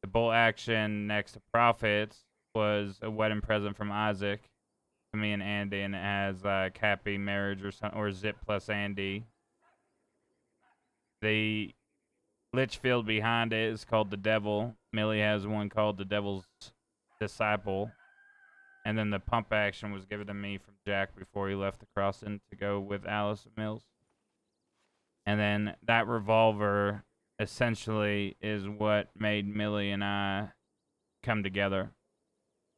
The bolt action next to Profits was a wedding present from Isaac to me and Andy, and it has like happy marriage or something, or Zip plus Andy. The Litchfield behind it is called the Devil. Millie has one called the Devil's Disciple. And then the pump action was given to me from Jack before he left the crossing to go with Alice at Mills. And then that revolver essentially is what made Millie and I come together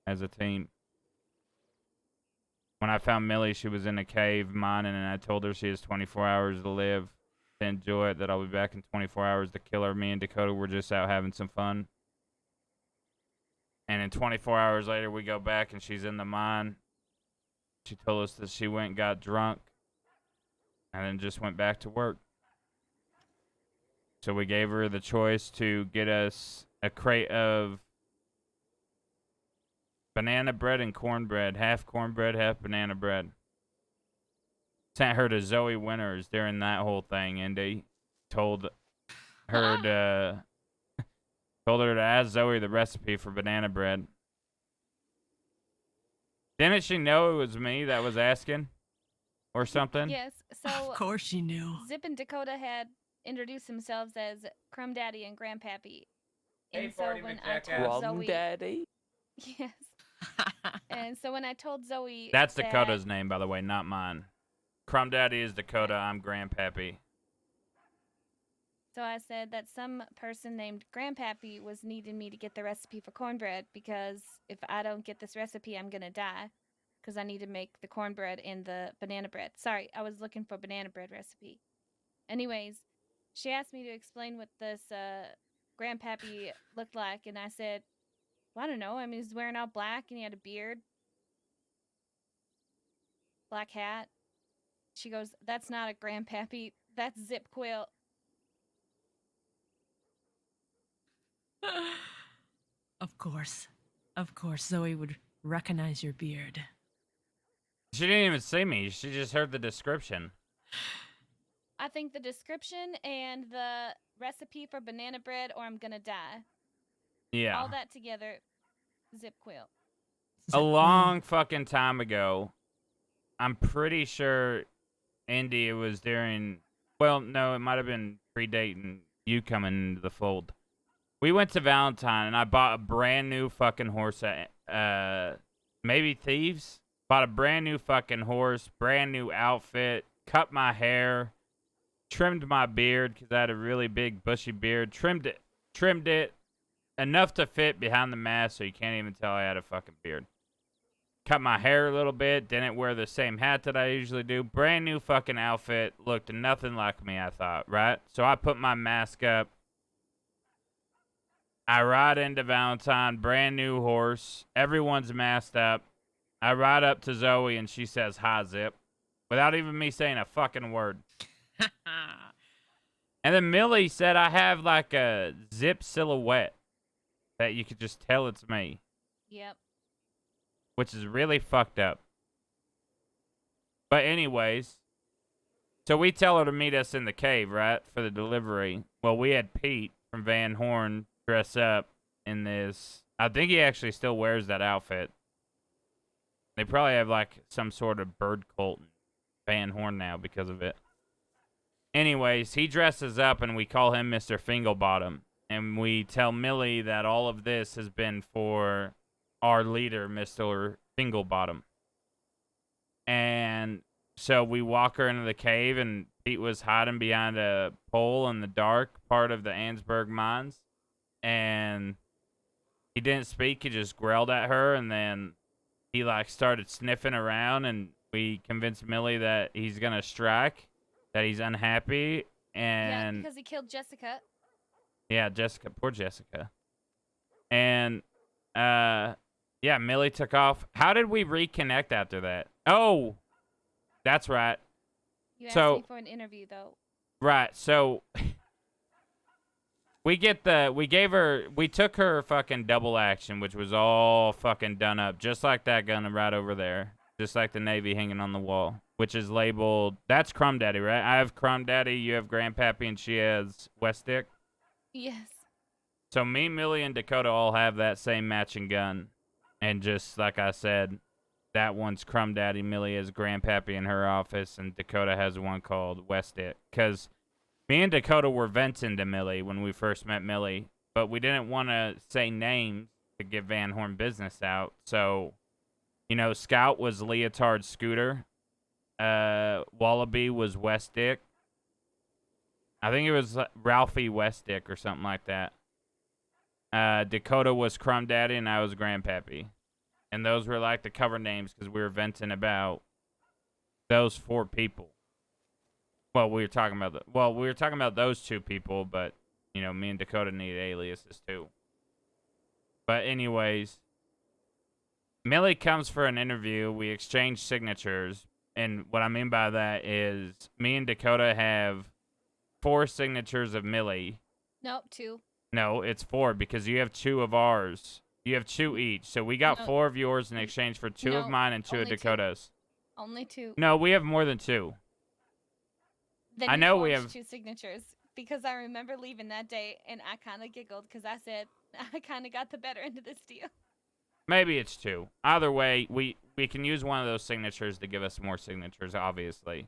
as a team. When I found Millie, she was in a cave mining, and I told her she has 24 hours to live, to enjoy it, that I'll be back in 24 hours to kill her. Me and Dakota were just out having some fun. And then 24 hours later, we go back, and she's in the mine. She told us that she went and got drunk, and then just went back to work. So we gave her the choice to get us a crate of banana bread and cornbread, half cornbread, half banana bread. Sent her to Zoe Winters during that whole thing, and they told her to ask Zoe the recipe for banana bread. Didn't she know it was me that was asking, or something? Yes. So Of course she knew. Zip and Dakota had introduced themselves as Crumb Daddy and Grandpappy. Hey, And so Farty when I McJackass. told Rum Zoe, Daddy? yes. And so when I told Zoe That's that- Dakota's name, by the way, not mine. Crumb Daddy is Dakota. I'm Grandpappy. So I said that some person named Grandpappy was needing me to get the recipe for cornbread, because if I don't get this recipe, I'm going to die, because I need to make the cornbread and the banana bread. Sorry, I was looking for banana bread recipe. Anyways, she asked me to explain what this Grandpappy looked like, and I said, well, I don't know. I mean, he's wearing all black, and he had a beard, black hat. She goes, that's not a Grandpappy. That's Zip Quil. Of course. Of course, Zoe would recognize your beard. She didn't even see me. She just heard the description. I think the description and the recipe for banana bread or I'm gonna die. Yeah. All that together, Zip Quil. A long fucking time ago, I'm pretty sure, Andy, it was during, well, no, it might have been predating you coming into the fold. We went to Valentine, and I bought a brand new fucking horse at, maybe Thieves? Bought a brand new fucking horse, brand new outfit, cut my hair, trimmed my beard, because I had a really big bushy beard, trimmed it enough to fit behind the mask so you can't even tell I had a fucking beard. Cut my hair a little bit, didn't wear the same hat that I usually do. Brand new fucking outfit, looked nothing like me, I thought, right? So I put my mask up. I ride into Valentine, brand new horse. Everyone's masked up. I ride up to Zoe and she says, hi, Zip, without even me saying a fucking word. And then Millie said I have like a Zip silhouette that you could just tell it's me. Yep. Which is really fucked up. But anyways, so we tell her to meet us in the cave, right, for the delivery. Well, we had Pete from Van Horn dress up in this. I think he actually still wears that outfit. They probably have like some sort of bird cult in Van Horn now because of it. Anyways, he dresses up and we call him Mr. Finglebottom. And we tell Millie that all of this has been for our leader, Mr. Finglebottom. And so we walk her into the cave, and Pete was hiding behind a pole in the dark part of the Ansberg mines. And he didn't speak, he just growled at her, and then he like started sniffing around, and we convinced Millie that he's gonna strike, that he's unhappy, and yeah, because he killed Jessica. yeah, Jessica, poor Jessica. And yeah, Millie took off. How did we reconnect after that? Oh, that's right. You asked So me for an interview though. right, so we took her fucking double action, which was all fucking done up, just like that gun right over there. just like the Navy hanging on the wall, which is labeled. That's Crumb Daddy, right? I have Crumb Daddy, you have Grandpappy, and she has West Dick. Yes. So me, Millie, and Dakota all have that same matching gun. And just like I said, that one's Crumb Daddy. Millie has Grandpappy in her office, and Dakota has one called West Dick. Because me and Dakota were venting to Millie when we first met Millie, but we didn't want to say names to get Van Horn business out. So, you know, Scout was Leotard Scooter. Wallaby was West Dick. I think it was Ralphie West Dick or something like that. Dakota was Crumb Daddy, and I was Grandpappy. And those were like the cover names because we were venting about those 4 people. Well, we were talking about those 2 people, but you know, me and Dakota needed aliases too. But anyways, Millie comes for an interview. We exchange signatures, and what I mean by that is me and Dakota have 4 signatures of Millie. Nope, 2. No, it's 4 because you have 2 of ours. You have 2 each. So we got No. 4 of yours in exchange for 2 of No, mine and 2 of only 2. Dakota's. Only 2. No, we have more than 2. Then I you know we forged have 2 signatures because I remember leaving that day and I kind of giggled because I said I kind of got the better end of this deal. Maybe it's 2. Either way, we can use one of those signatures to give us more signatures, obviously.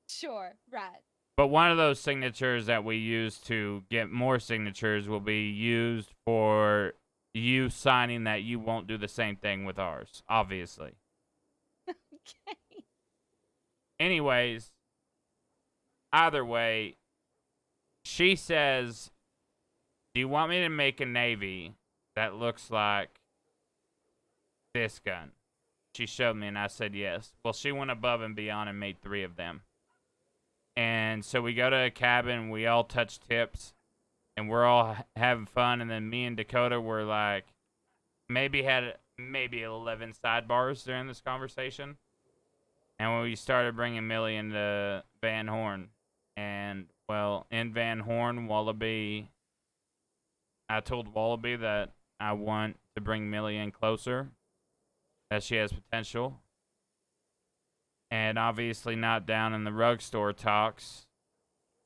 Sure, right. But one of those signatures that we use to get more signatures will be used for you signing that you won't do the same thing with ours, obviously. Okay. Anyways, either way, she says, do you want me to make a Navy that looks like this gun? She showed me and I said yes. Well, she went above and beyond and made 3 of them. And so we go to a cabin, we all touch tips, and we're all having fun. And then me and Dakota were like, had 11 sidebars during this conversation. And when we started bringing Millie into Van Horn, and well, in Van Horn, Wallaby, I told Wallaby that I want to bring Millie in closer, that she has potential. And obviously not down in the rug store talks,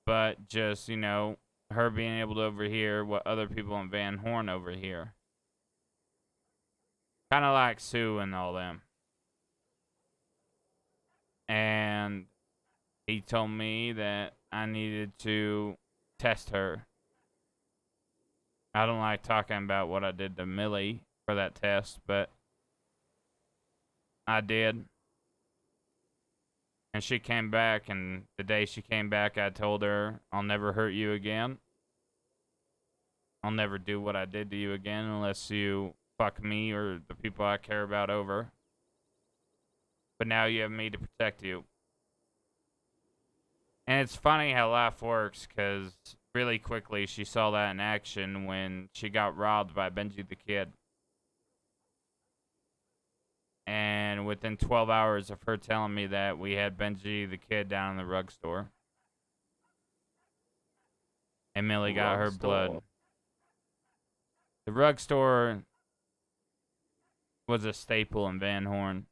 but just, you know, her being able to overhear what other people in Van Horn overhear. Kind of like Sue and all them. And he told me that I needed to test her. I don't like talking about what I did to Millie for that test, but I did. And she came back, and the day she came back, I told her, I'll never hurt you again. I'll never do what I did to you again unless you fuck me or the people I care about over. But now you have me to protect you. And it's funny how life works, because really quickly she saw that in action when she got robbed by Benji the Kid. And within 12 hours of her telling me that, we had Benji the Kid down in the rug store. And Millie got her blood. The rug store was a staple in Van Horn.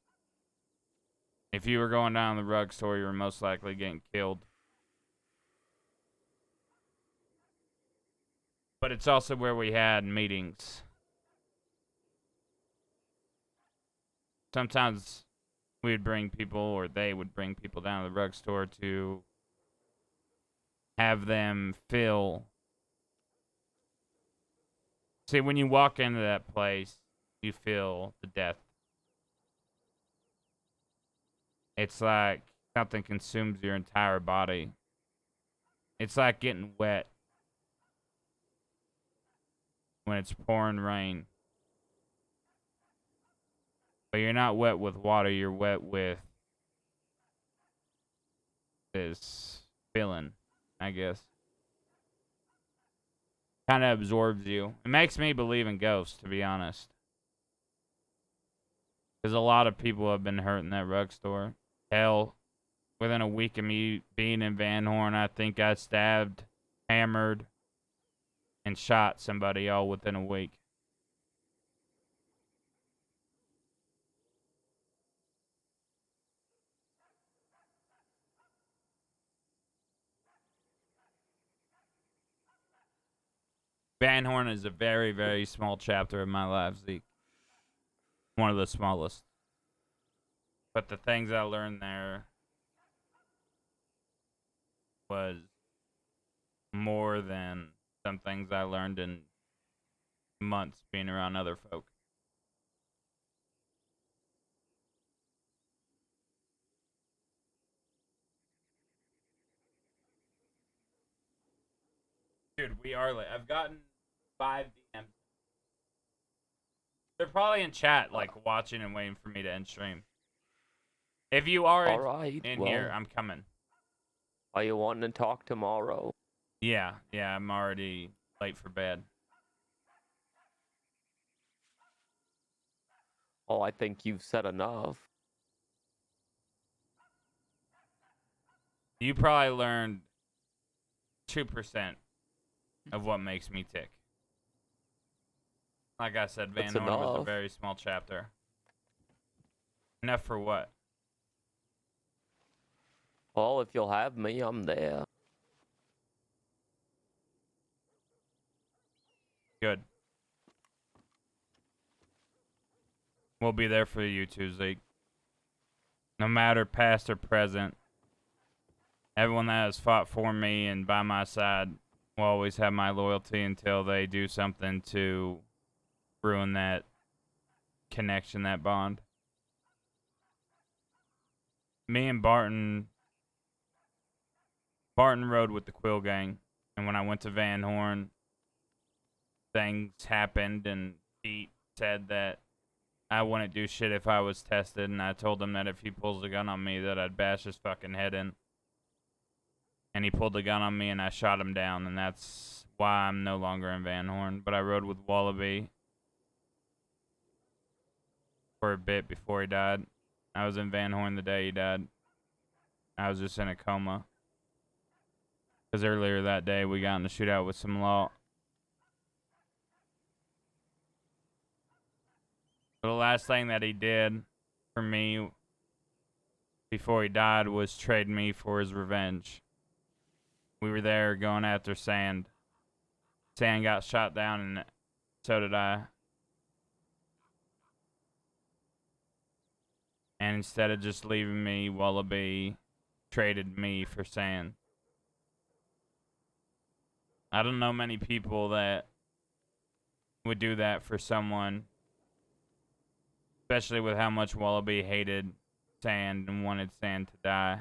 If you were going down the rug store, you were most likely getting killed. But it's also where we had meetings. Sometimes we would bring people, or they would bring people down to the rug store to have them feel. See, when you walk into that place, you feel the death. It's like something consumes your entire body. It's like getting wet when it's pouring rain. But you're not wet with water, you're wet with this feeling, I guess. Kind of absorbs you. It makes me believe in ghosts, to be honest. Because a lot of people have been hurt in that rug store. Hell, within a week of me being in Van Horn, I think I stabbed, hammered, and shot somebody all within a week. Van Horn is a very, very small chapter of my life, Zeke. One of the smallest. But the things I learned there was more than some things I learned in months being around other folk. Dude, we are late. I've gotten 5 DMs. They're probably in chat, like, watching and waiting for me to end stream. If you are All right, in well, here, I'm coming. Are you wanting to talk tomorrow? Yeah, I'm already late for bed. Oh, I think you've said enough. You probably learned 2% of what makes me tick. Like I said, Van That's Horn was a enough. very small chapter. Enough for what? Well, if you'll have me, I'm there. Good. We'll be there for you too, Zeke. No matter past or present, everyone that has fought for me and by my side will always have my loyalty until they do something to ruin that connection, that bond. Me and Barton rode with the Quil gang, and when I went to Van Horn, things happened, and Pete said that I wouldn't do shit if I was tested, and I told him that if he pulls a gun on me, that I'd bash his fucking head in. And he pulled the gun on me, and I shot him down, and that's why I'm no longer in Van Horn. But I rode with Wallaby for a bit before he died. I was in Van Horn the day he died. I was just in a coma. Because earlier that day, we got in a shootout with some law. The last thing that he did for me before he died was trade me for his revenge. We were there going after Sand. Sand got shot down, and so did I. And instead of just leaving me, Wallaby traded me for Sand. I don't know many people that would do that for someone, especially with how much Wallaby hated Sand and wanted Sand to die.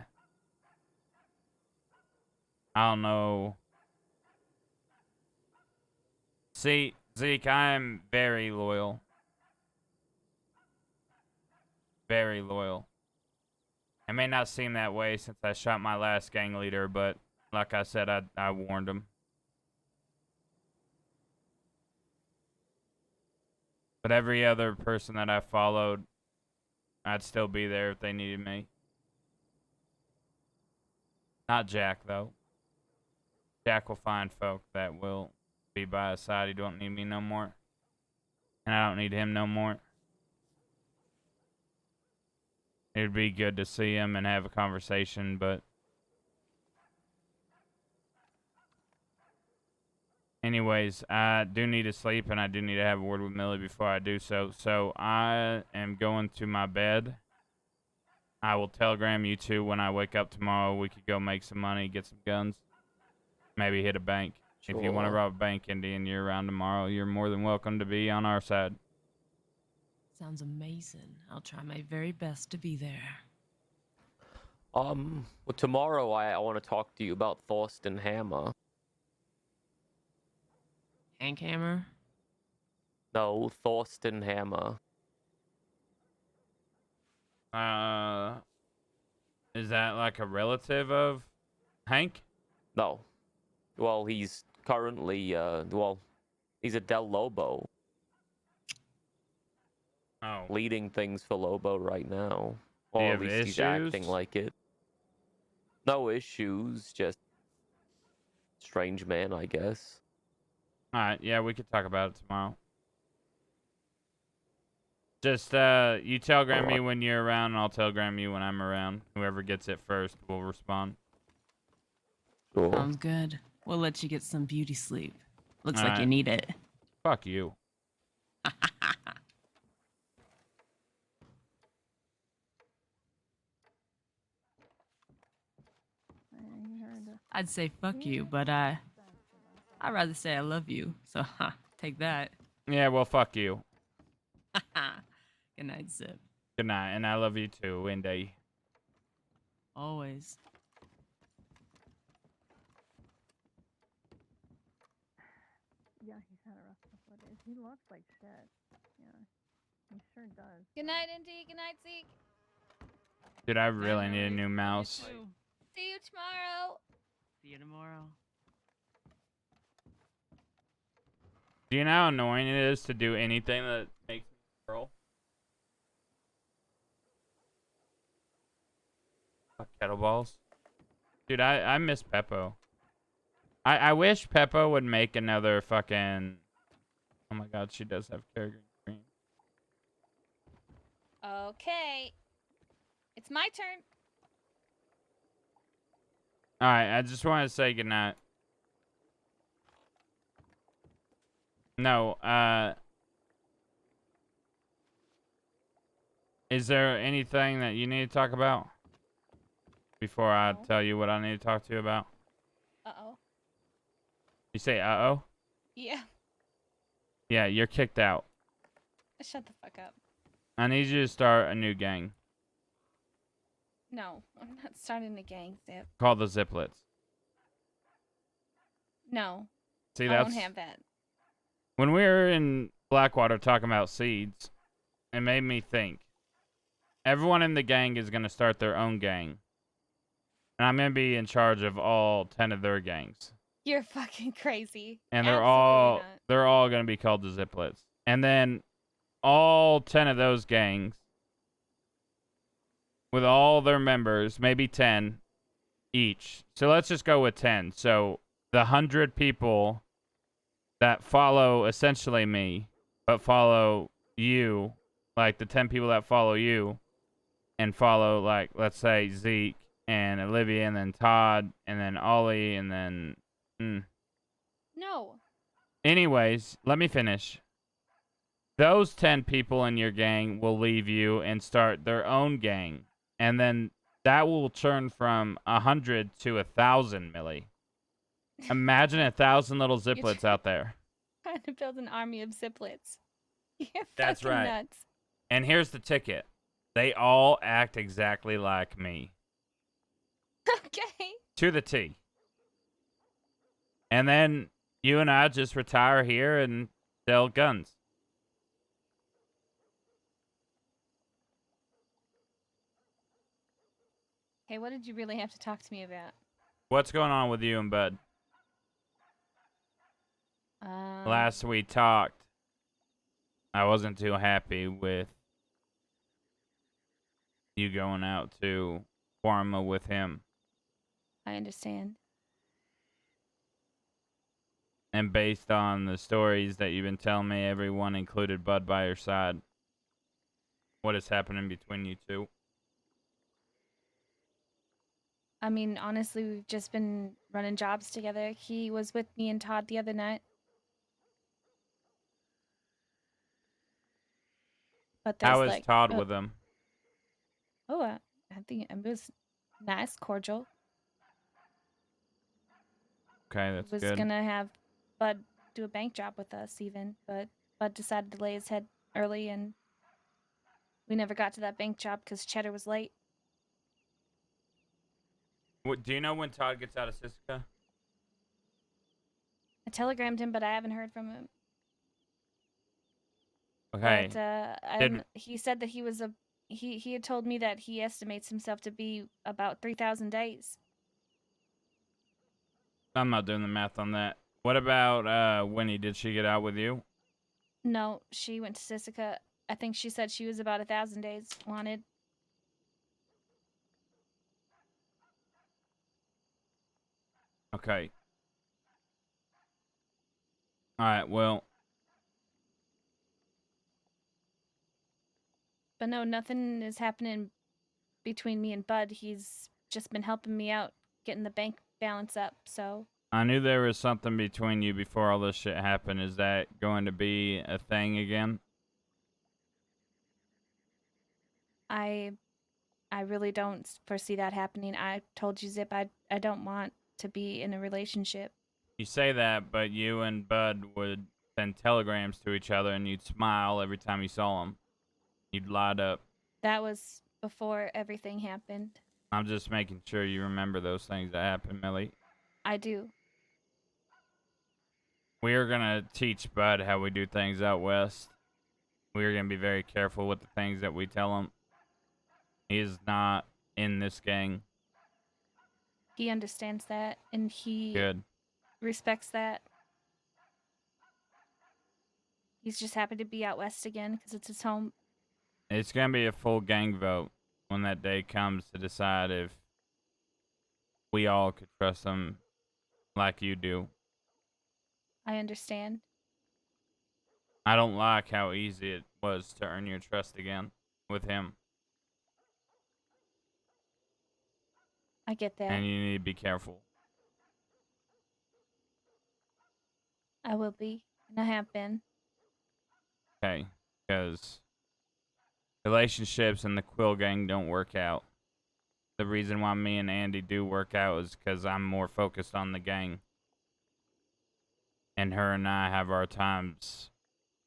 I don't know. See, Zeke, I'm very loyal. Very loyal. It may not seem that way since I shot my last gang leader, but like I said, I warned him. But every other person that I followed, I'd still be there if they needed me. Not Jack, though. Jack will find folk that will be by his side. He don't need me no more. And I don't need him no more. It would be good to see him and have a conversation, but anyways, I do need to sleep, and I do need to have a word with Millie before I do so. So I am going to my bed. I will telegram you two when I wake up tomorrow. We could go make some money, get some guns, maybe hit a bank. If you want to Sure. rob a bank, Indy, and you're around tomorrow, you're more than welcome to be on our side. Sounds amazing. I'll try my very best to be there. Well, tomorrow I want to talk to you about Thorsten Hammer. Hank Hammer? No, Thorsten Hammer. Is that like a relative of Hank? No. Well, he's currently, he's a Del Lobo. Oh. Leading things for Lobo right now. Do you Or at have least he's acting issues? like it. No issues, just strange man, I guess. Alright, yeah, we could talk about it tomorrow. Just, you telegram me when you're around, and I'll telegram you when I'm around. Whoever gets it first will respond. Sure. Sounds good. We'll let you get some beauty sleep. Looks like you need it. Fuck you. I'd say fuck you, but I'd rather say I love you. So take that. Yeah, well, fuck you. Good night, Zip. Good night, and I love you too, Wendy. Always. Yeah, he's had a rough couple of days. He looks like shit. Yeah, he sure does. Good night, Indy. Good night, Zeke. Dude, I really need a new mouse. See you tomorrow. See you tomorrow. Do you know how annoying it is to do anything that makes me scroll? Fuck kettleballs. Dude, I miss Peppo. I wish Peppo would make another fucking... Oh my god, she does have character green. Okay. It's my turn. Alright, I just want to say goodnight. No, is there anything that you need to talk about? Before I tell you what I need to talk to you about? Uh-oh. You say uh-oh? Yeah. Yeah, you're kicked out. Shut the fuck up. I need you to start a new gang No, I'm not starting a gang, Zip. called the Ziplets. No. See, I won't that's... have that. When we were in Blackwater talking about seeds, it made me think. Everyone in the gang is going to start their own gang. And I'm going to be in charge of all 10 of their gangs. You're fucking crazy. And Absolutely they're all going to be called the Ziplets. And then all 10 of those gangs, with all their members, maybe 10 each. So let's just go with 10. So the 100 people that follow essentially me, but follow you, like the 10 people that follow you, and follow, like, let's say Zeke and Olivia, and then Todd, and then Ollie, and then... No. Anyways, let me finish. Those 10 people in your gang will leave you and start their own gang. And then that will turn from 100 to 1,000, Millie. Imagine 1,000 little Ziplets out there. Trying to build an army of Ziplets. You're That's fucking right. nuts. And here's the ticket. They all act exactly like me. Okay. To the T. And then you and I just retire here and sell guns. Hey, what did you really have to talk to me about? What's going on with you and Bud? Last we talked, I wasn't too happy with you going out to Pharma with him. I understand. And based on the stories that you've been telling me, everyone included Bud by your side. What is happening between you two? I mean, honestly, we've just been running jobs together. He was with me and Todd the other night. But there's How is like, Todd with him? Oh, I think it was nice, cordial. Okay, that's Was good. gonna have Bud do a bank job with us even, but Bud decided to lay his head early, and we never got to that bank job because Cheddar was late. What, do you know when Todd gets out of Siska? I telegrammed him, but I haven't heard from him. Okay. But he said that he was he had told me that he estimates himself to be about 3,000 days. I'm not doing the math on that. What about Winnie? Did she get out with you? No, she went to Sisika. I think she said she was about 1,000 days wanted. Okay. All right, well. But no, nothing is happening between me and Bud. He's just been helping me out, getting the bank balance up, so. I knew there was something between you before all this shit happened. Is that going to be a thing again? I really don't foresee that happening. I told you, Zip, I don't want to be in a relationship. You say that, but you and Bud would send telegrams to each other and you'd smile every time you saw him. You'd light up. That was before everything happened. I'm just making sure you remember those things that happened, Millie. I do. We are going to teach Bud how we do things out west. We are going to be very careful with the things that we tell him. He is not in this gang. He understands that, and he Good. respects that. He's just happy to be out west again because it's his home. It's going to be a full gang vote when that day comes to decide if we all could trust him like you do. I understand. I don't like how easy it was to earn your trust again with him. I get that. And you need to be careful. I will be, and I have been. Okay, because relationships in the Quil gang don't work out. The reason why me and Andy do work out is because I'm more focused on the gang. And her and I have our times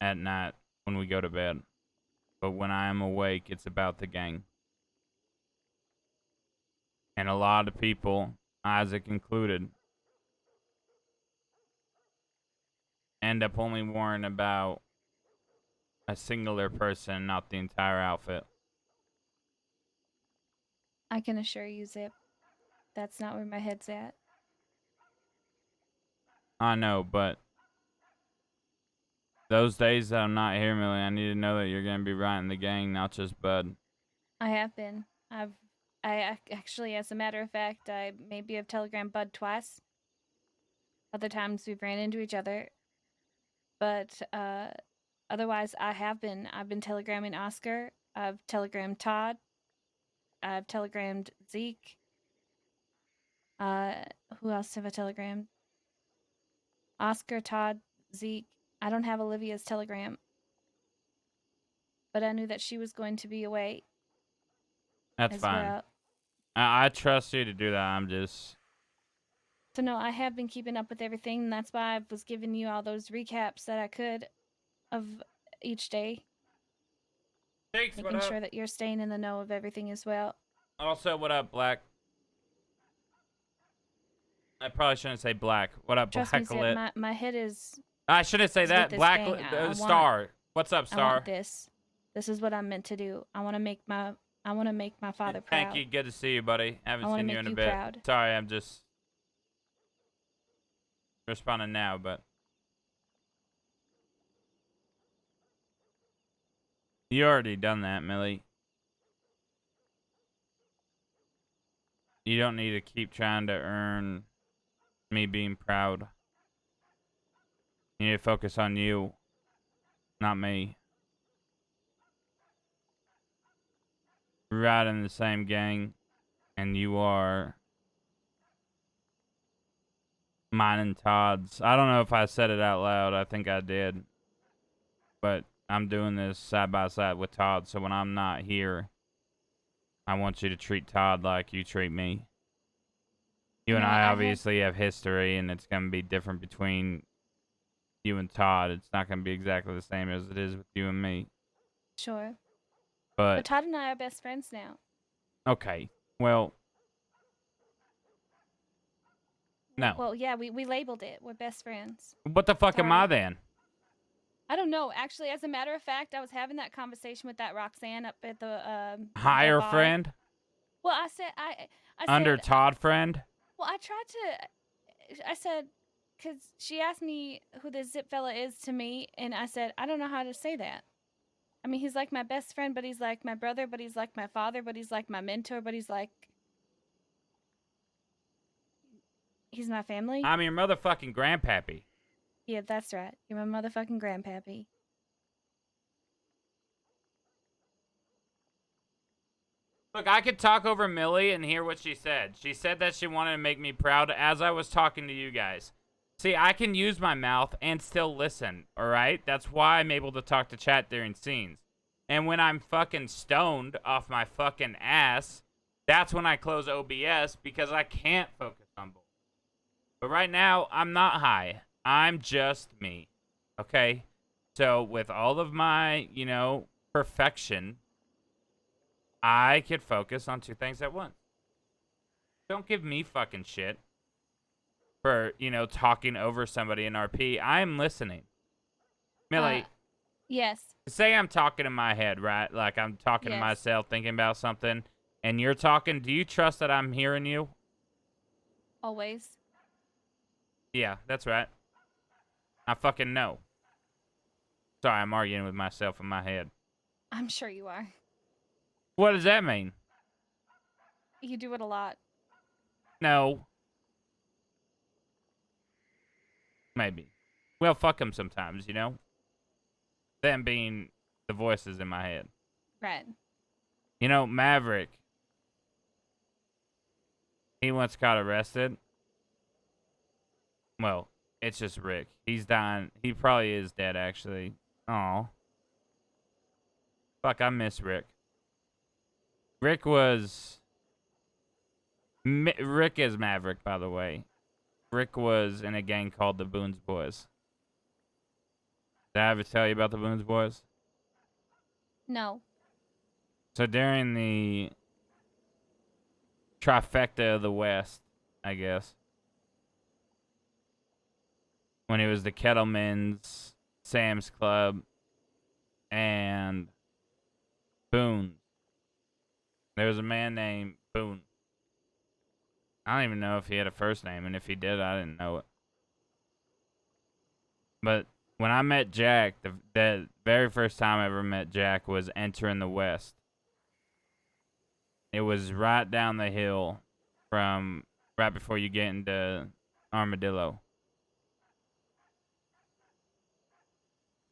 at night when we go to bed. But when I am awake, it's about the gang. And a lot of people, Isaac included, end up only worrying about a singular person, not the entire outfit. I can assure you, Zip, that's not where my head's at. I know, but those days that I'm not here, Millie, I need to know that you're going to be right in the gang, not just Bud. I have been. I actually, as a matter of fact, I maybe have telegrammed Bud twice. Other times we've ran into each other. But otherwise, I've been telegramming Oscar. I've telegrammed Todd. I've telegrammed Zeke. Who else have I telegrammed? Oscar, Todd, Zeke. I don't have Olivia's telegram. But I knew that she was going to be away. That's as fine. well. I trust you to do that. I'm just... So no, I have been keeping up with everything, and that's why I was giving you all those recaps that I could of each day. Thanks, making sure that you're staying in the know of everything as well. Also, what up, Black? I probably shouldn't say Black. What up, Trust me, Black Zip, Lit? my head is... I shouldn't say is that. with this Black gang. I want- Star. What's up, I Star? want this. This is what I'm meant to do. I want to make my father proud. Thank you. Good to see you, buddy. I Haven't wanna seen you make in a you bit. proud. Sorry, I'm just responding now, but you already done that, Millie. You don't need to keep trying to earn me being proud. You need to focus on you, not me. We're right in the same gang, and you are mine and Todd's. I don't know if I said it out loud. I think I did. But I'm doing this side by side with Todd, so when I'm not here, I want you to treat Todd like you treat me. You and No, I I obviously have history, and it's going to be different between you and Todd. It's not going to be exactly the same as it is with you and me. Sure. But Todd and I are best friends now. okay, well, no. Well, yeah, we labeled it. We're best friends. What the fuck am I then? I don't know. Actually, as a matter of fact, I was having that conversation with that Roxanne up at the Higher bar. friend? Well, I said I Under said, Todd friend? Well, I said, because she asked me who this Zip fella is to me, and I said, I don't know how to say that. I mean, he's like my best friend, but he's like my brother, but he's like my father, but he's like my mentor, but he's like... He's my family? I'm your motherfucking grandpappy. Yeah, that's right. You're my motherfucking grandpappy. Look, I could talk over Millie and hear what she said. She said that she wanted to make me proud as I was talking to you guys. See, I can use my mouth and still listen, alright? That's why I'm able to talk to chat during scenes. And when I'm fucking stoned off my fucking ass, that's when I close OBS because I can't focus on both. But right now, I'm not high. I'm just me. Okay? So with all of my, you know, perfection, I could focus on two things at once. Don't give me fucking shit for, you know, talking over somebody in RP. I am listening. Millie, Yes. say I'm talking in my head, right? Like I'm talking to Yes. myself, thinking about something, and you're talking. Do you trust that I'm hearing you? Always. Yeah, that's right. I fucking know. Sorry, I'm arguing with myself in my head. I'm sure you are. What does that mean? You do it a lot. No. Maybe. Well, fuck them sometimes, you know? Them being the voices in my head. Right. You know, Maverick. He once got arrested. Well, it's just Rick. He's dying. He probably is dead, actually. Aw. Fuck, I miss Rick. Rick was... Rick is Maverick, by the way. Rick was in a gang called the Boone's Boys. Did I ever tell you about the Boone's Boys? No. So during the trifecta of the West, I guess, when it was the Kettleman's, Sam's Club, and Boone, there was a man named Boone. I don't even know if he had a first name, and if he did, I didn't know it. But when I met Jack, the very first time I ever met Jack was entering the West. It was right down the hill from right before you get into Armadillo.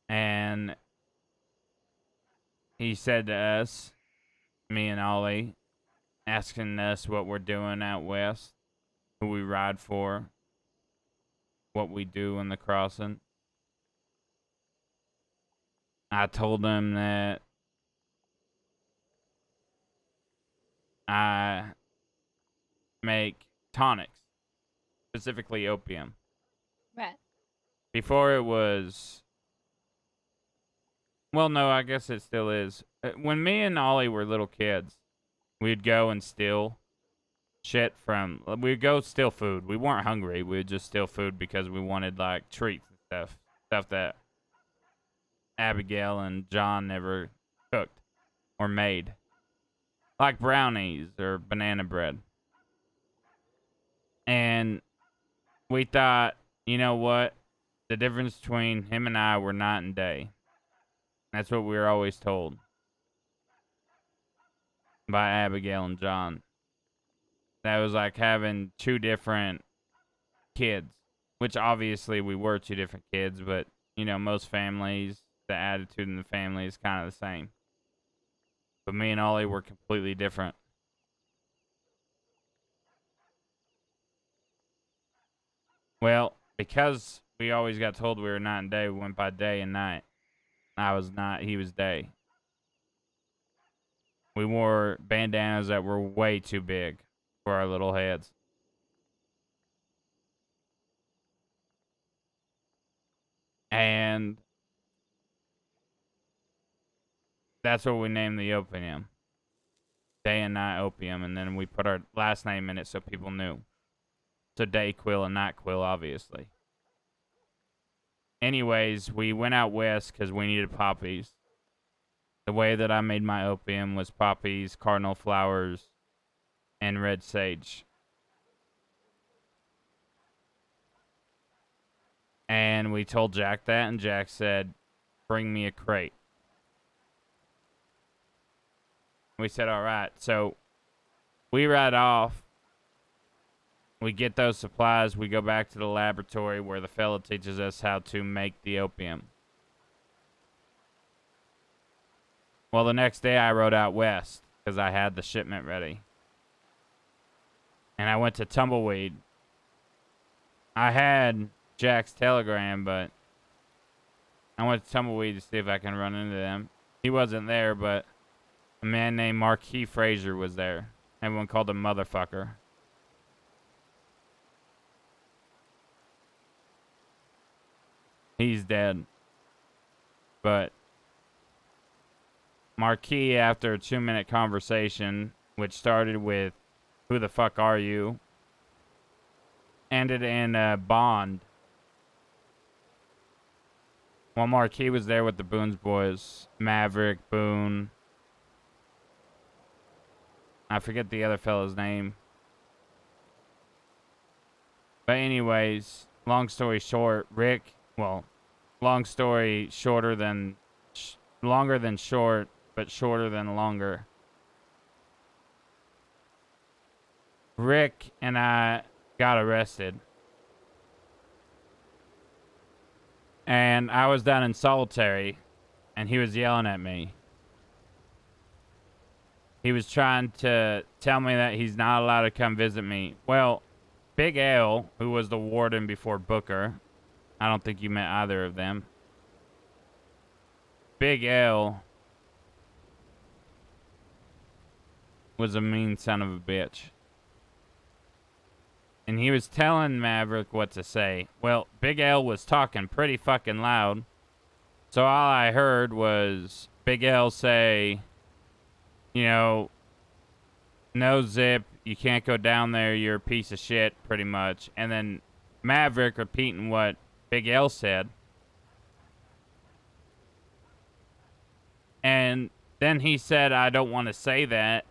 And he said to us, me and Ollie, asking us what we're doing out west, who we ride for, what we do in the crossing. I told him that I make tonics, specifically opium. Right. Before it was... Well, no, I guess it still is. When me and Ollie were little kids, we'd go and steal shit from... We'd go steal food. We weren't hungry. We would just steal food because we wanted, like, treats and stuff. Stuff that Abigail and John never cooked or made. Like brownies or banana bread. And we thought, you know what? The difference between him and I were night and day. That's what we were always told by Abigail and John. That was like having two different kids, which obviously we were two different kids, but, you know, most families, the attitude in the family is kind of the same. But me and Ollie were completely different. Well, because we always got told we were night and day, we went by day and night. I was night, he was day. We wore bandanas that were way too big for our little heads. And that's what we named the opium. Day and night opium, and then we put our last name in it so people knew. So day Quil and night Quil, obviously. Anyways, we went out west because we needed poppies. The way that I made my opium was poppies, cardinal flowers, and red sage. And we told Jack that, and Jack said, bring me a crate. We said, all right. So we ride off. We get those supplies. We go back to the laboratory where the fella teaches us how to make the opium. Well, the next day I rode out west because I had the shipment ready. And I went to Tumbleweed. I had Jack's telegram, but I went to Tumbleweed to see if I can run into them. He wasn't there, but a man named Marquis Frazier was there. Everyone called him Motherfucker. He's dead. But Marquis, after a 2-minute conversation, which started with, "Who the fuck are you?" ended in a bond. While Marquis was there with the Boone's boys, Maverick, Boone, I forget the other fellow's name. But anyways, long story short, Rick, well, long story shorter than, longer than short, but shorter than longer. Rick and I got arrested. And I was down in solitary, and he was yelling at me. He was trying to tell me that he's not allowed to come visit me. Well, Big L, who was the warden before Booker, I don't think you met either of them. Big L was a mean son of a bitch. And he was telling Maverick what to say. Well, Big L was talking pretty fucking loud. So all I heard was Big L say, you know, "No zip, you can't go down there, you're a piece of shit," pretty much. And then Maverick repeating what Big L said. And then he said, "I don't want to say that."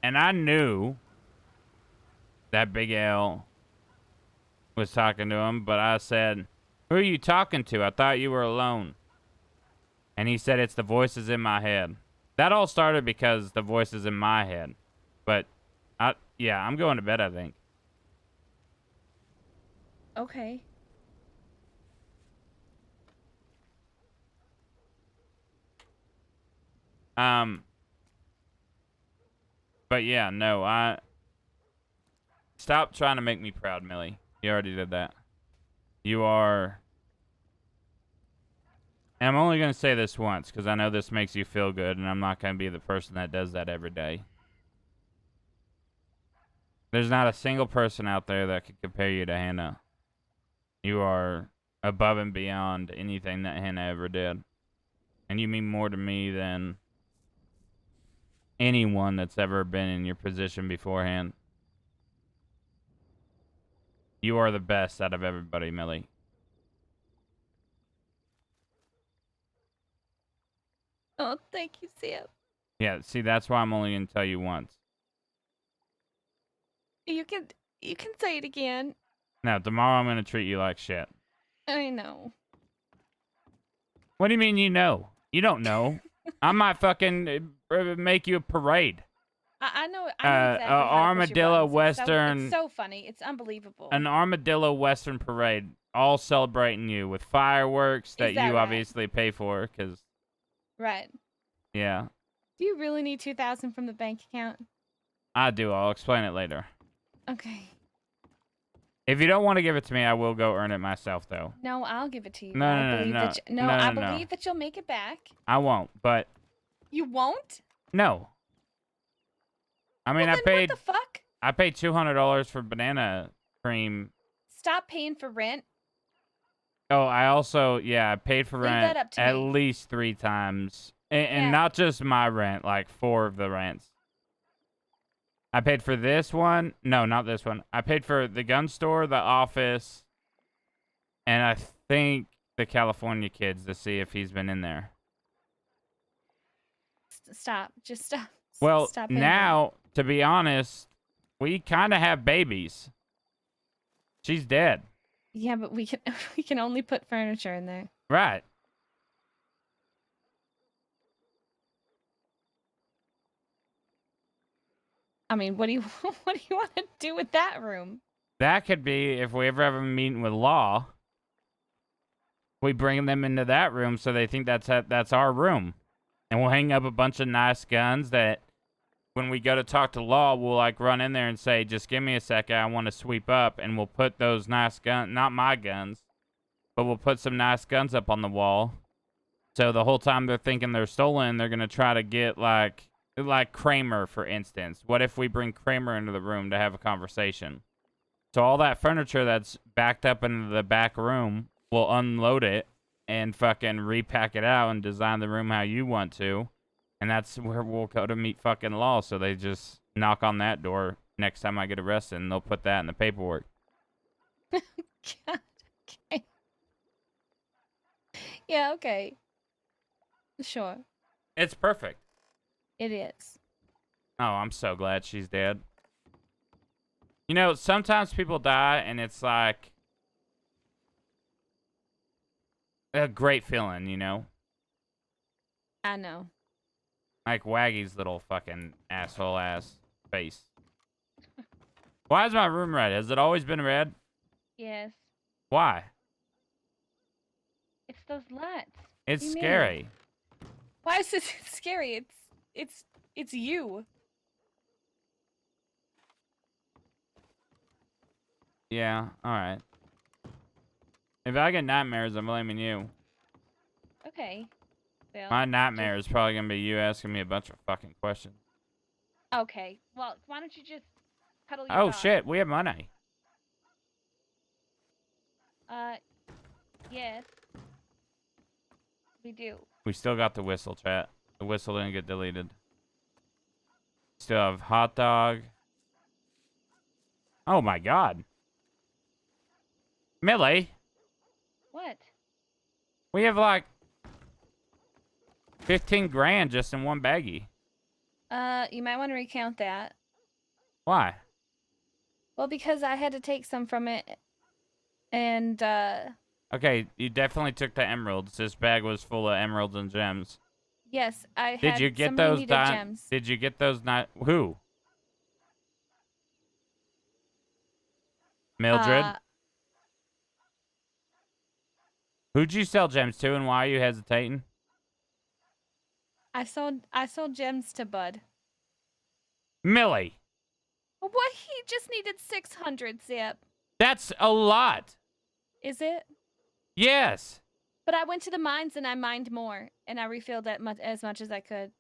And I knew that Big L was talking to him, but I said, "Who are you talking to? I thought you were alone." And he said, "It's the voices in my head." That all started because the voices in my head. But, yeah, I'm going to bed, I think. Okay. But yeah, no, stop trying to make me proud, Millie. You already did that. You are... And I'm only going to say this once, because I know this makes you feel good, and I'm not going to be the person that does that every day. There's not a single person out there that could compare you to Hannah. You are above and beyond anything that Hannah ever did. And you mean more to me than anyone that's ever been in your position beforehand. You are the best out of everybody, Millie. Oh, thank you, Sam. Yeah, see, that's why I'm only going to tell you once. You can say it again. Now, tomorrow I'm going to treat you like shit. I know. What do you mean you know? You don't know. I might fucking make you a parade. I know exactly how to push your Armadillo buttons. Western. It's so funny. It's unbelievable. An Armadillo Western parade, all celebrating you with fireworks that that you right? obviously pay for, because, Right. yeah, Do you really need 2,000 from the bank account? I do. I'll explain it later. Okay. If you don't want to give it to me, I will go earn it myself, though. No, I'll give it to you. No, I no, believe no, that no, I no, no. believe that you'll make it back. I won't, but You won't? no. I mean, Well, then what the fuck? I paid $200 for banana cream. Stop paying for rent. Oh, I also, I paid for Leave rent that up to at me. least 3 times. And Yeah. not just my rent, like 4 of the rents. I paid for this one. No, not this one. I paid for the gun store, the office, and I think the California kids to see if he's been in there. Stop. Just stop. Well, Stop paying now, to be honest, we kind of have babies. She's dead. Yeah, but we can only put furniture in there. Right. I mean, what do you what do you want to do with that room? That could be if we ever have a meeting with law. We bring them into that room so they think that's our room. And we'll hang up a bunch of nice guns that when we go to talk to Law, we'll like run in there and say, just give me a second, I want to sweep up, and we'll put those nice guns, not my guns, but we'll put some nice guns up on the wall. So the whole time they're thinking they're stolen, they're going to try to get like Kramer, for instance. What if we bring Kramer into the room to have a conversation? So all that furniture that's backed up into the back room, we'll unload it and fucking repack it out and design the room how you want to. And that's where we'll go to meet fucking Law. So they just knock on that door next time I get arrested, and they'll put that in the paperwork. God, okay. Yeah, okay. Sure. It's perfect. It is. Oh, I'm so glad she's dead. You know, sometimes people die, and it's like a great feeling, you know? I know. Like Waggy's little fucking asshole ass face. Why is my room red? Has it always been red? Yes. Why? It's those lights. It's What do you mean? scary. Why is this scary? It's you. Yeah, alright. If I get nightmares, I'm blaming you. Okay. Well, My nightmare is probably going to be you asking me a bunch of fucking questions. okay. Well, why don't you just cuddle your Oh, dog? shit, we have money. Yes. We do. We still got the whistle, chat. The whistle didn't get deleted. Still have hot dog. Oh, my God. Millie, What? we have like 15 grand just in one baggie. You might want to recount that. Why? Well, because I had to take some from it, and Okay, you definitely took the emeralds. This bag was full of emeralds and gems. yes, I Did had you get somebody those needed gems. Did you get those who? Mildred? Who'd you sell gems to, and why are you hesitating? I sold gems to Bud. Millie, What? He just needed 600, Zip. that's a lot. Is it? Yes. But I went to the mines and I mined more, and I refilled as much as I could.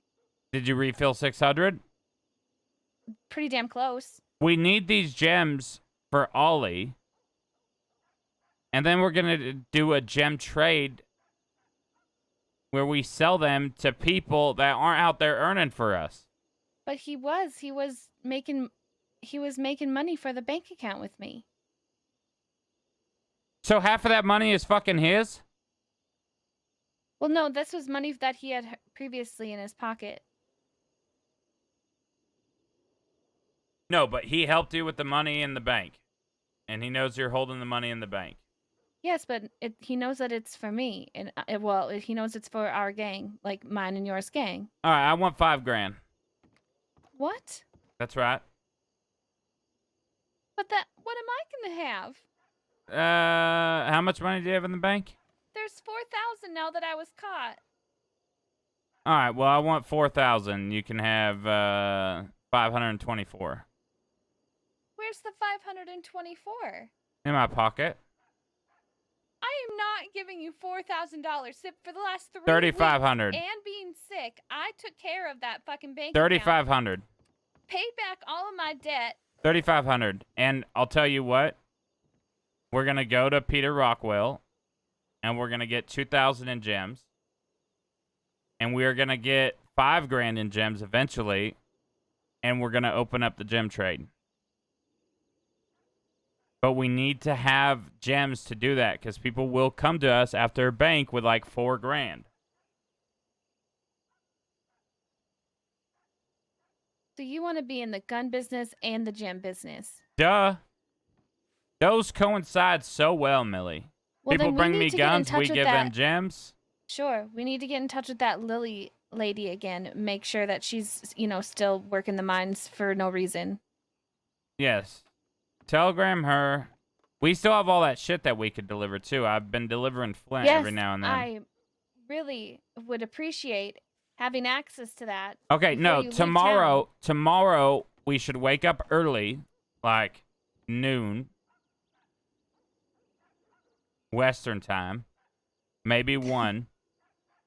Did you refill 600? Pretty damn close. We need these gems for Ollie. And then we're going to do a gem trade where we sell them to people that aren't out there earning for us. But he was making money for the bank account with me. So half of that money is fucking his? Well, no, this was money that he had previously in his pocket. No, but he helped you with the money in the bank. And he knows you're holding the money in the bank. Yes, but he knows that it's for me, and he knows it's for our gang, like mine and yours gang. All right, I want 5 grand. What? That's right. But what am I gonna have? How much money do you have in the bank? There's 4,000 now that I was caught. All right, well, I want 4,000. You can have 524 Where's the 524? in my pocket. I am not giving you $4,000. For the last 3 $3,500. weeks and being sick, I took care of that fucking bank 3,500. account, paid back all of my debt. 3,500. And I'll tell you what. We're going to go to Peter Rockwell, and we're going to get 2,000 in gems. And we are going to get 5 grand in gems eventually, and we're going to open up the gem trade. But we need to have gems to do that, because people will come to us after a bank with like 4 grand. So you want to be in the gun business and the gem business? Duh. Those coincide so well, Millie. Well, People then we bring need me to get in guns, touch we with give them that- gems. Sure. We need to get in touch with that Lily lady again. Make sure that she's, still working the mines for no reason. Yes. Telegram her. We still have all that shit that we could deliver, too. I've been delivering Flint every now and then. I really would appreciate having access to that. Okay, before no, you leave town. tomorrow we should wake up early, like noon, Western time, maybe 1,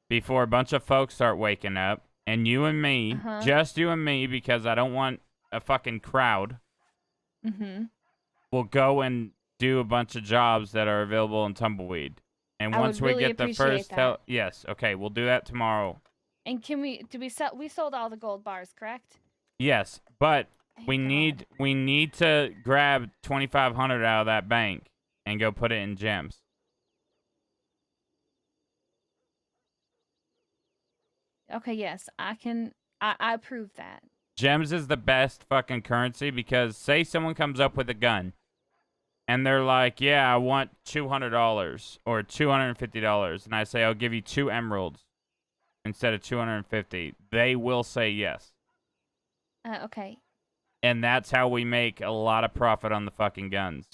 before a bunch of folks start waking up, and you and me, just you and me, because I don't want a fucking crowd, will go and do a bunch of jobs that are available in Tumbleweed. And I once would we really get the appreciate first that. yes, okay, we'll do that tomorrow. And we sold all the gold bars, correct? Yes, but we need to grab 2,500 out of that bank and go put it in gems. Okay, yes, I approve that. Gems is the best fucking currency because say someone comes up with a gun and they're like, yeah, I want $200 or $250. And I say, I'll give you 2 emeralds instead of 250. They will say yes. Okay, And that's how we make a lot of profit on the fucking guns.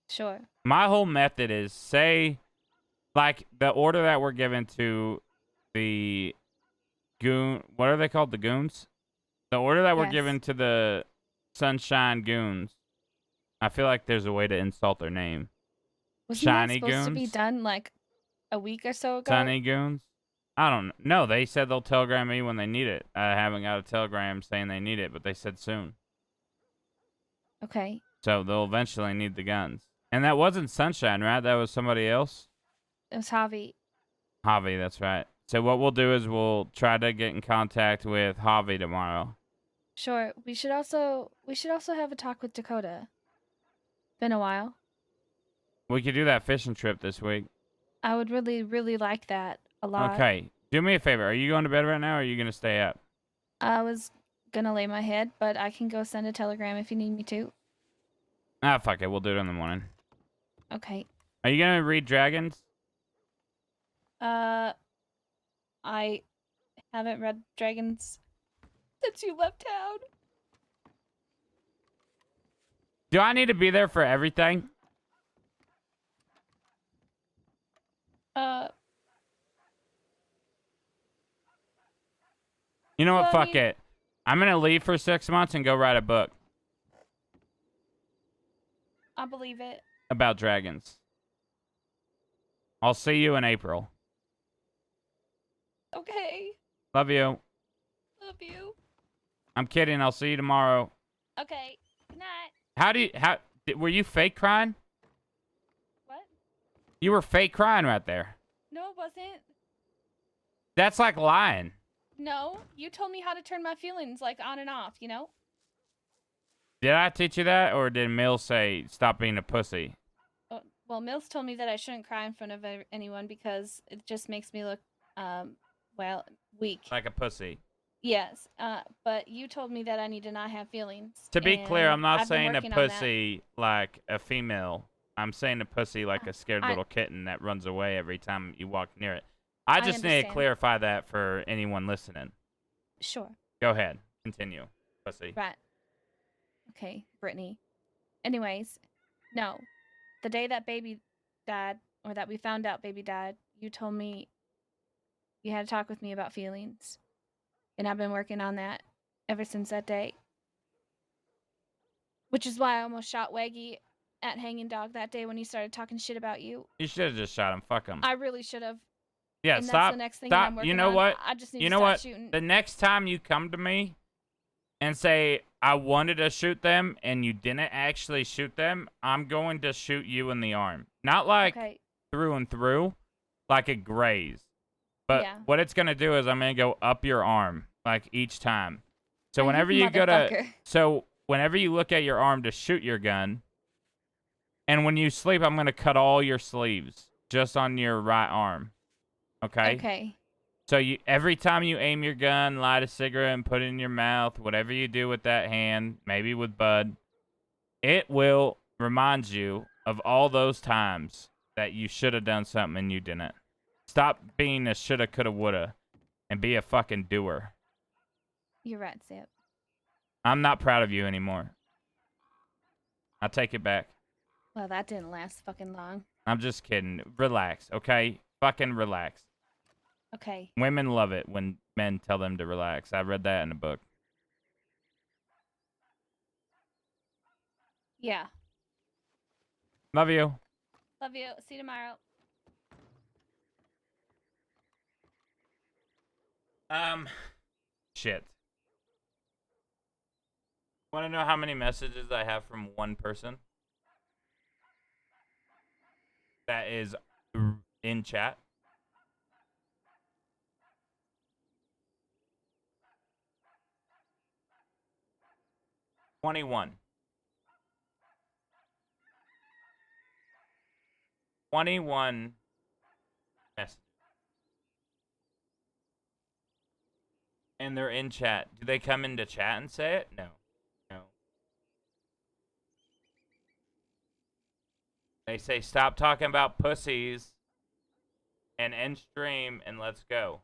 sure. My whole method is say, like the order that we're given to the goon, what are they called? The goons? The order that we're Yes. given to the Sunshine Goons. I feel like there's a way to insult their name. Wasn't Shiny that supposed to be Goons? done like a week or so ago? Sunny Goons? I don't know. No, they said they'll telegram me when they need it. I haven't got a telegram saying they need it, but they said soon. Okay, So they'll eventually need the guns. And that wasn't Sunshine, right? That was somebody else? it was Javi. Javi, that's right. So what we'll do is we'll try to get in contact with Javi tomorrow. Sure. We should also have a talk with Dakota. Been a while. We could do that fishing trip this week. I would really, really like that a lot. Okay. Do me a favor. Are you going to bed right now or are you going to stay up? I was gonna lay my head, but I can go send a telegram if you need me to. Ah, fuck it. We'll do it in the morning. Okay. Are you going to read Dragons? I haven't read Dragons since you left town. Do I need to be there for everything? You know what? Well, I Fuck mean- it. I'm going to leave for 6 months and go write a book I believe it. about dragons. I'll see you in April. Okay. Love you. Love you. I'm kidding. I'll see you tomorrow. Okay. Good night. Were you fake crying? What? You were fake crying right there. No, it wasn't. That's like lying. No, you told me how to turn my feelings like on and off, you know? Did I teach you that, or did Mills say stop being a pussy? Well, Mills told me that I shouldn't cry in front of anyone because it just makes me look, weak. Like a pussy. Yes, but you told me that I need to not have feelings. To be clear, and I'm not I've been saying a working on that. pussy like a female. I'm saying a pussy like a scared little kitten that runs away every time you walk near it. I just need to understand. clarify that for anyone listening. Sure. Go ahead. Continue, pussy. Right. Okay, Brittany. Anyways, no. The day that baby died, or that we found out baby died, you told me you had to talk with me about feelings. And I've been working on that ever since that day. Which is why I almost shot Waggy at Hanging Dog that day when he started talking shit about you. You should have just shot him. Fuck him. I really should have. Yeah, and stop. That's the next thing that Stop. I'm working You know on. what? I just need you to know stop what? shooting. The next time you come to me and say I wanted to shoot them and you didn't actually shoot them, I'm going to shoot you in the arm. Not like through and through, like a graze. But Yeah. what it's gonna do is I'm gonna go up your arm like each time. So Oh, whenever you you go to, motherfucker. so whenever you look at your arm to shoot your gun, and when you sleep, I'm gonna cut all your sleeves just on your right arm. Okay. Okay. So every time you aim your gun, light a cigarette and put it in your mouth, whatever you do with that hand, maybe with Bud, it will remind you of all those times that you should have done something and you didn't. Stop being a shoulda, coulda, woulda, and be a fucking doer. You're right, Zip. I'm not proud of you anymore. I take it back. Well, that didn't last fucking long. I'm just kidding. Relax, okay? Fucking relax. Okay. Women love it when men tell them to relax. I read that in a book. Yeah. Love you. Love you. See you tomorrow. Shit. Want to know how many messages I have from one person that is in chat? $21 messages. And they're in chat. Do they come into chat and say it? No. No. They say stop talking about pussies and end stream and let's go.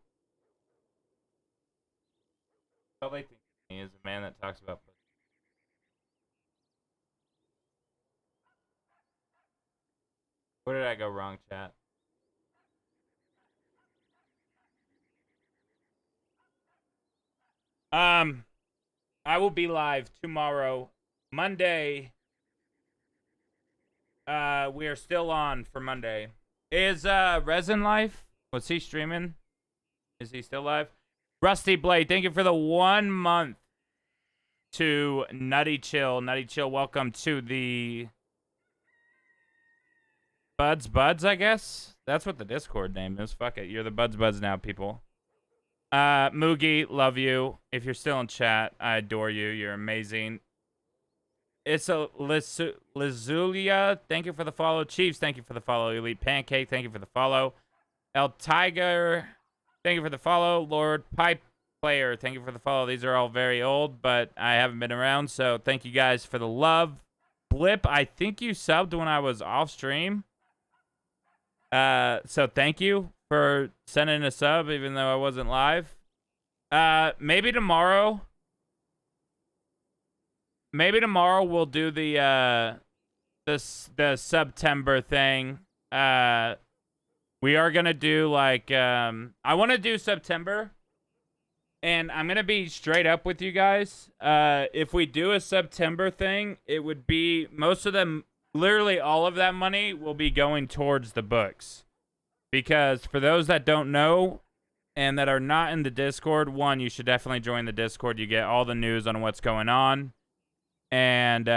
All they think of me is a man that talks about pussies. Where did I go wrong, chat? I will be live tomorrow, Monday. We are still on for Monday. Is Resin live? Was he streaming? Is he still live? Rusty Blade, thank you for the 1 month to Nutty Chill. Nutty Chill, welcome to the Buds, I guess? That's what the Discord name is. Fuck it. You're the Buds now, people. Moogie, love you. If you're still in chat, I adore you. You're amazing. It's a Lizulia, thank you for the follow. Chiefs, thank you for the follow. Elite Pancake, thank you for the follow. El Tiger, thank you for the follow. Lord Pipe Player, thank you for the follow. These are all very old, but I haven't been around, so thank you guys for the love. Blip, I think you subbed when I was off stream. So thank you for sending a sub, even though I wasn't live. Maybe tomorrow we'll do the September thing. We are gonna do like I want to do September, and I'm gonna be straight up with you guys. If we do a September thing, it would be most of them. Literally all of that money will be going towards the books. Because for those that don't know and that are not in the Discord, one, you should definitely join the Discord. You get all the news on what's going on. And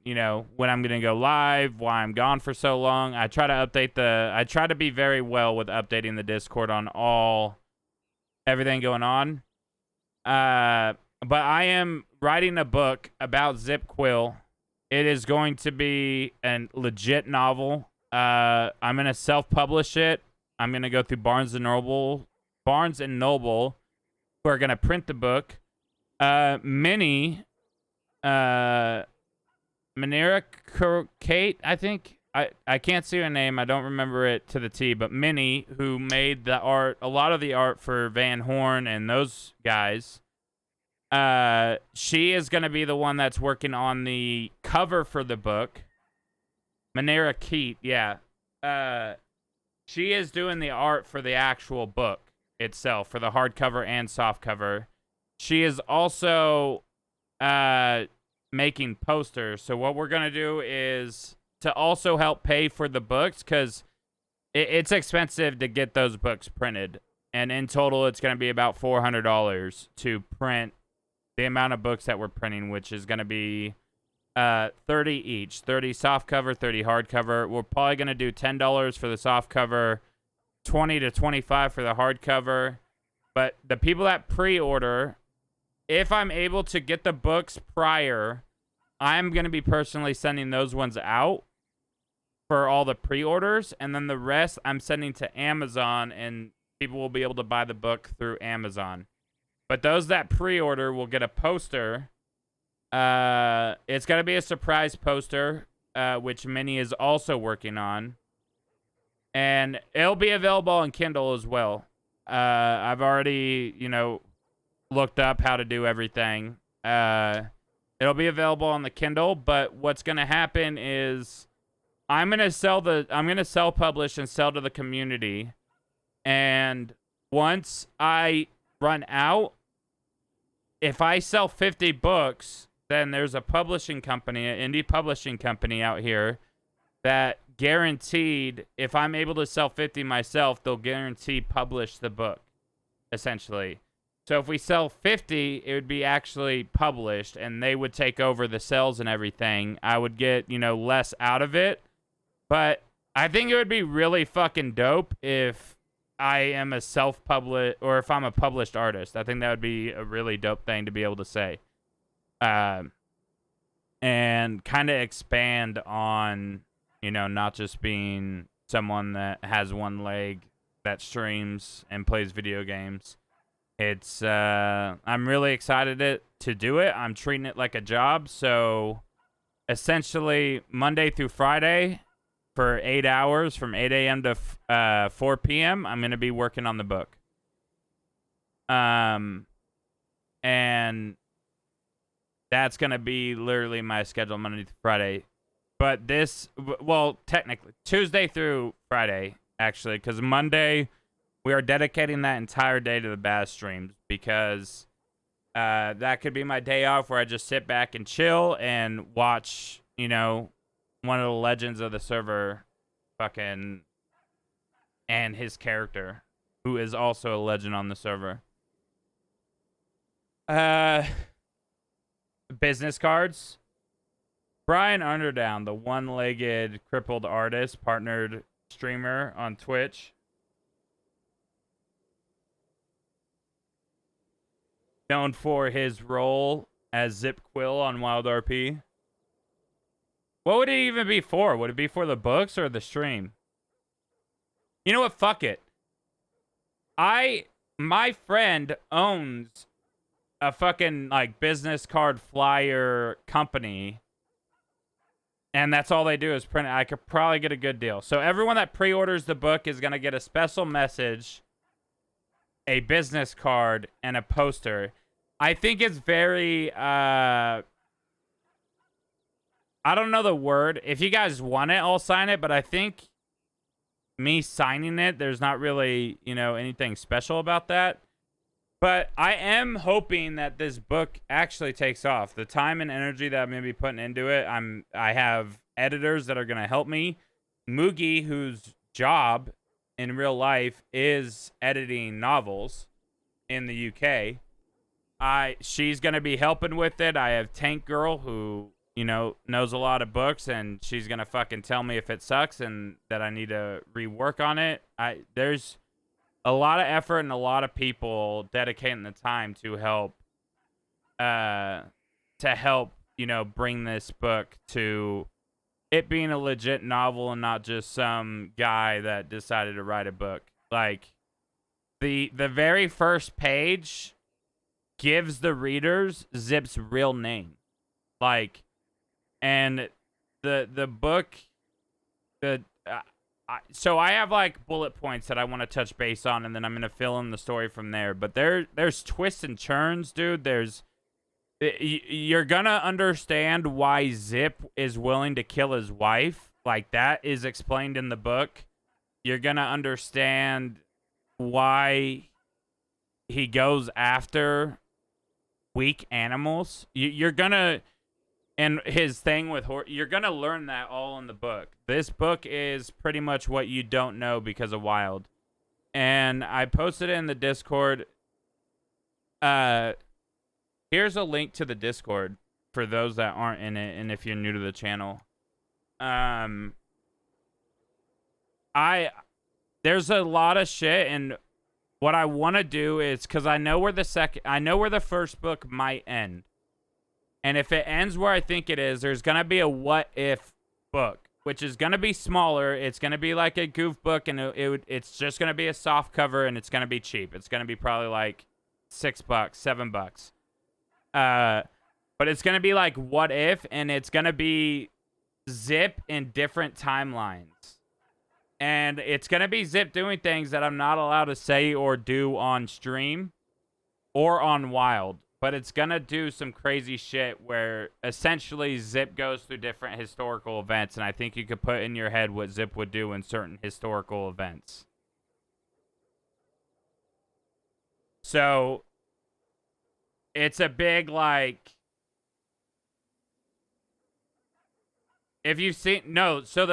you know, when I'm going to go live, why I'm gone for so long. I try to be very well with updating the Discord on everything going on. But I am writing a book about Zip Quil. It is going to be a legit novel. I'm going to self-publish it. I'm going to go through Barnes & Noble, who are going to print the book. Minnie, Manera Kate, I think. I can't see her name. I don't remember it to the T, but Minnie, who made the art, a lot of the art for Van Horn and those guys, she is going to be the one that's working on the cover for the book. Manera Keat, yeah. She is doing the art for the actual book itself, for the hardcover and softcover. She is also making posters. So what we're going to do is to also help pay for the books, because it's expensive to get those books printed. And in total, it's going to be about $400 to print the amount of books that we're printing, which is going to be 30 each. 30 soft cover, 30 hardcover. We're probably going to do $10 for the soft cover, 20 to 25 for the hardcover. But the people that pre-order, if I'm able to get the books prior, I'm going to be personally sending those ones out for all the pre-orders, and then the rest I'm sending to Amazon, and people will be able to buy the book through Amazon. But those that pre-order will get a poster. It's going to be a surprise poster, which Minnie is also working on. And it'll be available on Kindle as well. I've already, looked up how to do everything. It'll be available on the Kindle, but what's going to happen is I'm going to self-publish and sell to the community. And once I run out, if I sell 50 books, then there's a publishing company, an indie publishing company out here that guaranteed, if I'm able to sell 50 myself, they'll guarantee publish the book, essentially. So if we sell 50, it would be actually published, and they would take over the sales and everything. I would get, less out of it. But I think it would be really fucking dope if I am a self-published, or if I'm a published artist. I think that would be a really dope thing to be able to say. And kind of expand on, not just being someone that has one leg that streams and plays video games. It's, I'm really excited to do it. I'm treating it like a job. So essentially Monday through Friday for 8 hours from 8 a.m. to 4 p.m., I'm going to be working on the book. And that's going to be literally my schedule Monday through Friday. But technically Tuesday through Friday, actually, because Monday we are dedicating that entire day to the Baz streams, because that could be my day off where I just sit back and chill and watch, one of the legends of the server fucking, and his character, who is also a legend on the server. Business cards. Brian Underdown, the one-legged crippled artist, partnered streamer on Twitch. Known for his role as Zip Quil on WildRP. What would it even be for? Would it be for the books or the stream? You know what? Fuck it. My friend owns a fucking business card flyer company, and that's all they do is print it. I could probably get a good deal. So everyone that pre-orders the book is gonna get a special message, a business card, and a poster. I think it's very, I don't know the word. If you guys want it, I'll sign it, but I think me signing it, there's not really, anything special about that. But I am hoping that this book actually takes off. The time and energy that I'm going to be putting into it, I have editors that are going to help me. Moogie, whose job in real life is editing novels in the UK, she's going to be helping with it. I have Tank Girl, who, knows a lot of books, and she's going to fucking tell me if it sucks and that I need to rework on it. There's a lot of effort and a lot of people dedicating the time to help, bring this book to it being a legit novel and not just some guy that decided to write a book. Like, the very first page gives the readers Zip's real name. And the book, so I have bullet points that I want to touch base on, and then I'm going to fill in the story from there. But there's twists and turns, dude. You're going to understand why Zip is willing to kill his wife. That is explained in the book. You're going to understand why he goes after weak animals. You're going to... And his thing with you're going to learn that all in the book. This book is pretty much what you don't know because of Wild. And I posted it in the Discord. Here's a link to the Discord for those that aren't in it, and if you're new to the channel. There's a lot of shit, and what I want to do is, because I know where the first book might end. And if it ends where I think it is, there's going to be a what if book, which is going to be smaller. It's going to be like a goof book, and it's just going to be a soft cover, and it's going to be cheap. It's going to be probably $6, $7. But it's going to be like what if, and it's going to be Zip in different timelines. And it's going to be Zip doing things that I'm not allowed to say or do on stream or on Wild. But it's going to do some crazy shit where essentially Zip goes through different historical events. And I think you could put in your head what Zip would do in certain historical events. So it's a big, like, if you've seen, no, so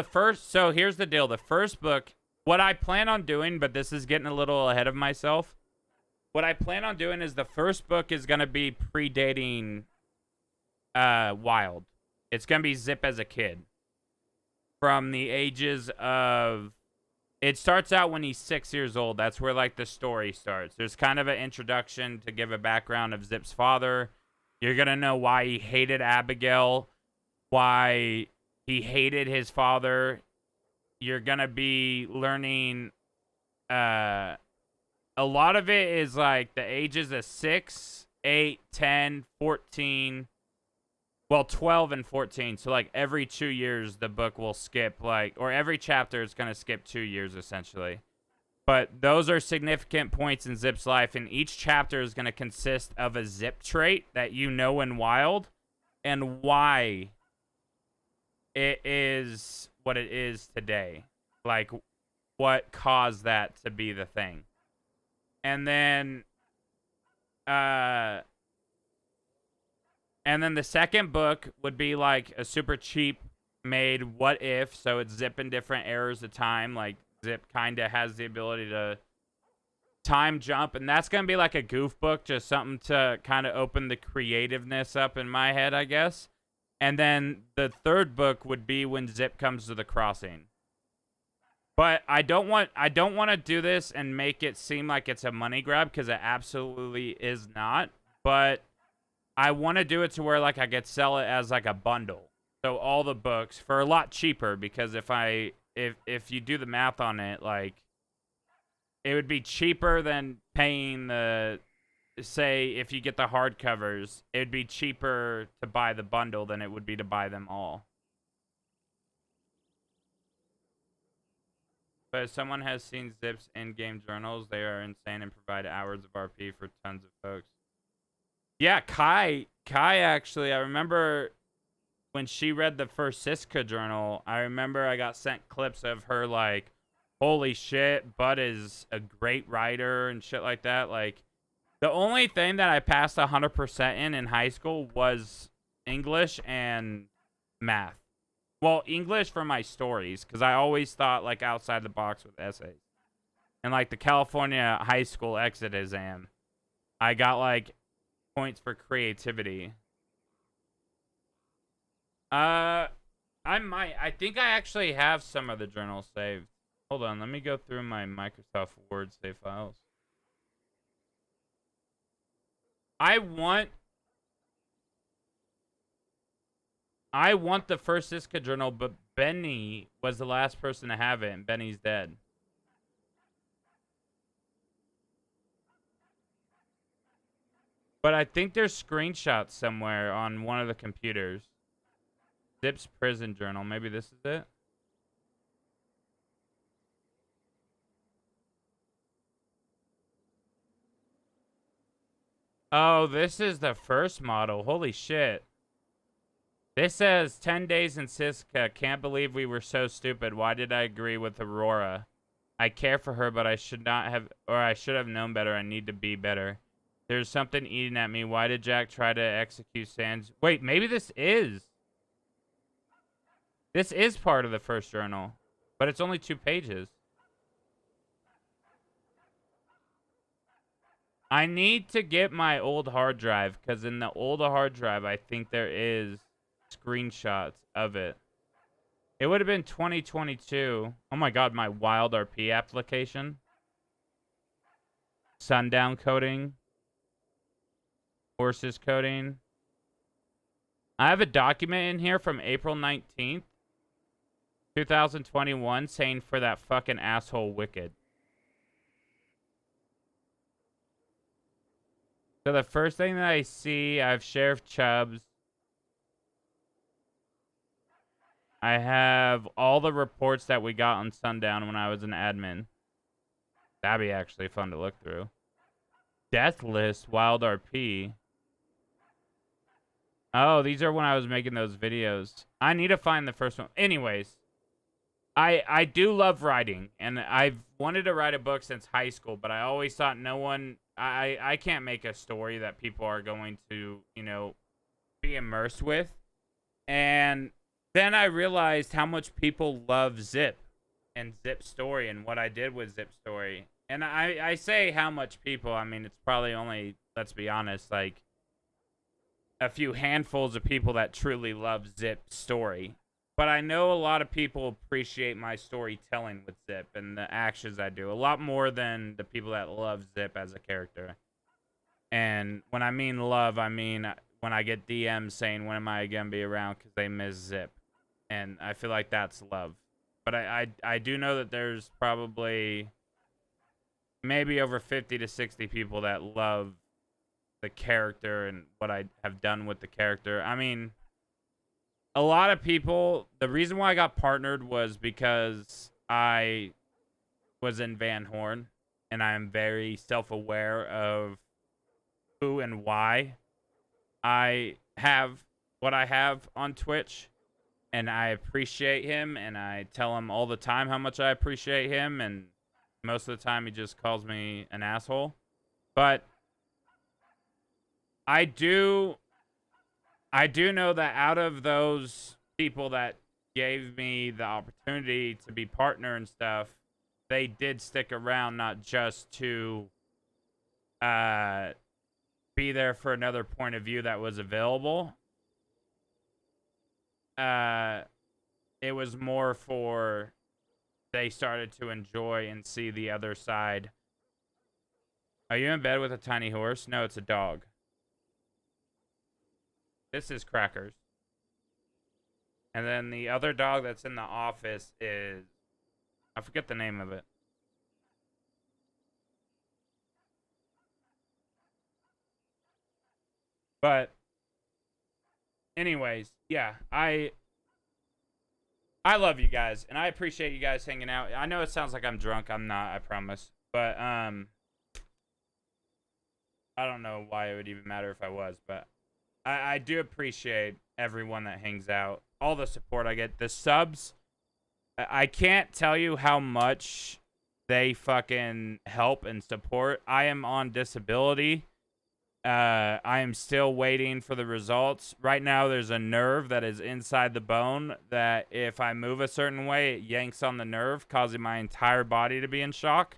here's the deal. The first book, what I plan on doing, but this is getting a little ahead of myself. What I plan on doing is the first book is going to be predating Wild. It's going to be Zip as a kid. From the ages of, it starts out when he's 6 years old. That's where, like, the story starts. There's kind of an introduction to give a background of Zip's father. You're going to know why he hated Abigail, why he hated his father. You're going to be learning, a lot of it is, like, the ages of 6, 8, 10, 14, well, 12 and 14. So, like, every 2 years, the book will skip, like, or every chapter is going to skip 2 years, essentially. But those are significant points in Zip's life, and each chapter is going to consist of a Zip trait that you know in Wild and why it is what it is today. Like, what caused that to be the thing. And then, the second book would be like a super cheap made what if, so it's Zip in different eras of time. Like, Zip kind of has the ability to time jump, and that's going to be like a goof book, just something to kind of open the creativeness up in my head, I guess. And then the third book would be when Zip comes to the crossing. But I don't want to do this and make it seem like it's a money grab, because it absolutely is not. But I want to do it to where, like, I could sell it as like a bundle. So all the books for a lot cheaper, because if you do the math on it, like, it would be cheaper than paying the, say, if you get the hardcovers, it would be cheaper to buy the bundle than it would be to buy them all. But if someone has seen Zip's in-game journals, they are insane and provide hours of RP for tons of folks. Yeah, Kai actually, I remember when she read the first Siska journal, I remember I got sent clips of her like, holy shit, Bud is a great writer and shit like that. Like, the only thing that I passed 100% in high school was English and math. Well, English for my stories, because I always thought, like, outside the box with essays. And, like, the California high school exit exam, I got, like, points for creativity. I think I actually have some of the journals saved. Hold on, let me go through my Microsoft Word save files. I want the first Siska journal, but Benny was the last person to have it, and Benny's dead. But I think there's screenshots somewhere on one of the computers. Zip's prison journal. Maybe this is it? Oh, this is the first model. Holy shit. This says 10 days in Siska. Can't believe we were so stupid. Why did I agree with Aurora? I care for her, but I should not have, or I should have known better. I need to be better. There's something eating at me. Why did Jack try to execute Sans? Wait, maybe this is part of the first journal, but it's only 2 pages. I need to get my old hard drive, because in the old hard drive, I think there is screenshots of it. It would have been 2022. Oh my god, my WildRP application. Sundown coding. Horses coding. I have a document in here from April 19th, 2021 saying for that fucking asshole Wicked. So the first thing that I see, I have Sheriff Chubbs. I have all the reports that we got on Sundown when I was an admin. That'd be actually fun to look through. Death List, WildRP. Oh, these are when I was making those videos. I need to find the first one. Anyways, I do love writing, and I've wanted to write a book since high school, but I always thought I can't make a story that people are going to, you know, be immersed with. And then I realized how much people love Zip and Zip Story and what I did with Zip Story. And I say how much people, I mean, it's probably only, let's be honest, like a few handfuls of people that truly love Zip Story. But I know a lot of people appreciate my storytelling with Zip and the actions I do a lot more than the people that love Zip as a character. And when I mean love, I mean when I get DMs saying, when am I going to be around because they miss Zip. And I feel like that's love. But I do know that there's probably maybe over 50 to 60 people that love the character and what I have done with the character. I mean, a lot of people, the reason why I got partnered was because I was in Van Horn, and I am very self-aware of who and why I have what I have on Twitch, and I appreciate him, and I tell him all the time how much I appreciate him, and most of the time he just calls me an asshole. But I do know that out of those people that gave me the opportunity to be partner and stuff, they did stick around, not just to be there for another point of view that was available. It was more for they started to enjoy and see the other side. Are you in bed with a tiny horse? No, it's a dog. This is Crackers. And then the other dog that's in the office is, I forget the name of it. But anyways, yeah, I love you guys, and I appreciate you guys hanging out. I know it sounds like I'm drunk. I'm not, I promise. But I don't know why it would even matter if I was, but I do appreciate everyone that hangs out, all the support I get, the subs. I can't tell you how much they fucking help and support. I am on disability. I am still waiting for the results. Right now, there's a nerve that is inside the bone that if I move a certain way, it yanks on the nerve, causing my entire body to be in shock.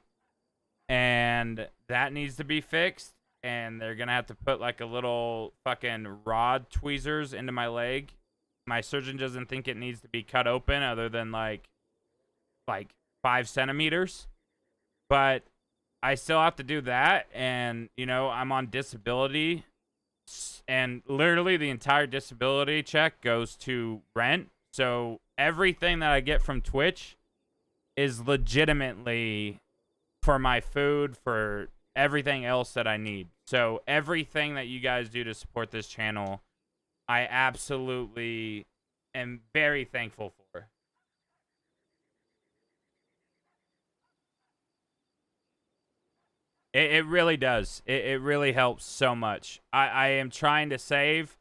And that needs to be fixed. And they're going to have to put like a little fucking rod tweezers into my leg. My surgeon doesn't think it needs to be cut open other than like 5 centimeters. But I still have to do that. And, you know, I'm on disability. And literally the entire disability check goes to rent. So everything that I get from Twitch is legitimately for my food, for everything else that I need. So everything that you guys do to support this channel, I absolutely am very thankful for. It really does. It really helps so much. I am trying to save,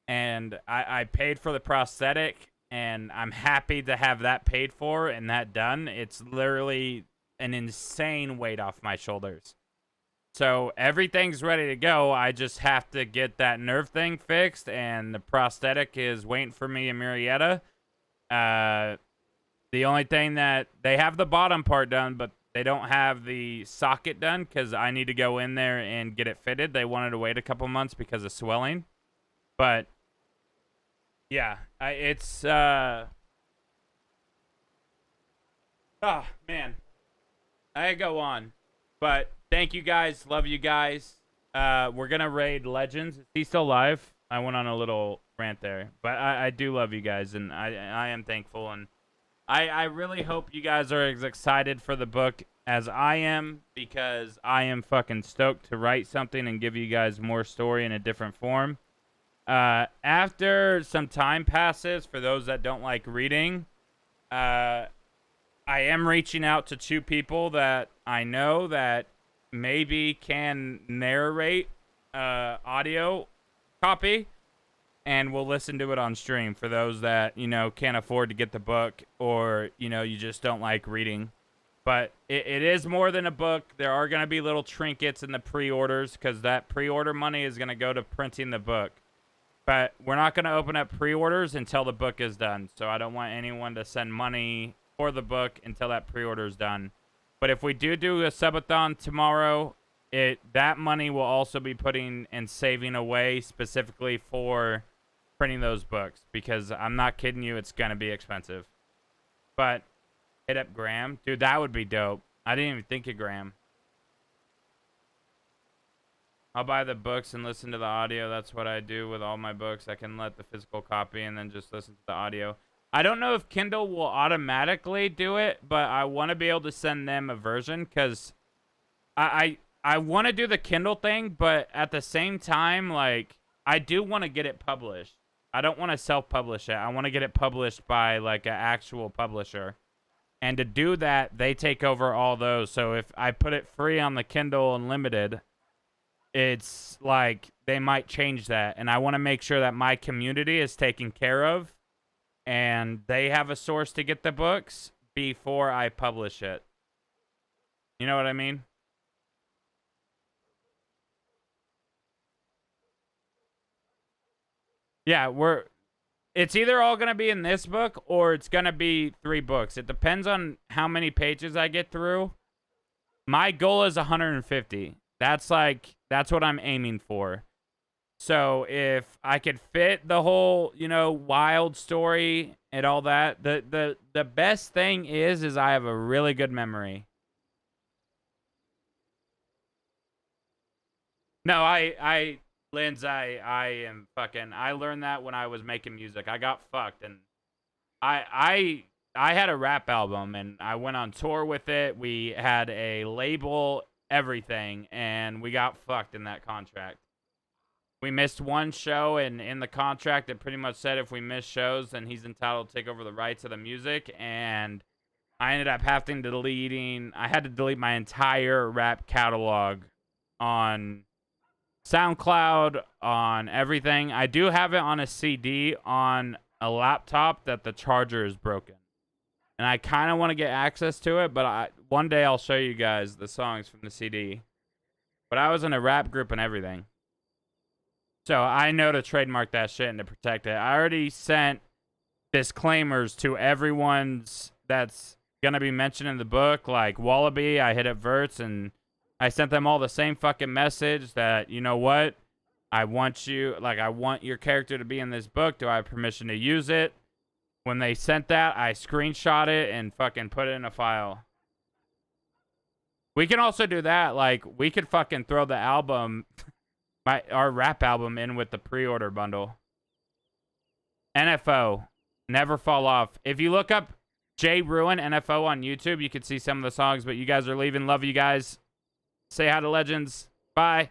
and I paid for the prosthetic, and I'm happy to have that paid for and that done. It's literally an insane weight off my shoulders. So everything's ready to go. I just have to get that nerve thing fixed, and the prosthetic is waiting for me in Murrieta. The only thing that they have the bottom part done, but they don't have the socket done because I need to go in there and get it fitted. They wanted to wait a couple months because of swelling. But yeah, it's oh man, I go on, but thank you guys, love you guys. We're gonna raid Legends. Is he still live? I went on a little rant there, but I do love you guys, and I am thankful, and I really hope you guys are as excited for the book as I am, because I am fucking stoked to write something and give you guys more story in a different form. After some time passes, for those that don't like reading, I am reaching out to 2 people that I know that maybe can narrate audio copy, and we'll listen to it on stream for those that, you know, can't afford to get the book, or, you know, you just don't like reading. But it is more than a book. There are going to be little trinkets in the pre-orders because that pre-order money is going to go to printing the book. But we're not going to open up pre-orders until the book is done. So I don't want anyone to send money for the book until that pre-order is done. But if we do a subathon tomorrow, that money will also be putting and saving away specifically for printing those books. Because I'm not kidding you, it's going to be expensive. But hit up Graham. Dude, that would be dope. I didn't even think of Graham. I'll buy the books and listen to the audio. That's what I do with all my books. I can let the physical copy and then just listen to the audio. I don't know if Kindle will automatically do it, but I want to be able to send them a version because I want to do the Kindle thing, but at the same time, like, I do want to get it published. I don't want to self-publish it. I want to get it published by, like, an actual publisher. And to do that, they take over all those. So if I put it free on the Kindle Unlimited, it's like they might change that. And I want to make sure that my community is taken care of and they have a source to get the books before I publish it. You know what I mean? Yeah, it's either all going to be in this book or it's going to be 3 books. It depends on how many pages I get through. My goal is 150. That's what I'm aiming for. So if I could fit the whole, wild story and all that, the best thing is I have a really good memory. No, Linz, I am fucking, I learned that when I was making music. I got fucked, and I had a rap album, and I went on tour with it. We had a label, everything, and we got fucked in that contract. We missed one show, and in the contract, it pretty much said if we miss shows, then he's entitled to take over the rights of the music, and I ended up having to I had to delete my entire rap catalog on SoundCloud, on everything. I do have it on a CD on a laptop that the charger is broken. And I kind of want to get access to it, but one day I'll show you guys the songs from the CD. But I was in a rap group and everything. So I know to trademark that shit and to protect it. I already sent disclaimers to everyone's that's going to be mentioned in the book. Like Wallaby, I hit up Verts, and I sent them all the same fucking message that, you know what? I want your character to be in this book. Do I have permission to use it? When they sent that, I screenshot it and fucking put it in a file. We can also do that. Like, we could fucking throw the album, our rap album, in with the pre-order bundle. NFO. Never Fall Off. If you look up J Ruin NFO on YouTube, you can see some of the songs, but you guys are leaving. Love you guys. Say hi to Legends. Bye.